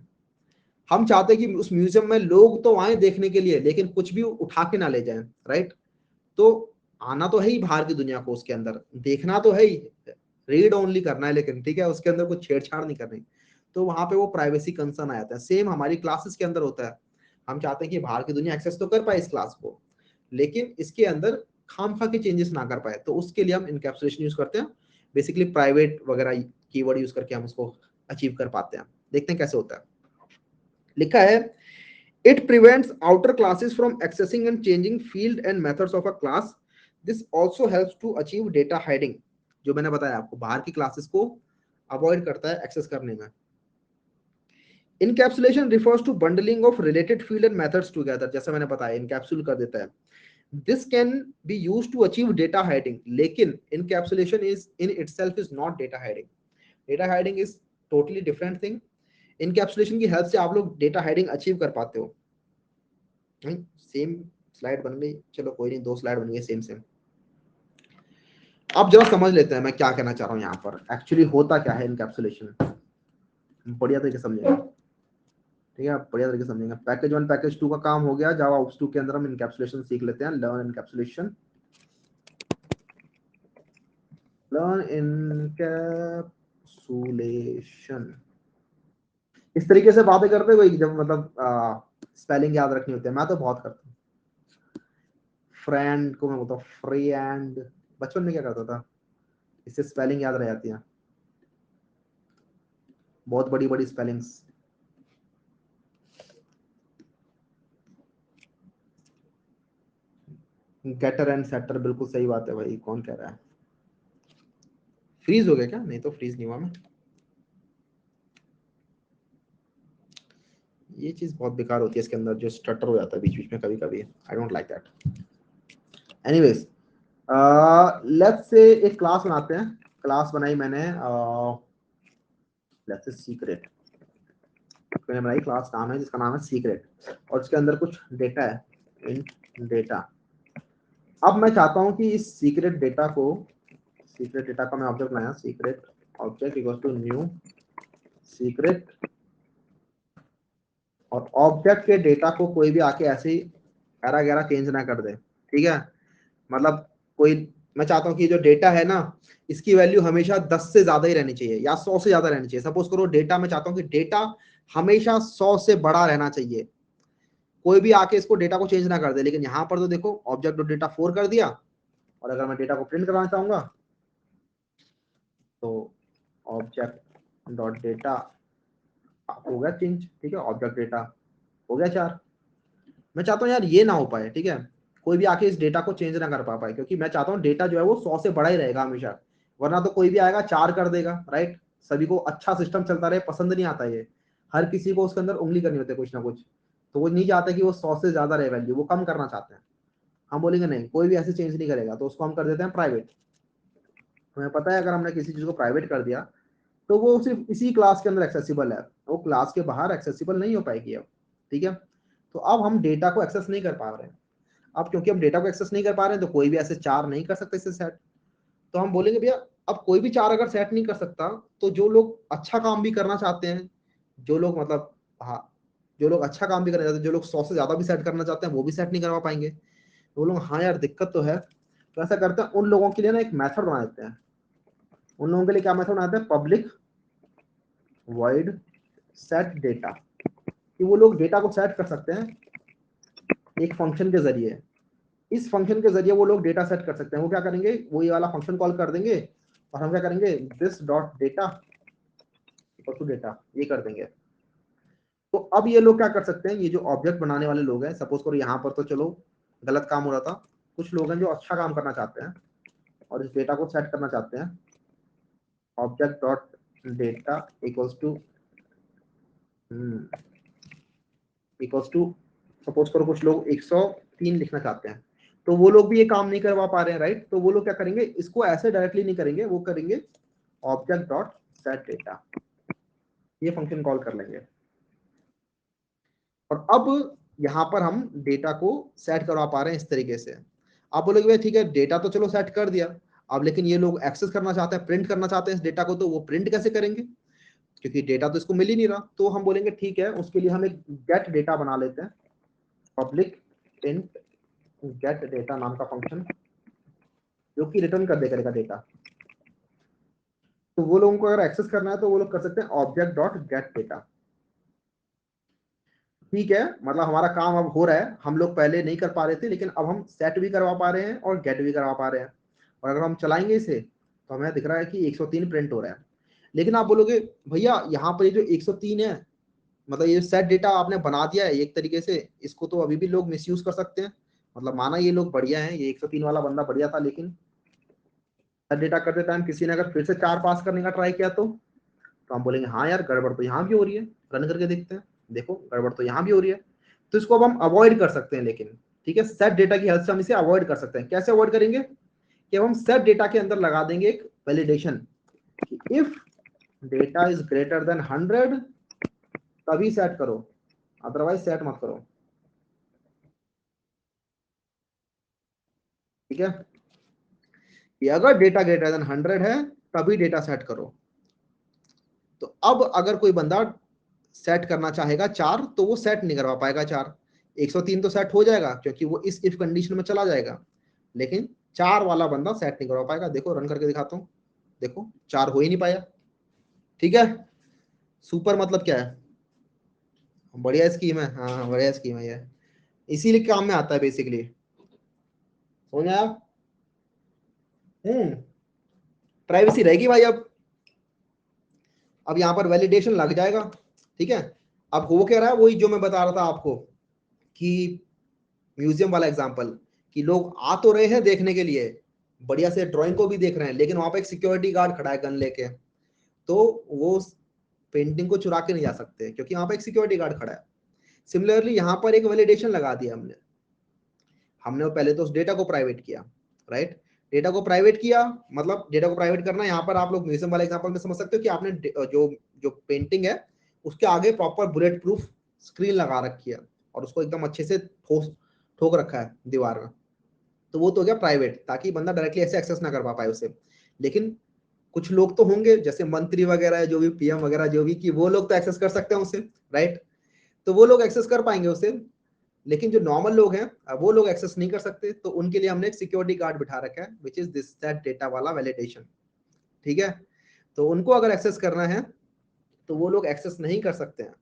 हम चाहते हैं कि उस म्यूजियम में लोग तो आए देखने के लिए, लेकिन कुछ भी उठा के ना ले जाएं, राइट। तो आना तो है ही बाहर की दुनिया को, उसके अंदर देखना तो है ही, रीड ओनली करना है, लेकिन ठीक है उसके अंदर कुछ छेड़छाड़ नहीं करनी। तो वहां पे वो प्राइवेसी कंसर्न आ जाता है। सेम हमारी क्लासेस के अंदर होता है, हम चाहते हैं कि बाहर की दुनिया एक्सेस तो कर पाए इस क्लास को, लेकिन इसके अंदर खामखा के चेंजेस ना कर पाए। तो उसके लिए हम इनकैप्सुलेशन यूज करते हैं, बेसिकली प्राइवेट वगैरह कीवर्ड यूज करके हम उसको अचीव कर पाते हैं। देखते हैं कैसे होता है। लिखा है it prevents outer classes from accessing and changing field and methods of a class. This also helps to achieve data hiding, जो मैंने बताया आपको, बाहर की क्लासेस को अवॉइड करता है एक्सेस करने में। Encapsulation refers to bundling of related field and methods together, जैसा मैंने बताया encapsulate कर देता है। This can be used to achieve data hiding, लेकिन encapsulation is in itself is not data hiding. Data hiding is totally different thing. Encapsulation की हेल्प से आप लोग डेटा हाइडिंग अचीव कर पाते हो। सेम स्लाइड बन गई, चलो कोई नहीं, 2 स्लाइड बन गई सेम सेम। अब जरा समझ लेते हैं मैं क्या कहना चाह रहा हूँ यहाँ पर, एक्चुअली होता क्या है इनकैप्सुलेशन, बढ़िया तरीके समझेंगे, ठीक है, बढ़िया तरीके समझेंगे। पैकेज 1 पैकेज 2 का काम हो गया, जावा ओप्स 2 के अंदर हम इनकैप्सुलेशन सीख लेते हैं। Learn encapsulation, learn encapsulation. इस तरीके से बातें करते कोई, जब मतलब स्पेलिंग याद रखनी होती है, मैं तो बहुत करता हूँ। फ्रेंड को मैं बोलता हूँ फ्रेंड, बचपन में क्या करता था, इससे स्पेलिंग याद रह जाती है, बहुत बड़ी बड़ी स्पेलिंग्स। गेटर एंड सेटर, बिल्कुल सही बात है भाई, कौन कह रहा है। फ्रीज हो गया क्या, नहीं तो फ्रीज नहीं हुआ मैं। ये चीज बहुत बेकार होती है इसके अंदर, जो स्टटर हो जाता है बीच बीच में कभी कभी, I don't like that. Anyways, let's say एक क्लास बनाते हैं। क्लास बनाई मैंने, लेट्स से सीक्रेट, मैंने बनाई क्लास, नाम है जिसका नाम है सीक्रेट, और उसके अंदर कुछ डेटा है, इंट डेटा। अब मैं चाहता हूं कि इस सीक्रेट डेटा का मैं ऑब्जेक्ट बनाया, secret object equal to new secret, और ऑब्जेक्ट के डेटा को कोई भी आके ऐसे ही गहरा गहरा चेंज ना कर दे, ठीक है। मतलब कोई, मैं चाहता हूँ कि जो डेटा है ना, इसकी वैल्यू हमेशा 10 से ज्यादा ही रहनी चाहिए या 100 से ज्यादा रहनी चाहिए। सपोज करो डेटा, मैं चाहता हूँ कि डेटा हमेशा 100 से बड़ा रहना चाहिए, कोई भी आके इसको डेटा को चेंज ना कर दे। लेकिन यहाँ पर तो देखो ऑब्जेक्ट डॉट डेटा 4 कर दिया, और अगर मैं डेटा को प्रिंट करना चाहूंगा तो ऑब्जेक्ट डॉट डेटा हो गया चेंज, ठीक है, ऑब्जेक्ट डेटा हो गया 4। मैं चाहता हूँ यार ये ना हो पाए, ठीक है, कोई भी आके इस डेटा को चेंज ना कर पा पाए, क्योंकि मैं चाहता हूँ डेटा जो है वो 100 से बड़ा ही रहेगा हमेशा, वरना तो कोई भी आएगा 4 कर देगा, राइट। सभी को अच्छा सिस्टम चलता रहे पसंद नहीं आता ये, हर किसी को उसके अंदर उंगली करनी होती है कुछ ना कुछ। तो वो नहीं चाहते कि वो 100 से ज्यादा रहे वैल्यू, वो कम करना चाहते हैं। हम बोलेंगे नहीं, कोई भी ऐसे चेंज नहीं करेगा, तो उसको हम कर देते हैं प्राइवेट। हमें पता है अगर हमने किसी चीज को प्राइवेट कर दिया तो वो सिर्फ इसी क्लास के अंदर एक्सेसिबल है, वो क्लास के बाहर एक्सेसिबल नहीं हो पाएगी अब, ठीक है। तो अब हम डेटा को एक्सेस नहीं कर पा रहे हैं। अब क्योंकि हम डेटा को एक्सेस नहीं कर पा रहे हैं तो कोई भी ऐसे 4 नहीं कर सकते इसे सेट। तो हम बोलेंगे भैया अब कोई भी 4 अगर सेट नहीं कर सकता तो जो लोग अच्छा काम भी करना चाहते हैं, जो लोग मतलब हाँ जो लोग अच्छा काम भी करना चाहते हैं, जो लोग 100 से ज्यादा भी सेट करना चाहते हैं वो भी सेट नहीं करवा पाएंगे। तो वो लोग हाँ यार दिक्कत तो है। तो ऐसा करते हैं उन लोगों के लिए ना एक मेथड बना देते हैं। उन लोगों के लिए क्या मेथड बनाते हैं, पब्लिक वॉइड सेट डेटा, कि वो लोग डेटा को सेट कर सकते हैं एक फंक्शन के जरिए। इस फंक्शन के जरिए वो लोग डेटा सेट कर सकते हैं। वो क्या करेंगे, वो ये वाला फंक्शन कॉल कर देंगे और हम क्या करेंगे, this dot data equal to data, ये कर देंगे। तो अब ये लोग क्या कर सकते हैं, ये जो ऑब्जेक्ट बनाने वाले लोग हैं, सपोज करो यहाँ पर तो चलो गलत काम हो रहा था, कुछ लोग हैं जो अच्छा काम करना चाहते हैं और इस डेटा को सेट करना चाहते हैं, object dot data equals to suppose करो कुछ लोग 103 लिखना चाहते हैं, तो वो लोग भी ये काम नहीं करवा पा रहे हैं, राइट। तो वो लोग क्या करेंगे, इसको ऐसे डायरेक्टली नहीं करेंगे, वो करेंगे ऑब्जेक्ट डॉट सेट डेटा, ये फंक्शन कॉल कर लेंगे। और अब यहाँ पर हम डेटा को सेट करवा पा रहे हैं इस तरीके से। आप बोलोगे भाई ठीक है डेटा तो चलो सेट कर दिया, अब लेकिन ये लोग एक्सेस करना चाहते हैं, प्रिंट करना चाहते हैं इस डेटा को, तो वो प्रिंट कैसे करेंगे, क्योंकि डेटा तो इसको मिल ही नहीं रहा। तो हम बोलेंगे ठीक है, उसके लिए हम एक गेट डेटा बना लेते हैं, पब्लिक इंट गेट डेटा नाम का फंक्शन, जो कि रिटर्न कर देगा डेटा। तो वो लोगों को अगर एक्सेस करना है तो वो लोग कर सकते हैं ऑब्जेक्ट डॉट गेट डेटा। ठीक है, मतलब हमारा काम अब हो रहा है, हम लोग पहले नहीं कर पा रहे थे लेकिन अब हम सेट भी करवा पा रहे हैं और गेट भी करवा पा रहे हैं। और अगर हम चलाएंगे इसे तो हमें दिख रहा है कि 103 प्रिंट हो रहा है। लेकिन आप बोलोगे भैया यहाँ पर ये जो 103 है, मतलब ये सेट डेटा आपने बना दिया है एक तरीके से, इसको तो अभी भी लोग मिसयूज कर सकते हैं। मतलब माना ये लोग बढ़िया हैं, ये 103 वाला बंदा बढ़िया था, लेकिन सेट डेटा करते टाइम किसी ने अगर फिर से 4 पास करने का ट्राई किया तो हम बोलेंगे हाँ यार गड़बड़ तो यहाँ भी हो रही है, रन करके देखते हैं, देखो गड़बड़ तो यहाँ भी हो रही है। तो इसको अब हम अवॉइड कर सकते हैं, लेकिन ठीक है सेट डेटा की हेल्प से हम इसे अवॉइड कर सकते हैं। कैसे अवॉइड करेंगे, कि हम सेट डेटा के अंदर लगा देंगे एक validation, if data is greater than 100 तभी सेट करो, अदरवाइज सेट मत करो। ठीक है, कि अगर डेटा ग्रेटर देन 100 है तभी डेटा सेट करो। तो अब अगर कोई बंदा सेट करना चाहेगा 4 तो वो सेट नहीं करवा पाएगा 4। 103 तो सेट हो जाएगा क्योंकि वो इस इफ कंडीशन में चला जाएगा, लेकिन 4 वाला बंदा सेट नहीं करवा पाएगा। देखो रन करके दिखाता हूँ, देखो 4 हो ही नहीं पाया। ठीक है, सुपर मतलब क्या है, बढ़िया स्कीम है, हाँ बढ़िया स्कीम है ये, इसीलिए काम में आता है बेसिकली। समझ आया। प्राइवेसी रहेगी भाई। अब यहाँ पर वैलिडेशन लग जाएगा। ठीक है, अब हो क्या रहा है, वही जो मैं बता रहा था आपको कि म्यूजियम वाला एग्जांपल, कि लोग आ तो रहे हैं देखने के लिए, बढ़िया से ड्राइंग को भी देख रहे हैं, लेकिन वहां पे एक सिक्योरिटी गार्ड खड़ा है गन लेके, तो वो पेंटिंग को चुरा के नहीं जा सकते क्योंकि वहां पे एक सिक्योरिटी गार्ड खड़ा है। सिमिलरली यहाँ पर एक वैलिडेशन लगा दिया हमने, हमने पहले तो उस डेटा को प्राइवेट किया, राइट। डेटा को प्राइवेट किया, मतलब डेटा को प्राइवेट करना, यहाँ पर आप लोग म्यूजियम वाले एग्जांपल में समझ सकते हो कि आपने जो जो पेंटिंग है उसके आगे प्रॉपर बुलेट प्रूफ स्क्रीन लगा रखी है और उसको एकदम अच्छे से ठोक रखा है दीवार में, तो वो तो हो गया प्राइवेट, ताकि बंदा डायरेक्टली ऐसे एक्सेस ना कर पाए उसे। लेकिन कुछ लोग तो होंगे जैसे मंत्री वगैरह जो भी पीएम वगैरह जो भी, कि वो लोग तो एक्सेस कर सकते हैं उसे, राइट। तो वो लोग एक्सेस कर पाएंगे उसे, लेकिन जो नॉर्मल लोग हैं वो लोग एक्सेस नहीं कर सकते। तो उनके लिए हमने एक सिक्योरिटी गार्ड बिठा रखा है which is this set data वाला वैलिडेशन। ठीक है, तो उनको अगर एक्सेस करना है तो वो लोग एक्सेस नहीं कर सकते हैं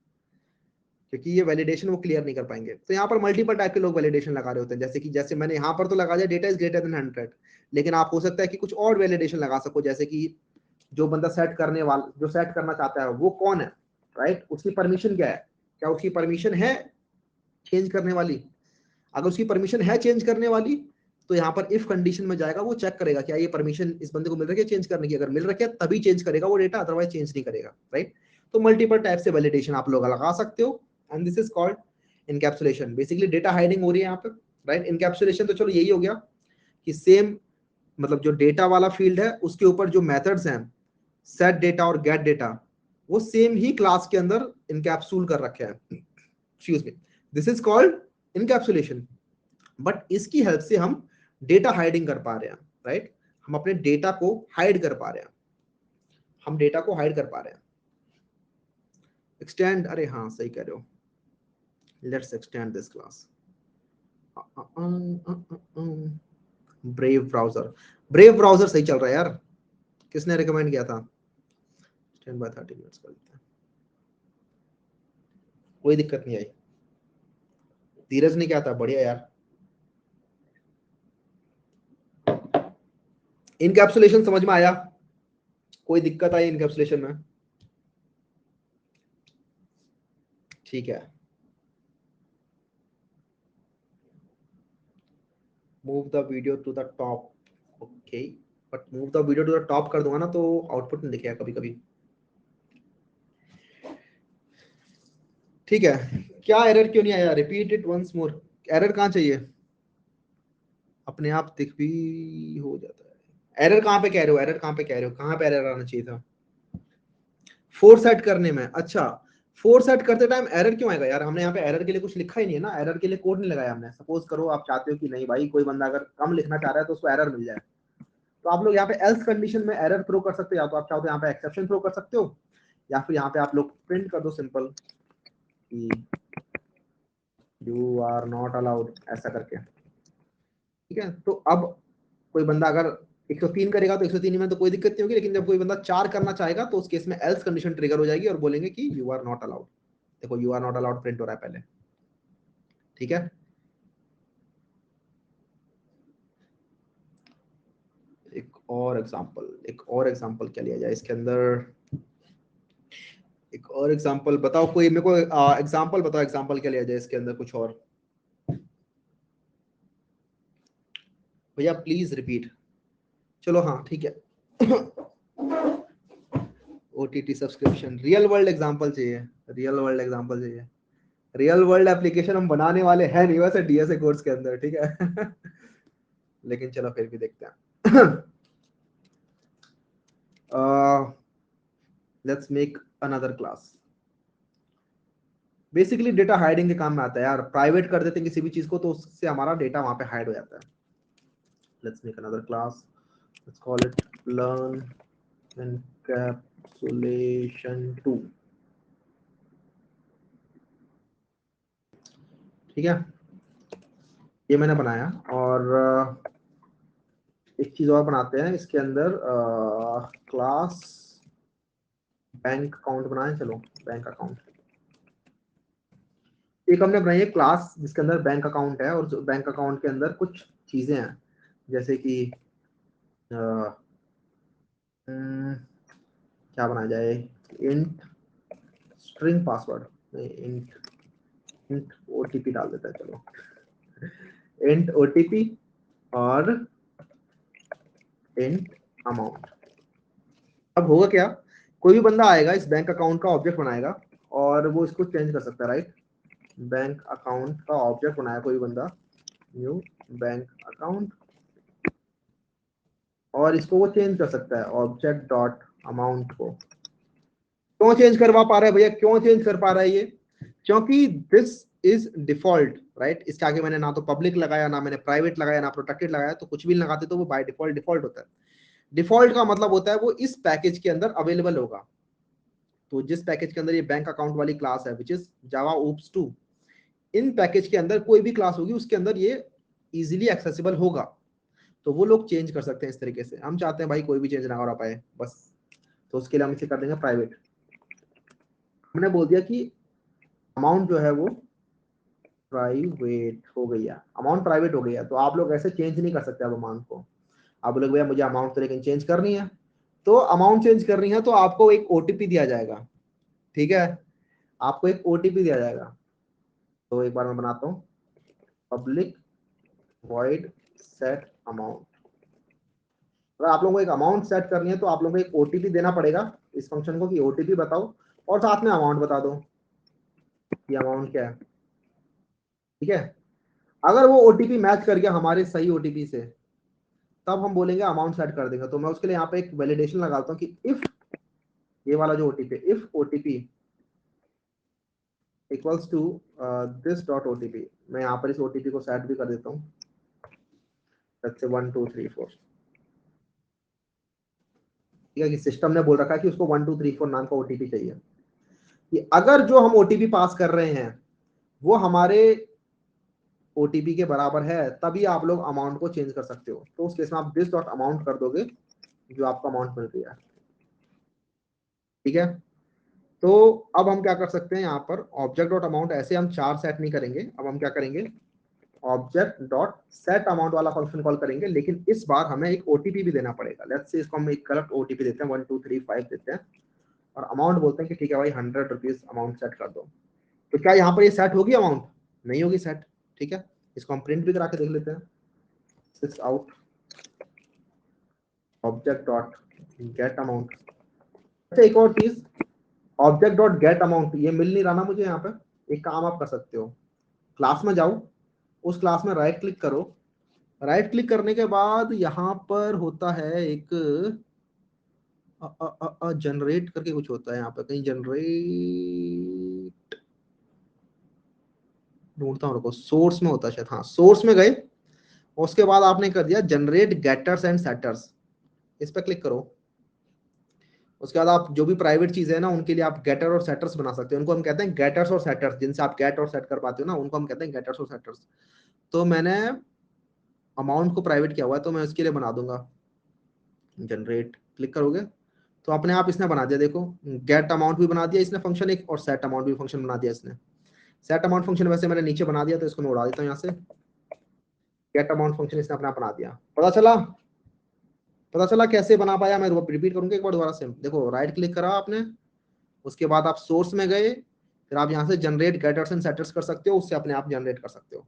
क्योंकि ये वैलिडेशन वो क्लियर नहीं कर पाएंगे। तो यहाँ पर मल्टीपल टाइप के लोग वैलिडेशन लगा रहे होते हैं, जैसे कि जैसे मैंने यहाँ पर तो लगा दिया डेटा इज ग्रेटर देन 100, लेकिन आप हो सकता है कि कुछ और वैलिडेशन लगा सको, जैसे कि जो बंदा सेट करने वाला, जो सेट करना चाहता है वो कौन है, राइट, उसकी परमिशन क्या है, क्या उसकी परमिशन है चेंज करने वाली। अगर उसकी परमिशन है चेंज करने वाली तो यहाँ पर इफ कंडीशन में जाएगा, वो चेक करेगा क्या ये परमिशन इस बंदे को मिल रही है चेंज करने की, अगर मिल रही है तभी चेंज करेगा वो डेटा, अदरवाइज चेंज नहीं करेगा, राइट। तो मल्टीपल टाइप से वैलिडेशन आप लोग लगा सकते हो and this is called encapsulation. Basically data hiding हो रही है यहाँ पे, राइट। इनकैप्सुलेशन तो चलो यही हो गया कि सेम, मतलब जो डेटा वाला फील्ड है उसके ऊपर जो मेथड्स हैं सेट डेटा और गेट डेटा, वो सेम ही क्लास के अंदर इनकैप्सूल कर रखे हैं। Excuse me, this is called encapsulation. But इसकी हेल्प से हम डेटा हाइडिंग कर पा रहे हैं, राइट? हम अपने डेटा को हाइड कर पा रहे हैं, हम डेटा को हाइड कर पा रहे हैं। एक्सटेंड, अरे हाँ सही कह रहे हो, let's extend this class. Brave browser, brave browser सही चल रहा है यार, किसने रिकमेंड किया था? 10/30 मिनट्स कर देते हैं, कोई दिक्कत नहीं आई। धीरज ने क्या था, बढ़िया यार। इनकैप्सुलेशन समझ में आया? कोई दिक्कत आई इनकैप्सुलेशन में? ठीक है, move the video to the top, okay, but move the video to the top कर दूंगा ना तो आउटपुट नहीं दिखेगा कभी कभी। ठीक है, क्या एरर क्यों नहीं आया? Repeat it once more. Error कहाँ चाहिए? अपने आप दिख भी हो जाता है। एरर कहाँ पे कह रहे हो? एरर कहाँ पे कह रहे हो? कहाँ पे एरर आना चाहिए था? फोर सेट करने में? अच्छा, फोर सेट करते टाइम एरर क्यों आएगा यार? हमने यहाँ पे एरर के लिए कुछ लिखा ही नहीं है ना, एरर के लिए कोड नहीं लगाया हमने। सपोज करो आप चाहते हो कि नहीं भाई, कोई बंदा अगर कम लिखना चाह रहा है तो उसको एरर मिल जाए, तो आप लोग यहाँ पे एल्स कंडीशन में एरर थ्रो कर सकते हो, या तो आप चाहो तो यहाँ पे एक्सेप्शन थ्रो कर सकते हो, या फिर यहाँ पे आप लोग प्रिंट कर दो सिंपल कि यू आर नॉट अलाउड, ऐसा करके। ठीक है, तो अब कोई बंदा अगर 103 करेगा तो 103 में तो कोई दिक्कत नहीं होगी, लेकिन जब कोई बंदा 4 करना चाहेगा तो उस केस में एल्स कंडीशन ट्रिगर हो जाएगी और बोलेंगे कि यू आर नॉट अलाउड। देखो you are not allowed print हो रहा है पहले, ठीक है। एक और एग्जांपल क्या लिया जाए इसके अंदर? एक और एग्जांपल बताओ, कोई मेरे को एग्जांपल बताओ, एग्जांपल क्या लिया जाए इसके अंदर कुछ और? भैया प्लीज रिपीट। चलो हाँ ठीक है। OTT subscription, real world example चाहिए, रियल वर्ल्ड एग्जांपल चाहिए। रियल वर्ल्ड एप्लीकेशन हम बनाने वाले हैं नहीं वैसे डीएसए कोर्स के अंदर, ठीक है। लेकिन चलो फिर भी देखते हैं। Let's make another class. Basically data hiding के काम में आता है यार, प्राइवेट कर देते हैं किसी भी चीज को तो उससे हमारा डेटा वहां पे हाइड हो जाता है। Let's make another class, let's call it learn encapsulation 2। ठीक है, ये मैंने बनाया, और एक चीज और बनाते हैं इसके अंदर, क्लास बैंक अकाउंट बनाए। चलो बैंक अकाउंट, एक हमने बनाई है क्लास जिसके अंदर बैंक अकाउंट है, और बैंक अकाउंट के अंदर कुछ चीजें हैं, जैसे कि क्या बनाया जाए, इंट स्ट्रिंग पासवर्ड, नहीं इंट, इंट ओटीपी डाल देता है, चलो इंट ओटीपी और इंट अमाउंट। अब होगा क्या, कोई भी बंदा आएगा इस बैंक अकाउंट का ऑब्जेक्ट बनाएगा और वो इसको चेंज कर सकता है, राइट? बैंक अकाउंट का ऑब्जेक्ट बनाया कोई बंदा, न्यू बैंक अकाउंट, और इसको वो चेंज कर सकता है ऑब्जेक्ट डॉट अमाउंट को। क्यों चेंज करवा पा रहा है भैया, क्यों चेंज कर पा रहा है ये? क्योंकि दिस इज डिफॉल्ट, राइट? इसके आगे मैंने ना तो पब्लिक लगाया, ना मैंने प्राइवेट लगाया, ना प्रोटेक्टेड लगाया, तो कुछ भी लगाते तो वो बाय डिफॉल्ट डिफॉल्ट होता है। डिफॉल्ट का मतलब होता है वो इस पैकेज के अंदर अवेलेबल होगा। तो जिस पैकेज के अंदर ये बैंक अकाउंट वाली क्लास है which is Java oops 2, in package के अंदर कोई भी क्लास होगी उसके अंदर ये इजीली एक्सेसिबल होगा, तो वो लोग चेंज कर सकते हैं इस तरीके से। हम चाहते हैं भाई कोई भी चेंज ना हो पाए बस, तो उसके लिए हम इसे कर देंगे प्राइवेट। हमने बोल दिया कि अमाउंट जो है वो प्राइवेट हो गई है, अमाउंट प्राइवेट हो गई है, तो आप लोग ऐसे चेंज नहीं कर सकते अब अमाउंट को। आप बोलोगे भैया मुझे अमाउंट तो लेकिन चेंज करनी है, तो अमाउंट चेंज करनी है तो आपको एक ओटीपी दिया जाएगा, ठीक है? आपको एक ओटीपी दिया जाएगा। तो एक बार मैं बनाता हूँ, पब्लिक वॉइड सेट अमाउंट। अगर आप लोगों को एक अमाउंट सेट करनी है तो आप लोगों को एक ओटीपी देना पड़ेगा इस फंक्शन को कि ओटीपी बताओ, और साथ में अमाउंट बता दो कि अमाउंट क्या है, ठीक है? अगर वो ओटीपी मैच कर गया हमारे सही ओटीपी से, तब हम बोलेंगे अमाउंट सेट कर देंगे। तो मैं उसके लिए यहाँ पे एक वैलिडेशन लगाता हूँ कि इफ, ये वाला जो OTP, if OTP equals to this dot OTP. मैं यहाँ पर इस ओटीपी को सेट भी कर देता हूँ, लेट्स से 1 2 3 4। ठीक है, कि सिस्टम ने बोल रखा है कि उसको 1 2 3 4 नाम का ओटीपी चाहिए, कि अगर जो हम ओटीपी पास कर रहे हैं वो हमारे ओटीपी के बराबर है तभी आप लोग अमाउंट को चेंज कर सकते हो। तो उस केस में आप दिस डॉट अमाउंट कर दोगे जो आपका अमाउंट मिल रही है। ठीक है, तो अब हम क्या कर सकते हैं, यहाँ पर ऑब्जेक्ट डॉट अमाउंट ऐसे हम 4 सेट नहीं करेंगे, अब हम क्या करेंगे, ऑब्जेक्ट डॉट सेट अमाउंट वाला फंक्शन कॉल करेंगे, लेकिन इस बार हमें एक ओटीपी भी देना पड़ेगा। लेट्स से इसको हम एक करेक्ट ओटीपी देते हैं 1 2 3 5 देते हैं और अमाउंट बोलते हैं कि ठीक है भाई 100 रुपीज अमाउंट सेट कर दो। तो क्या यहाँ पर ये सेट होगी अमाउंट? नहीं होगी सेट। ठीक है, इसको हम प्रिंट भी करा के देख लेते हैं। Six out object dot gate amount. अच्छा एक और चीज, ऑब्जेक्ट डॉट गेट अमाउंट ये मिल नहीं रहा ना मुझे यहाँ पे। एक काम आप कर सकते हो, क्लास में जाओ, उस क्लास में राइट क्लिक करो, राइट क्लिक करने के बाद यहाँ पर होता है एक जनरेट करके कुछ होता है यहाँ पे, कहीं जनरेट ढूंढता हूँ, रुको, सोर्स में होता है शायद, हाँ सोर्स में गए, उसके बाद आपने कर दिया जनरेट गेटर्स एंड सेटर्स, इस पर क्लिक करो। उसके बाद आप जो भी प्राइवेट चीज है ना उनके लिए आप गेटर और सेटर्स बना सकते हो, उनको हम कहते हैं गेटर्स और सेटर्स, जिनसे आप गेट और सेट कर पाते हो ना उनको हम कहते हैं गेटर्स और सेटर्स। तो मैंने अमाउंट को प्राइवेट किया हुआ है तो मैं उसके लिए बना दूंगा जनरेट, क्लिक करोगे तो अपने आप इसने बना दिया, देखो गेट अमाउंट भी बना दिया इसने फंक्शन एक, और सेट अमाउंट भी फंक्शन बना दिया इसने। सेट अमाउंट फंक्शन वैसे मैंने नीचे बना दिया तो इसको मैं उड़ा देता हूँ यहाँ से। गेट अमाउंट फंक्शन इसने अपना बना दिया। पता चला, पता चला कैसे बना पाया? मैं रिपीट करूंगा एक बार दोबारा से। देखो राइट क्लिक करा आपने, उसके बाद आप सोर्स में गए, फिर आप यहाँ से जनरेट गेटर्स एंड सेटर्स कर सकते हो, उससे अपने आप जनरेट कर सकते हो।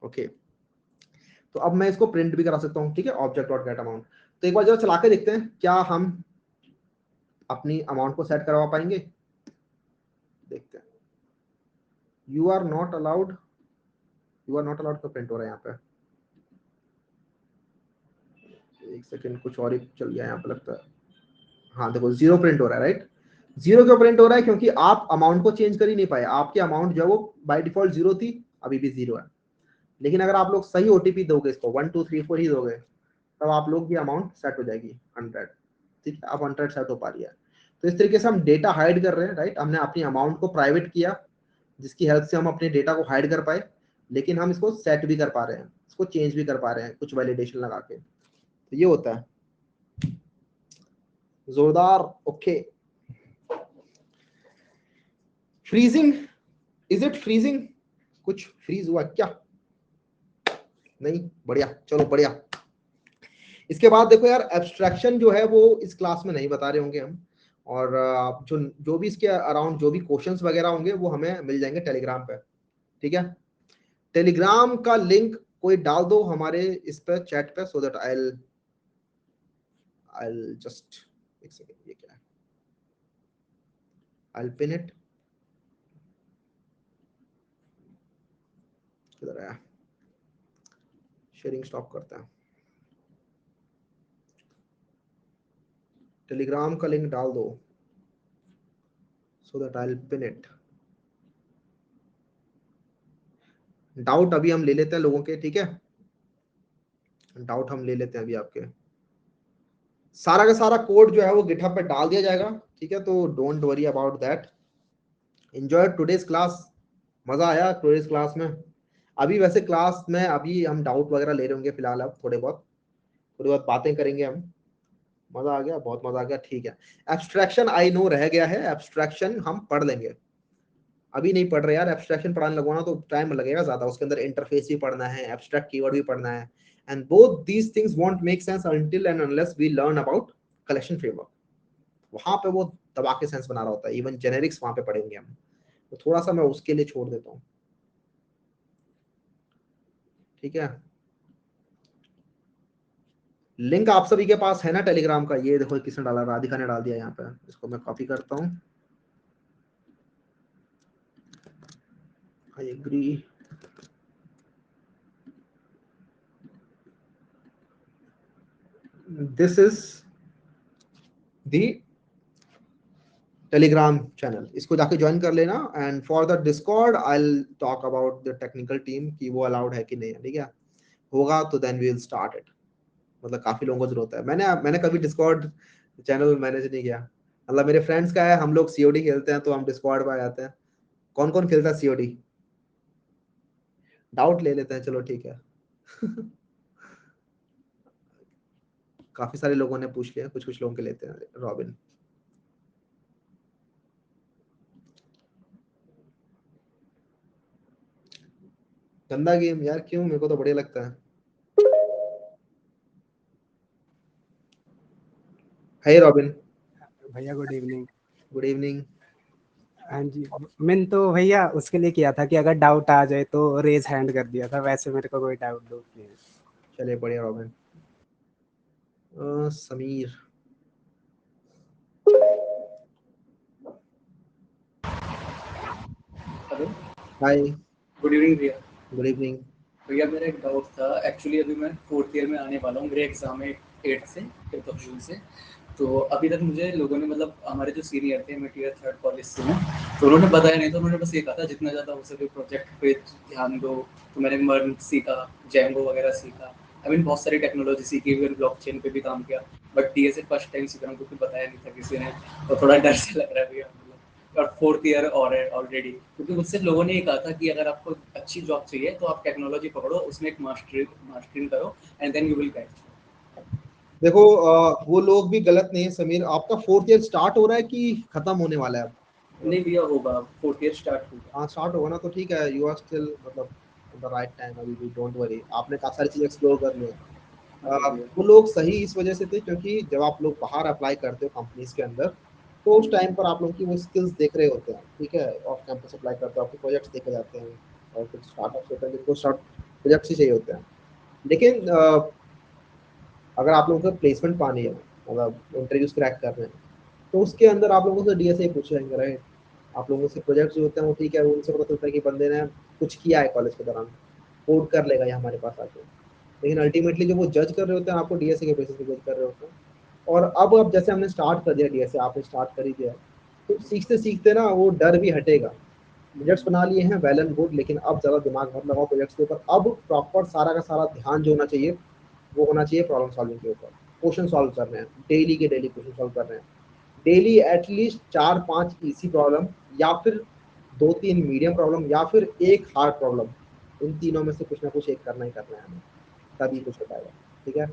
ओके, तो अब मैं इसको प्रिंट भी करा सकता हूँ। ठीक है, ऑब्जेक्ट डॉट गेट अमाउंट। तो एक बार जरा चला के देखते हैं क्या हम अपनी अमाउंट को सेट करवा पाएंगे, देखते हैं। You are not allowed, you are not allowed का प्रिंट हो रहा है यहाँ पे। एक सेकंड, कुछ और ही चल गया यहाँ पे लगता है। हाँ देखो जीरो प्रिंट हो रहा है, राइट। जीरो क्यों प्रिंट हो रहा है? क्योंकि आप अमाउंट को चेंज कर ही नहीं पाए, आपकी अमाउंट जो है वो बाय डिफॉल्ट जीरो थी, अभी भी जीरो है। लेकिन अगर आप लोग सही ओटीपी दोगे, इसको 1 2 3 4 ही दोगे, तब आप लोग की अमाउंट सेट हो जाएगी 100। ठीक है, अब 100 सेट हो पा रही है। तो इस तरीके से हम डेटा हाइड कर रहे हैं, राइट। हमने अपनी अमाउंट को प्राइवेट किया जिसकी हेल्प से हम अपने डेटा को हाइड कर पाए, लेकिन हम इसको सेट भी कर पा रहे हैं, इसको चेंज भी कर पा रहे हैं कुछ वैलिडेशन लगा के। तो ये होता है जोरदार। Okay, freezing, is it freezing? कुछ फ्रीज हुआ क्या? नहीं, बढ़िया, चलो बढ़िया। इसके बाद देखो यार, एब्स्ट्रैक्शन जो है वो इस क्लास में नहीं बता रहे होंगे हम, और जो जो भी इसके अराउंड जो भी क्वेश्चंस वगैरह होंगे वो हमें मिल जाएंगे टेलीग्राम पे। ठीक है, टेलीग्राम का लिंक कोई डाल दो हमारे इस पे चैट पे, सो दैट आई जस्ट, एक सेकंड, ये क्या है, आई पिन इट, किधर आया, शेयरिंग स्टॉप करता है, टेलीग्राम का लिंक डाल दो so that I pin it. Doubt अभी हम ले लेते हैं लोगों के, ठीक है, डाउट हम ले लेते हैं अभी आपके। सारा का सारा कोड जो है वो गिटहब पे डाल दिया जाएगा, ठीक है, तो don't worry about that. Enjoy today's class, मजा आया टुडेज क्लास में। अभी वैसे क्लास में अभी हम डाउट वगैरह ले रहे होंगे फिलहाल, अब थोड़ी बहुत बातें करेंगे हम। मजा आ गया, बहुत मजा आ गया, ठीक है। एब्स्ट्रैक्शन आई नो रह गया है, एब्स्ट्रैक्शन हम पढ़ लेंगे, अभी नहीं पढ़ रहे यार। एब्स्ट्रैक्शन पढ़ाने लगो ना तो टाइम लगेगा ज्यादा, उसके अंदर इंटरफेस भी पढ़ना है, एब्स्ट्रैक्ट कीवर्ड भी पढ़ना है, and both these things won't make sense until and unless we learn about collection framework. वहां पे वो दबा के सेंस बना रहा होता है, इवन जेनेरिक्स वहां पे पढ़ेंगे हम, तो थोड़ा सा मैं उसके लिए छोड़ देता हूँ। ठीक है, लिंक आप सभी के पास है ना टेलीग्राम का? ये देखो किसने डाला, राधिका ने डाल दिया यहाँ पे, इसको मैं कॉपी करता हूँ। I agree, this is the Telegram channel, इसको जाके ज्वाइन कर लेना। And for the Discord I will talk about the technical team कि वो अलाउड है कि नहीं है, ठीक है। होगा तो then we will start it. मतलब काफी लोगों को जरूरत है। मैंने कभी डिस्कॉर्ड चैनल मैनेज नहीं किया। मतलब मेरे फ्रेंड्स का है, हम लोग सीओडी खेलते हैं तो हम डिस्कॉर्ड पे आ जाते हैं। कौन कौन खेलता है सीओडी? डाउट ले लेते हैं, चलो ठीक है। काफी सारे लोगों ने पूछ लिया, कुछ कुछ लोगों के लेते हैं। रॉबिन, गंदा गेम यार, क्यों? मेरे को तो बढ़िया लगता है। हाय रॉबिन। भैया गुड इवनिंग। Good evening. हाँ जी, मैंने तो भैया उसके लिए किया था कि अगर डाउट आ जाए तो रेज हैंड कर दिया था, वैसे मेरे को कोई डाउट नहीं है। चलिए बढ़िया रॉबिन। समीर, हेलो, हाय। गुड इवनिंग भैया। Good evening. भैया मेरा एक डाउट था। एक्चुअली अभी मैं फोर्थ ईयर में आने वाला हूँ, मेरे एग्जाम है 8 से 8 जून से। तो अभी तक मुझे लोगों ने, मतलब हमारे जो सीनियर थे, मैं टीयर 3 कॉलेज से हूँ, तो उन्होंने बताया नहीं। तो उन्होंने बस ये कहा था जितना ज़्यादा हो सके प्रोजेक्ट पे ध्यान दो। तो मैंने मर्न सीखा, जैंगो वगैरह सीखा। आई मीन बहुत सारी टेक्नोलॉजी सीखी, इवन ब्लॉकचेन पे भी काम किया। बट टीए से फर्स्ट टाइम सीख रहा हूँ क्योंकि बताया नहीं था किसी ने, तो थोड़ा डर से लग रहा है भैया। और फोर्थ ईयर और है ऑलरेडी, क्योंकि मुझसे लोगों ने ये कहा था कि अगर आपको अच्छी जॉब चाहिए तो आप टेक्नोलॉजी पकड़ो, उसमें एक मास्टरिंग करो and then you will get. देखो वो लोग भी गलत नहीं है समीर। आपका फोर्थ ईयर स्टार्ट हो रहा है कि खत्म होने वाला है अब? नहीं भैया, होगा फोर्थ ईयर स्टार्ट होगा। हाँ स्टार्ट होगा ना, तो ठीक है। यू आर स्टिल मतलब द राइट टाइम। अभी भी डोंट वरी, आपने काफी सारी चीजें एक्सप्लोर कर ली हैं। हाँ जी भैया। वो लोग सही इस वजह से थे क्योंकि जब आप लोग बाहर अप्लाई करते हो कंपनीज के अंदर, तो उस टाइम पर आप लोगों की वो स्किल्स देख रहे होते हैं, ठीक है। ऑफ कैंपस अप्लाई करते हो, आपके प्रोजेक्ट्स देखे जाते हैं। और कुछ स्टार्टअप्स होते हैं जिनको स्टार्ट प्रोजेक्ट्स ही चाहिए होते हैं। लेकिन अगर आप लोगों को प्लेसमेंट पानी है, मतलब इंटरव्यूज क्रैक कर रहे हैं, तो उसके अंदर आप लोगों से डीएसए पूछ लेंगे, राइट। आप लोगों से प्रोजेक्ट्स जो होते हैं वो ठीक है, उनसे पता चलता है कि बंदे ने कुछ किया है कॉलेज के दौरान, कोड कर लेगा ये हमारे पास आके। लेकिन अल्टीमेटली जो वो जज कर रहे होते हैं आपको डीएसए के बेसिस पे जज कर रहे होते हैं। और अब जैसे हमने स्टार्ट कर दिया, डीएसए आपने स्टार्ट कर ही दिया, तो सीखते सीखते ना वो डर भी हटेगा। प्रोजेक्ट्स बना लिए हैं वेल एंड गुड, लेकिन अब ज्यादा दिमाग मत लगाओ प्रोजेक्ट्स के ऊपर। अब प्रॉपर सारा का सारा ध्यान जो होना चाहिए वो होना चाहिए प्रॉब्लम सॉल्विंग के ऊपर। क्वेश्चन सॉल्व कर रहे हैं, डेली के डेली क्वेश्चन सॉल्व कर रहे हैं। डेली एटलीस्ट 4-5 इजी प्रॉब्लम, या फिर 2-3 मीडियम प्रॉब्लम, या फिर एक हार्ड प्रॉब्लम। इन तीनों में से कुछ ना कुछ एक करना ही करना है हमें, तभी कुछ हो पाएगा, ठीक है।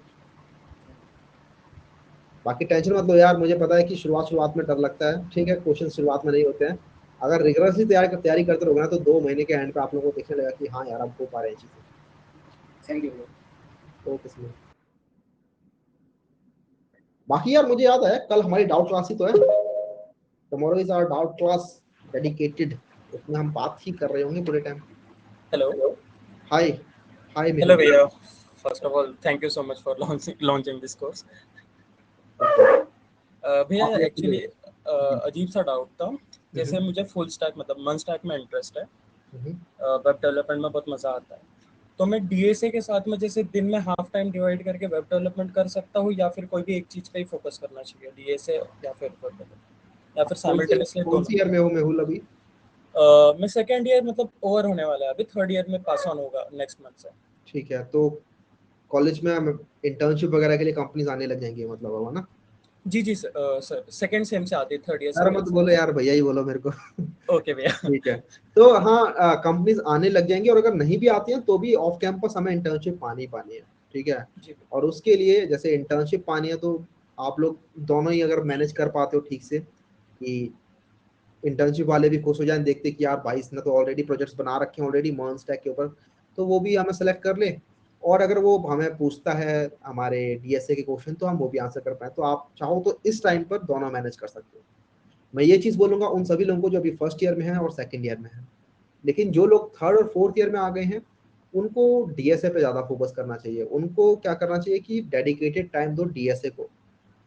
बाकी टेंशन मत लो यार, मुझे पता है कि शुरुआत में डर लगता है, ठीक है। क्वेश्चन शुरुआत में नहीं होते हैं। अगर रिगरसली तैयारी करते रहोगे ना, तो 2 महीने के एंड पे आप लोगों को देखने लगा कि हाँ यार अब हो पा रहे हैं चीजें। थैंक यू भैया। तो किसमें बाकी यार, मुझे याद है कल हमारी डाउट क्लास ही तो है। Tomorrow is our doubt class dedicated. उसमें हम बात ही कर रहे होंगे पूरे time. Hello. Hi. Hi Hello, Mehul. Bhaiya. First of all, thank you so much for launching this course. भैया आप लोग एक्चुअली के अजीब सा डाउट था। जैसे लिए। मुझे फुल स्टैक मतलब वन स्टैक में इंटरेस्ट है, हम्म। वेब डेवलपमेंट में बहुत मज़ा आता है। तो मैं डीएसए के साथ में जैसे दिन में हाफ टाइम डिवाइड करके वेब डेवलपमेंट कर सकता हूँ, या फिर कोई भी एक चीज़ पे ही फोकस करना चाहिए, डीएसए या फिर वेब डेवलपमेंट, या फिर साइमल्टेनियसली कौन दोनों? सी ईयर में हो मेहुल अभी? मैं सेकेंड ईयर मतलब ओवर होने वाला है, अभी थर्ड ईयर में पास ऑन होगा नेक्स्ट मंथ से। ठीक है, तो कॉलेज में इंटर्नशिप वगैरह के लिए कंपनीज आने लग जाएंगी, मतलब अब, है ना? जी जी सर, सेकेंड सेम से आती है, थर्ड ईयर यार सेकेंड मत सेम बोलो से। यार, भैया ही बोलो मेरे को। ओके भैया। ठीक है। तो हाँ, कंपनीज आने लग जाएंगी, और अगर नहीं भी आती हैं तो भी ऑफ कैंपस हमें इंटर्नशिप पानी है, ठीक है। जी और उसके लिए जैसे इंटर्नशिप पानी है, तो आप लोग दोनों ही अगर मैनेज कर पाते हो ठीक से, कि इंटर्नशिप वाले भी खुश हो जाएं देखते कि यार भाई इसने तो ऑलरेडी प्रोजेक्ट्स बना रखे हैं ऑलरेडी मर्न स्टैक के ऊपर, तो वो भी हमें सेलेक्ट कर ले। और अगर वो हमें पूछता है हमारे डीएसए के क्वेश्चन, तो हम वो भी आंसर कर पाए। तो आप चाहो तो इस टाइम पर दोनों मैनेज कर सकते हो। मैं ये चीज बोलूंगा उन सभी लोगों को जो अभी फर्स्ट ईयर में है और सेकंड ईयर में है। लेकिन जो लोग थर्ड और फोर्थ ईयर में आ गए हैं, उनको डीएसए पे ज्यादा फोकस करना चाहिए। उनको क्या करना चाहिए कि डेडिकेटेड टाइम दो डीएसए को।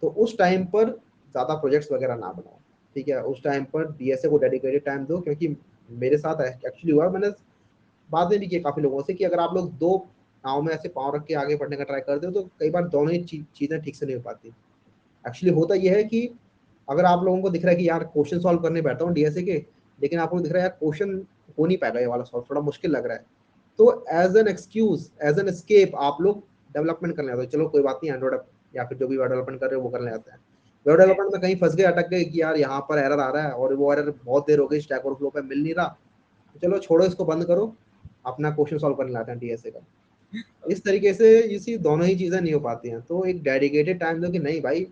तो उस टाइम पर ज्यादा प्रोजेक्ट्स वगैरह ना बनाओ, ठीक है। उस टाइम पर डीएसए को डेडिकेटेड टाइम दो, क्योंकि मेरे साथ एक्चुअली हुआ, मैंने बात में भी किया काफी लोगों से, कि अगर आप लोग दो नाव में ऐसे पाँव रख के आगे बढ़ने का ट्राई करते हो, तो कई बार दोनों ही चीजें ठीक से नहीं हो पाती। एक्चुअली होता यह है कि अगर आप लोगों को दिख रहा है कि यार क्वेश्चन सॉल्व करने बैठा हूँ डीएसए के, लेकिन आपको दिख रहा है यार क्वेश्चन हो नहीं पाएगा ये वाला सॉल्व, थोड़ा मुश्किल लग रहा है, तो as an excuse, as an escape आप लोग डेवलपमेंट करने आते हो, चलो कोई बात नहीं एंड्रॉइड या फिर जो भी वेब डेवलपमेंट कर रहे हो वो करने आते हैं। वेब डेवलपमेंट में कहीं फंस गए, अटक गए कि यार यहाँ पर एरर आ रहा है और वो एरर बहुत देर हो गई, स्टैक ओवरफ्लो पे मिल नहीं रहा, तो चलो छोड़ो इसको, बंद करो, अपना क्वेश्चन सॉल्व करने लाते हैं डीएसए का। इस तरीके से इसी दोनों ही चीजें नहीं हो पाती हैं, तो एक डेडिकेटेड टाइम दो कि नहीं भाई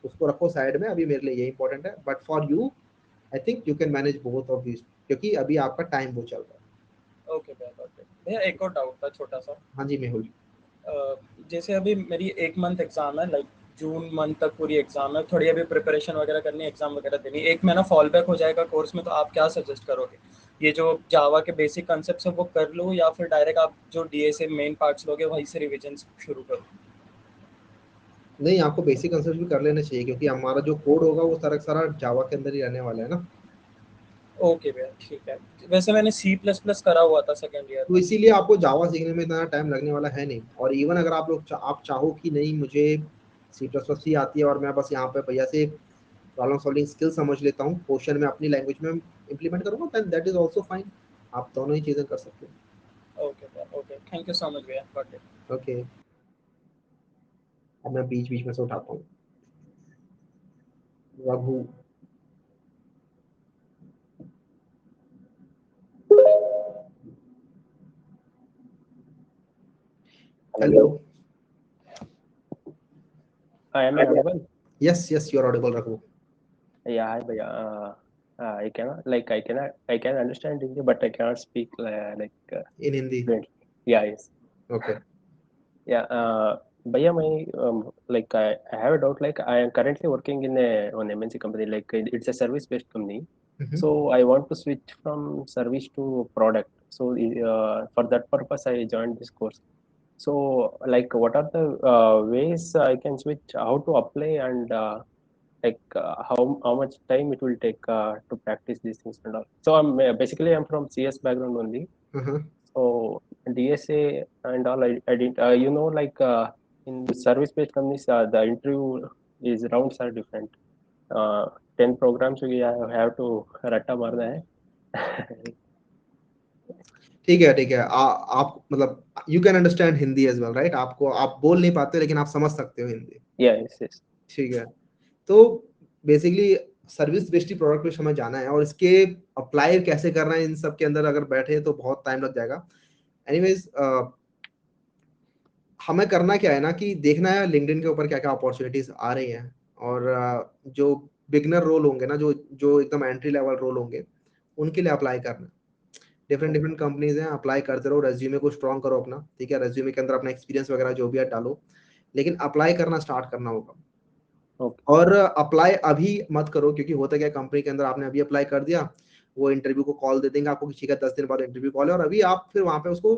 उसको रखो साइड में, अभी मेरे लिए ये इंपॉर्टेंट है, but for you I think you can manage both of these, क्योंकि अभी आपका टाइम वो चल रहा है। ओके भैया, ओके भैया, एक और डाउट था छोटा सा। हाँ जी मेहुल। जैसे अभी मेरी 1 मंथ एग्जाम है, लाइक जून मंथ तक पूरी एग्जाम है, थोड़ी अभी प्रिपरेशन वगैरह करनी, एग्जाम वगैरह देनी, 1 महीना फॉल बैक हो जाएगा कोर्स में, तो आप क्या सजेस्ट करोगे? ये जो जावा के बेसिक कॉन्सेप्ट्स है वो कर लूँ, या फिर डायरेक्ट आप जो डीएसए मेन पार्ट्स लोगे वहीं से रिवीजन शुरू करूँ? नहीं, आपको बेसिक कंसेप्ट भी कर लेने चाहिए, क्योंकि हमारा जो कोड होगा वो सारा सारा जावा के अंदर ही रहने वाला है ना। ओके भैया, ठीक है। वैसे मैंने C++ करा हुआ था सेकेंड ईयर तो में। इसीलिए आपको जावा सीखने में इतना टाइम लगने वाला है नहीं, और इवन अगर आप लोग आप चाहो कि नहीं मुझे सी प्लस प्लस ही आती है और मैं बस यहाँ पे भैया से प्रॉब्लम सॉल्विंग स्किल समझ लेता हूँ, क्वेश्चन में अपनी लैंग्वेज में इंप्लीमेंट करूंगा, then that is also fine, आप दोनों ही चीजें कर सकते हो। ओके भैया, okay, thank you so much भैया, गॉट इट। ओके, अब मैं बीच बीच में से उठाता हूँ। Raghu, hello. Am I audible? Yes yes you are audible Raghu. Yeah, hi, Bhaiya. I cannot, like, I can understand Hindi, but I cannot speak in Hindi. fluently. Yeah, yes. Okay. Yeah, Bhaiya, I have a doubt. Like, I am currently working in on MNC company. Like, it's a service-based company. So I want to switch from service to product. So for that purpose, I joined this course. So, like, what are the ways I can switch? How to apply, and how much time it will take to practice these things and all. So I'm from CS background only. So DSA and all, I didn't. In service based companies, the interview is rounds are different. 10 programs we have to ratta marna hai. ठीक है ठीक है, आप मतलब you can understand Hindi as well right, आपको आप बोल नहीं पाते लेकिन आप समझ सकते हो हिंदी। Yeah, yes. ठीक है, तो बेसिकली सर्विस बेस्ड प्रोडक्ट पे हमें जाना है, और इसके अप्लाई कैसे करना है इन सब के अंदर अगर बैठे तो बहुत टाइम लग जाएगा। एनीवेज, हमें करना क्या है ना कि देखना है लिंक्डइन के ऊपर क्या क्या अपॉर्चुनिटीज आ रही हैं, और जो बिगनर रोल होंगे ना, जो जो एकदम एंट्री लेवल रोल होंगे, उनके लिए अप्लाई करना। डिफरेंट डिफरेंट कंपनीज हैं, अप्लाई करते रहो, रेज्यूमे को स्ट्रॉन्ग करो अपना, ठीक है, रेज्यूमे के अंदर अपना एक्सपीरियंस वगैरह जो भी है डालो, लेकिन अप्लाई करना स्टार्ट करना होगा। Okay. और अप्लाई अभी मत करो, क्योंकि होता क्या, कंपनी के अंदर आपने अभी अप्लाई कर दिया, वो इंटरव्यू को कॉल दे देंगे आपको, किसी का 10 दिन बाद इंटरव्यू कॉल है, और अभी आप फिर वहां पे उसको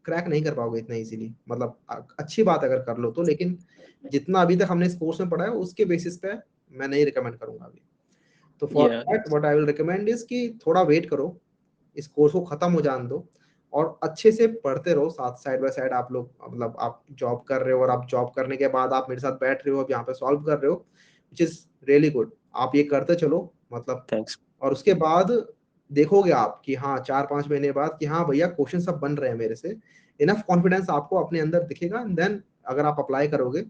क्रैक नहीं कर पाओगे इतना इजीली। मतलब अच्छी बात अगर कर लो तो, लेकिन जितना अभी तक हमने इस कोर्स में पढ़ा है उसके बेसिस पे मैं नहीं रिकमेंड करूंगा अभी। तो for Yeah. That what I will recommend is कि थोड़ा वेट करो, इस कोर्स को खत्म हो जाने दो, और अच्छे से पढ़ते रहो साथ, साइड बाय साइड आप लोग, मतलब आप जॉब कर रहे हो और आप जॉब करने के बाद आप मेरे साथ बैठ रहे हो, अब यहाँ पे सॉल्व कर रहे हो, विच इज रियली गुड। आप ये करते चलो, मतलब, Thanks. और उसके बाद देखोगे आप कि हाँ 4-5 महीने बाद कि हाँ भैया क्वेश्चन सब बन रहे हैं मेरे से, इनफ कॉन्फिडेंस आपको अपने अंदर दिखेगा, देन अगर आप अप्लाई करोगे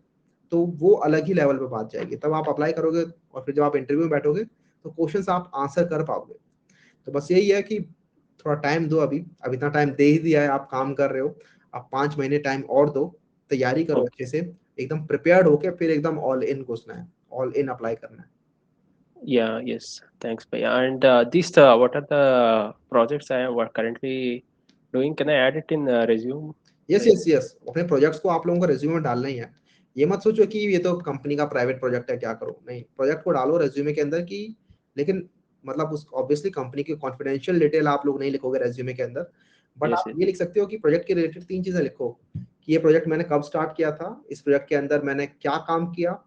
तो वो अलग ही लेवल पे बात जाएगी। तब आप अप्लाई करोगे और फिर जब आप इंटरव्यू में बैठोगे तो क्वेश्चंस आप आंसर कर पाओगे। तो बस यही है कि थोड़ा टाइम दो, अभी अब इतना टाइम दे ही दिया है, आप काम कर रहे हो, आप 5 महीने टाइम और दो, तैयारी करो Okay. अच्छे से, एकदम प्रिपेयर्ड होके फिर एकदम ऑल इन घुसना है, ऑल इन अप्लाई करना है। Yeah, yes. Thanks, Bhaiya. And what are the projects I am currently doing? Can I add it in resume? Yes yes yes, अपने प्रोजेक्ट्स को आप लोगों को रेज्यूमे में डालना ही है। ये मत सोचो कि ये तो कंपनी का प्राइवेट प्रोजेक्ट है क्या करो, नहीं, प्रोजेक्ट को डालो रेज्यूमे के अंदर की, लेकिन मतलब उस ऑब्वियसली कंपनी की कॉन्फिडेंशियल डिटेल आप लोग नहीं लिखोगे रेज्यूमे के अंदर, बट Yes, आप yes. ये लिख सकते हो कि प्रोजेक्ट के रिलेटेड 3 चीजें लिखो कि ये प्रोजेक्ट मैंने कब स्टार्ट किया था, इस प्रोजेक्ट के अंदर मैंने क्या काम किया,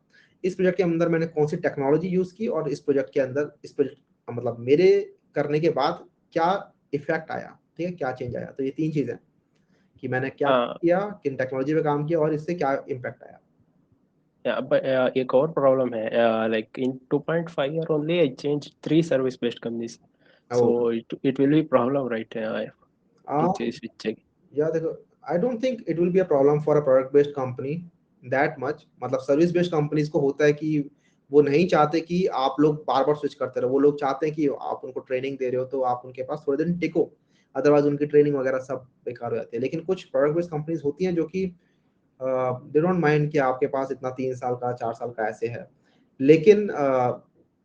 इस प्रोजेक्ट के अंदर मैंने कौन सी टेक्नोलॉजी यूज की, और इस प्रोजेक्ट के अंदर इस प्रोजेक्ट मतलब मेरे करने के बाद क्या इफेक्ट आया, ठीक है, क्या चेंज आया। तो ये 3 चीजें कि मैंने क्या Uh, किया, किन टेक्नोलॉजी पे काम किया और इससे क्या इम्पैक्ट आया। Yeah, but एक और problem है, like in 2.5 year only I changed 3 service based companies, so Oh, it will be problem, right? To uh, switch. yeah, देखो, I don't think it will be a problem for a product based company that much. मतलब सर्विस बेस्ड कंपनीज को होता है कि वो नहीं चाहते कि आप लोग बार बार स्विच करते रहो, वो लोग चाहते हैं कि आप उनको ट्रेनिंग दे रहे हो तो आप उनके पास थोड़े दिन टिको, अदरवाइज उनकी ट्रेनिंग वगैरह सब बेकार हो जाती है। लेकिन कुछ प्रोडक्ट बेस्ड कंपनीज होती हैं जो कि दे डोंट माइंड कि आपके पास इतना 3 साल का 4 साल का ऐसे है, लेकिन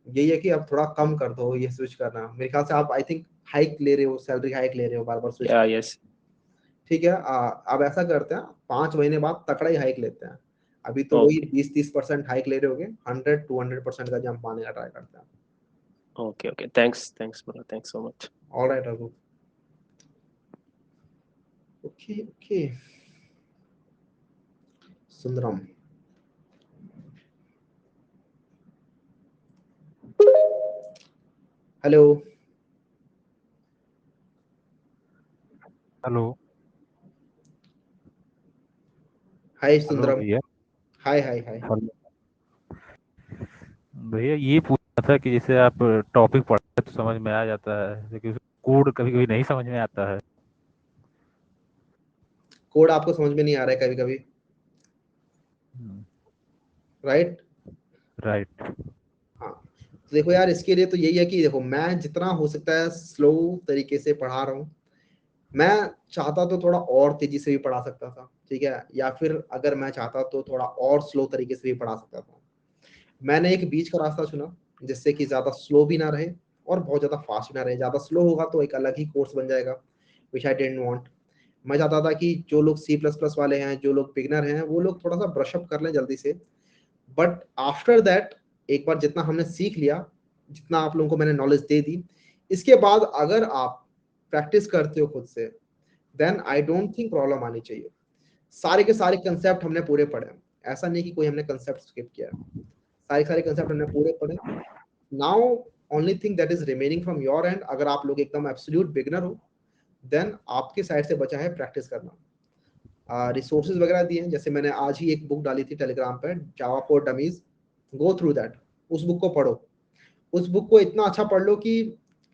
यही है कि अब थोड़ा कम कर दो ये स्विच करना। मेरे ख्याल से आप आई थिंक हाइक ले रहे हो, सैलरी हाइक ले रहे हो बार बार स्विच। Yeah, yes. ठीक है, अब ऐसा करते हैं 5 महीने बाद तकड़ा ही हाइक लेते हैं। अभी तो वही Okay. 20-30% हाइक ले रहे होगे, 100-200% का जंप मारने का ट्राई करते हैं। Okay. Thanks bro, thanks so much. Alright Raghu. Okay Sundaram, hello hello. Hi hello Sundaram. भैया। हाय हाय हाय। हेलो भैया, ये पूछना था कि जैसे आप टॉपिक पढ़ते हैं तो समझ में आ जाता है, लेकिन कोड कभी कभी नहीं समझ में आता है। कोड आपको समझ में नहीं आ रहा है कभी कभी, राइट? राइट। हाँ, तो देखो यार, इसके लिए तो यही है कि देखो, मैं जितना हो सकता है स्लो तरीके से पढ़ा रहा हूँ। मैं चाहता तो थोड़ा और तेजी से भी पढ़ा सकता था, ठीक है, या फिर अगर मैं चाहता तो थोड़ा और स्लो तरीके से भी पढ़ा सकता था। मैंने एक बीच का रास्ता चुना, जिससे कि ज्यादा स्लो भी ना रहे और बहुत ज्यादा फास्ट भी ना रहे। ज्यादा स्लो होगा तो एक अलग ही कोर्स बन जाएगा, विच आई डिडंट वांट। मैं चाहता था कि जो लोग C++ वाले हैं, जो लोग बिगनर हैं, वो लोग थोड़ा सा ब्रश अप कर लें जल्दी से। बट आफ्टर दैट, एक बार जितना हमने सीख लिया, जितना आप लोगों को मैंने नॉलेज दे दी, इसके बाद अगर आप प्रैक्टिस करते हो खुद से, then I don't think problem आनी चाहिए। सारे के सारे कंसेप्ट हमने पूरे पढ़े हैं, ऐसा नहीं कि कोई हमने कंसेप्ट स्किप किया है। सारे कंसेप्ट हमने पूरे पढ़े। Now only thing that is remaining from your and, अगर आप लोग एकदम एब्सोल्यूट बिगनर हो, देन आपके साइड से बचा है प्रैक्टिस करना। रिसोर्सेज वगैरह दिए हैं, जैसे मैंने आज ही एक बुक डाली थी टेलीग्राम पर, Java for dummies. Go through that, उस बुक को पढ़ो। उस बुक को इतना अच्छा पढ़ लो कि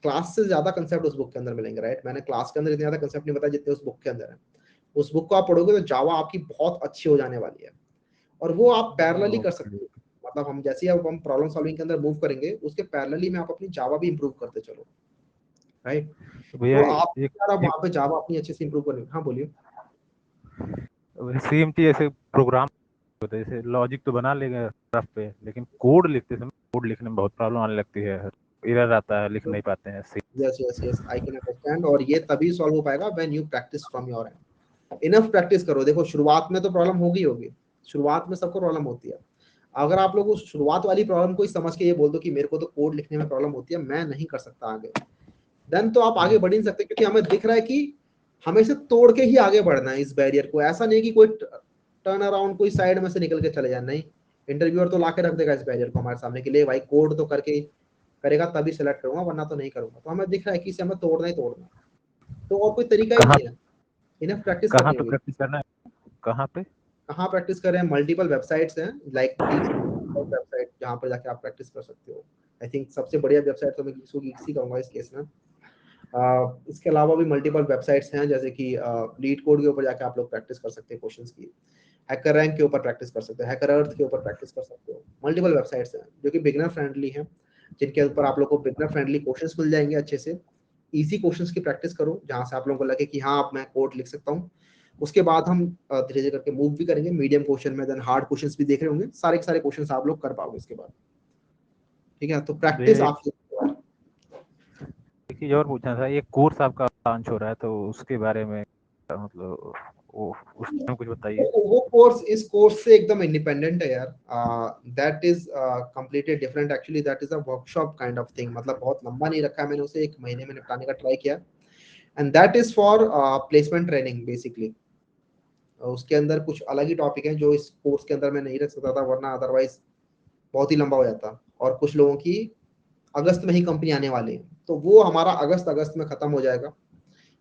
क्लास से ज्यादा कंसेप्ट उस बुक के अंदर मिलेंगे, राइट? मैंने क्लास के अंदर इतने ज्यादा कंसेप्ट नहीं बताया जितने उस बुक के अंदर है। उस बुक को आप पढ़ोगे तो जावा आपकी बहुत अच्छी हो जाने वाली है, और वो आप पैरेलली कर ओके। सकते हो। मतलब हम जैसे ही अब हम प्रॉब्लम सॉल्विंग के अंदर मूव करेंगे, उसके पैरेलली में आप अपनी जावा भी इंप्रूव करते चलो, राइट? तो तो भैया आप एक यार अब एक वहाँ पे जावा अपनी अच्छे से इंप्रूव करेंगे। हाँ बोलिए। सेम चीज ऐसे प्रोग्राम होता है, जैसे लॉजिक तो बना लेंगे रफ पे, लेकिन कोड लिखते समय कोड लिखने में बहुत प्रॉब्लम आने लगती है, एरर आता है, लिख नहीं पाते हैं। यस आई कैन अंडरस्टैंड, और ये तभी सॉल्व हो पाएगा when you practice from your and. Enough practice करो। देखो, शुरुआत में तो प्रॉब्लम होगी, शुरुआत में सबको प्रॉब्लम होती है। अगर आप लोग उस शुरुआत वाली प्रॉब्लम को ही समझ के ये बोल दो कि मेरे को तो कोड लिखने में प्रॉब्लम होती है, मैं नहीं कर सकता आगे, देन तो आप आगे बढ़ ही नहीं सकते, क्योंकि हमें दिख रहा है कि हमें इसे तोड़ के ही आगे बढ़ना है इस बैरियर को। ऐसा नहीं कि कोई टर्न अराउंड कोई साइड में से निकल के चले जाए, नहीं। इंटरव्यूअर तो ला के रख देगा इस बैरियर को हमारे सामने के लिए, भाई कोड तो करके करेगा तभी सिलेक्ट करूंगा, वरना तो नहीं करूंगा। तो हमें दिख रहा है कि इसे हमें तोड़ना ही तोड़ना, तो और कोई तरीका ही कहाँ नहीं है। इनफ प्रैक्टिस कहाँ करनी पे होगी। प्रैक्टिस करना है, कहाँ पे? कहाँ प्रैक्टिस करें? मल्टीपल वेबसाइट्स हैं, लाइक वेबसाइट जहाँ पर जाके आप प्रैक्टिस कर सकते हो। आई थिंक सबसे बढ़िया वेबसाइट तो मैं Geeksy कहूंगा इस केस में। इसके अलावा भी मल्टीपल वेबसाइट्स हैं, जैसे कि लीड कोड के ऊपर जाके आप लोग प्रैक्टिस कर सकते हैं क्वेश्चंस की। हैकर रैंक के ऊपर प्रैक्टिस कर सकते हो, हैकर अर्थ के ऊपर प्रैक्टिस कर सकते हो। मल्टीपल वेबसाइट्स हैं जो कि बिगनर फ्रेंडली हैं, जिनके ऊपर आप लोग को बिगनर फ्रेंडली क्वेश्चंस मिल जाएंगे अच्छे से। इजी क्वेश्चंस की प्रैक्टिस करो, जहां से आप लोगों को लगे कि हाँ अब मैं कोड लिख सकता हूँ। उसके बाद हम धीरे धीरे करके मूव भी करेंगे मीडियम क्वेश्चन में, देन हार्ड क्वेश्चंस भी देख रहे होंगे। सारे के सारे क्वेश्चंस आप लोग कर पाओगे इसके बाद, ठीक है? तो प्रैक्टिस भैया आपकी। एक चीज और पूछना था, ये कोर्स आपका लॉन्च हो रहा है तो उसके बारे में मतलब वो उसमें कुछ बताइए। वो कोर्स इस कोर्स से एकदम इंडिपेंडेंट है यार। That is completely different actually. That is a workshop kind of thing. मतलब बहुत लंबा नहीं रखा है मैंने उसे, 1 महीने में निपटाने का ट्राई किया। And that is for placement training basically. उसके अंदर कुछ अलग ही टॉपिक है जो इस कोर्स के अंदर मैं नहीं रख सकता था, वरना अदरवाइज बहुत ही लंबा हो जाता। और कुछ लोगों की अगस्त में ही कंपनी आने वाली है, तो वो हमारा अगस्त में खत्म हो जाएगा।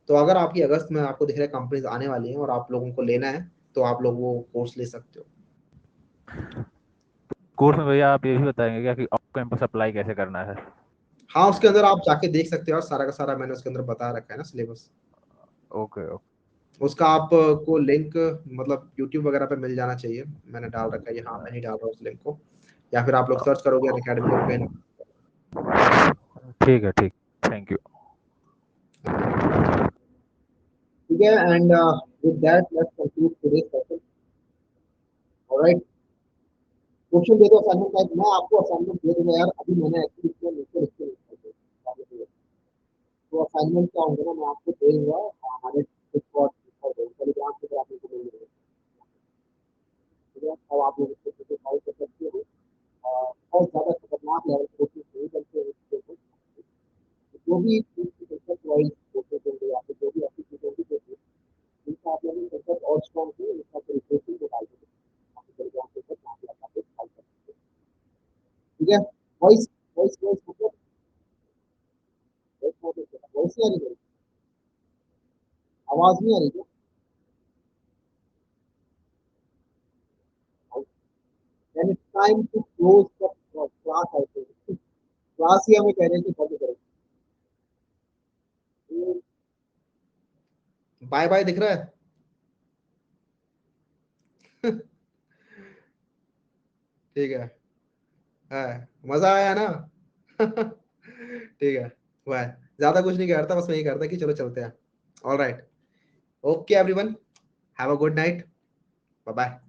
तो अगर आपकी अगस्त में आपको दिख रहा है कंपनीज आने वाली हैं और आप लोगों को लेना है, तो आप लोग वो कोर्स ले सकते हो। कोर्स में भैया आप ये भी बताएंगे क्या कि ऑफ कैंपस अप्लाई कैसे करना है? हाँ, उसके अंदर आप जाके देख सकते हो और सारा का सारा मैंने उसके अंदर बता रखा है ना सिलेबस। ओके ओके उसका आपको लिंक मतलब यूट्यूब वगैरह पे मिल जाना चाहिए, मैंने डाल रखा है ये। हाँ, मैं नहीं डाल रहा हूँ उस लिंक को, या फिर आप लोग सर्च करोगे अनअकैडमी ओपन। ठीक है, ठीक, थैंक यू। ठीक है, and with that let's conclude today's session. Alright, question दे दो असाइनमेंट टाइप। मैं आपको असाइनमेंट दे दूंगा यार, अभी मैंने एक्चुअली इसमें नीचे लिख के नहीं रखा है। तो असाइनमेंट क्या होगा ना, मैं आपको दे दूंगा हमारे डिस्कॉर्ड टेलीग्राम पे, आप लोगों को मिल जाएगा। ठीक है, अब आप लोग इसको फाइल कर सकते हो। बहुत ज़्यादा खतरनाक लेवल कोचिंग नहीं करते हैं। जो भी कंसेप्ट वाइज कोचिंग देंगे या फिर जो भी अच्छी चीज़ें भी देंगे, इनका आप लोगों को कंसेप्ट और स्ट्रॉन्ग है, इसका फिर रिपोर्टिंग को डाल देंगे आपके टेलीग्राम पे, नाम लगा के फाइल कर सकते हैं। ठीक है, वॉइस वॉइस वॉइस मतलब वॉइस नहीं आ रही है, आवाज़ नहीं आ रही है। Then it's time to close the class, I think. Class ही हमें कह रहे हैं कि बंद करो। बाय बाय दिख रहा है। ठीक है, मजा आया ना? ठीक है, बाय। ज्यादा कुछ नहीं करता, बस मैं ये करता कि चलो चलते हैं। All right, okay everyone, have a good night, bye bye.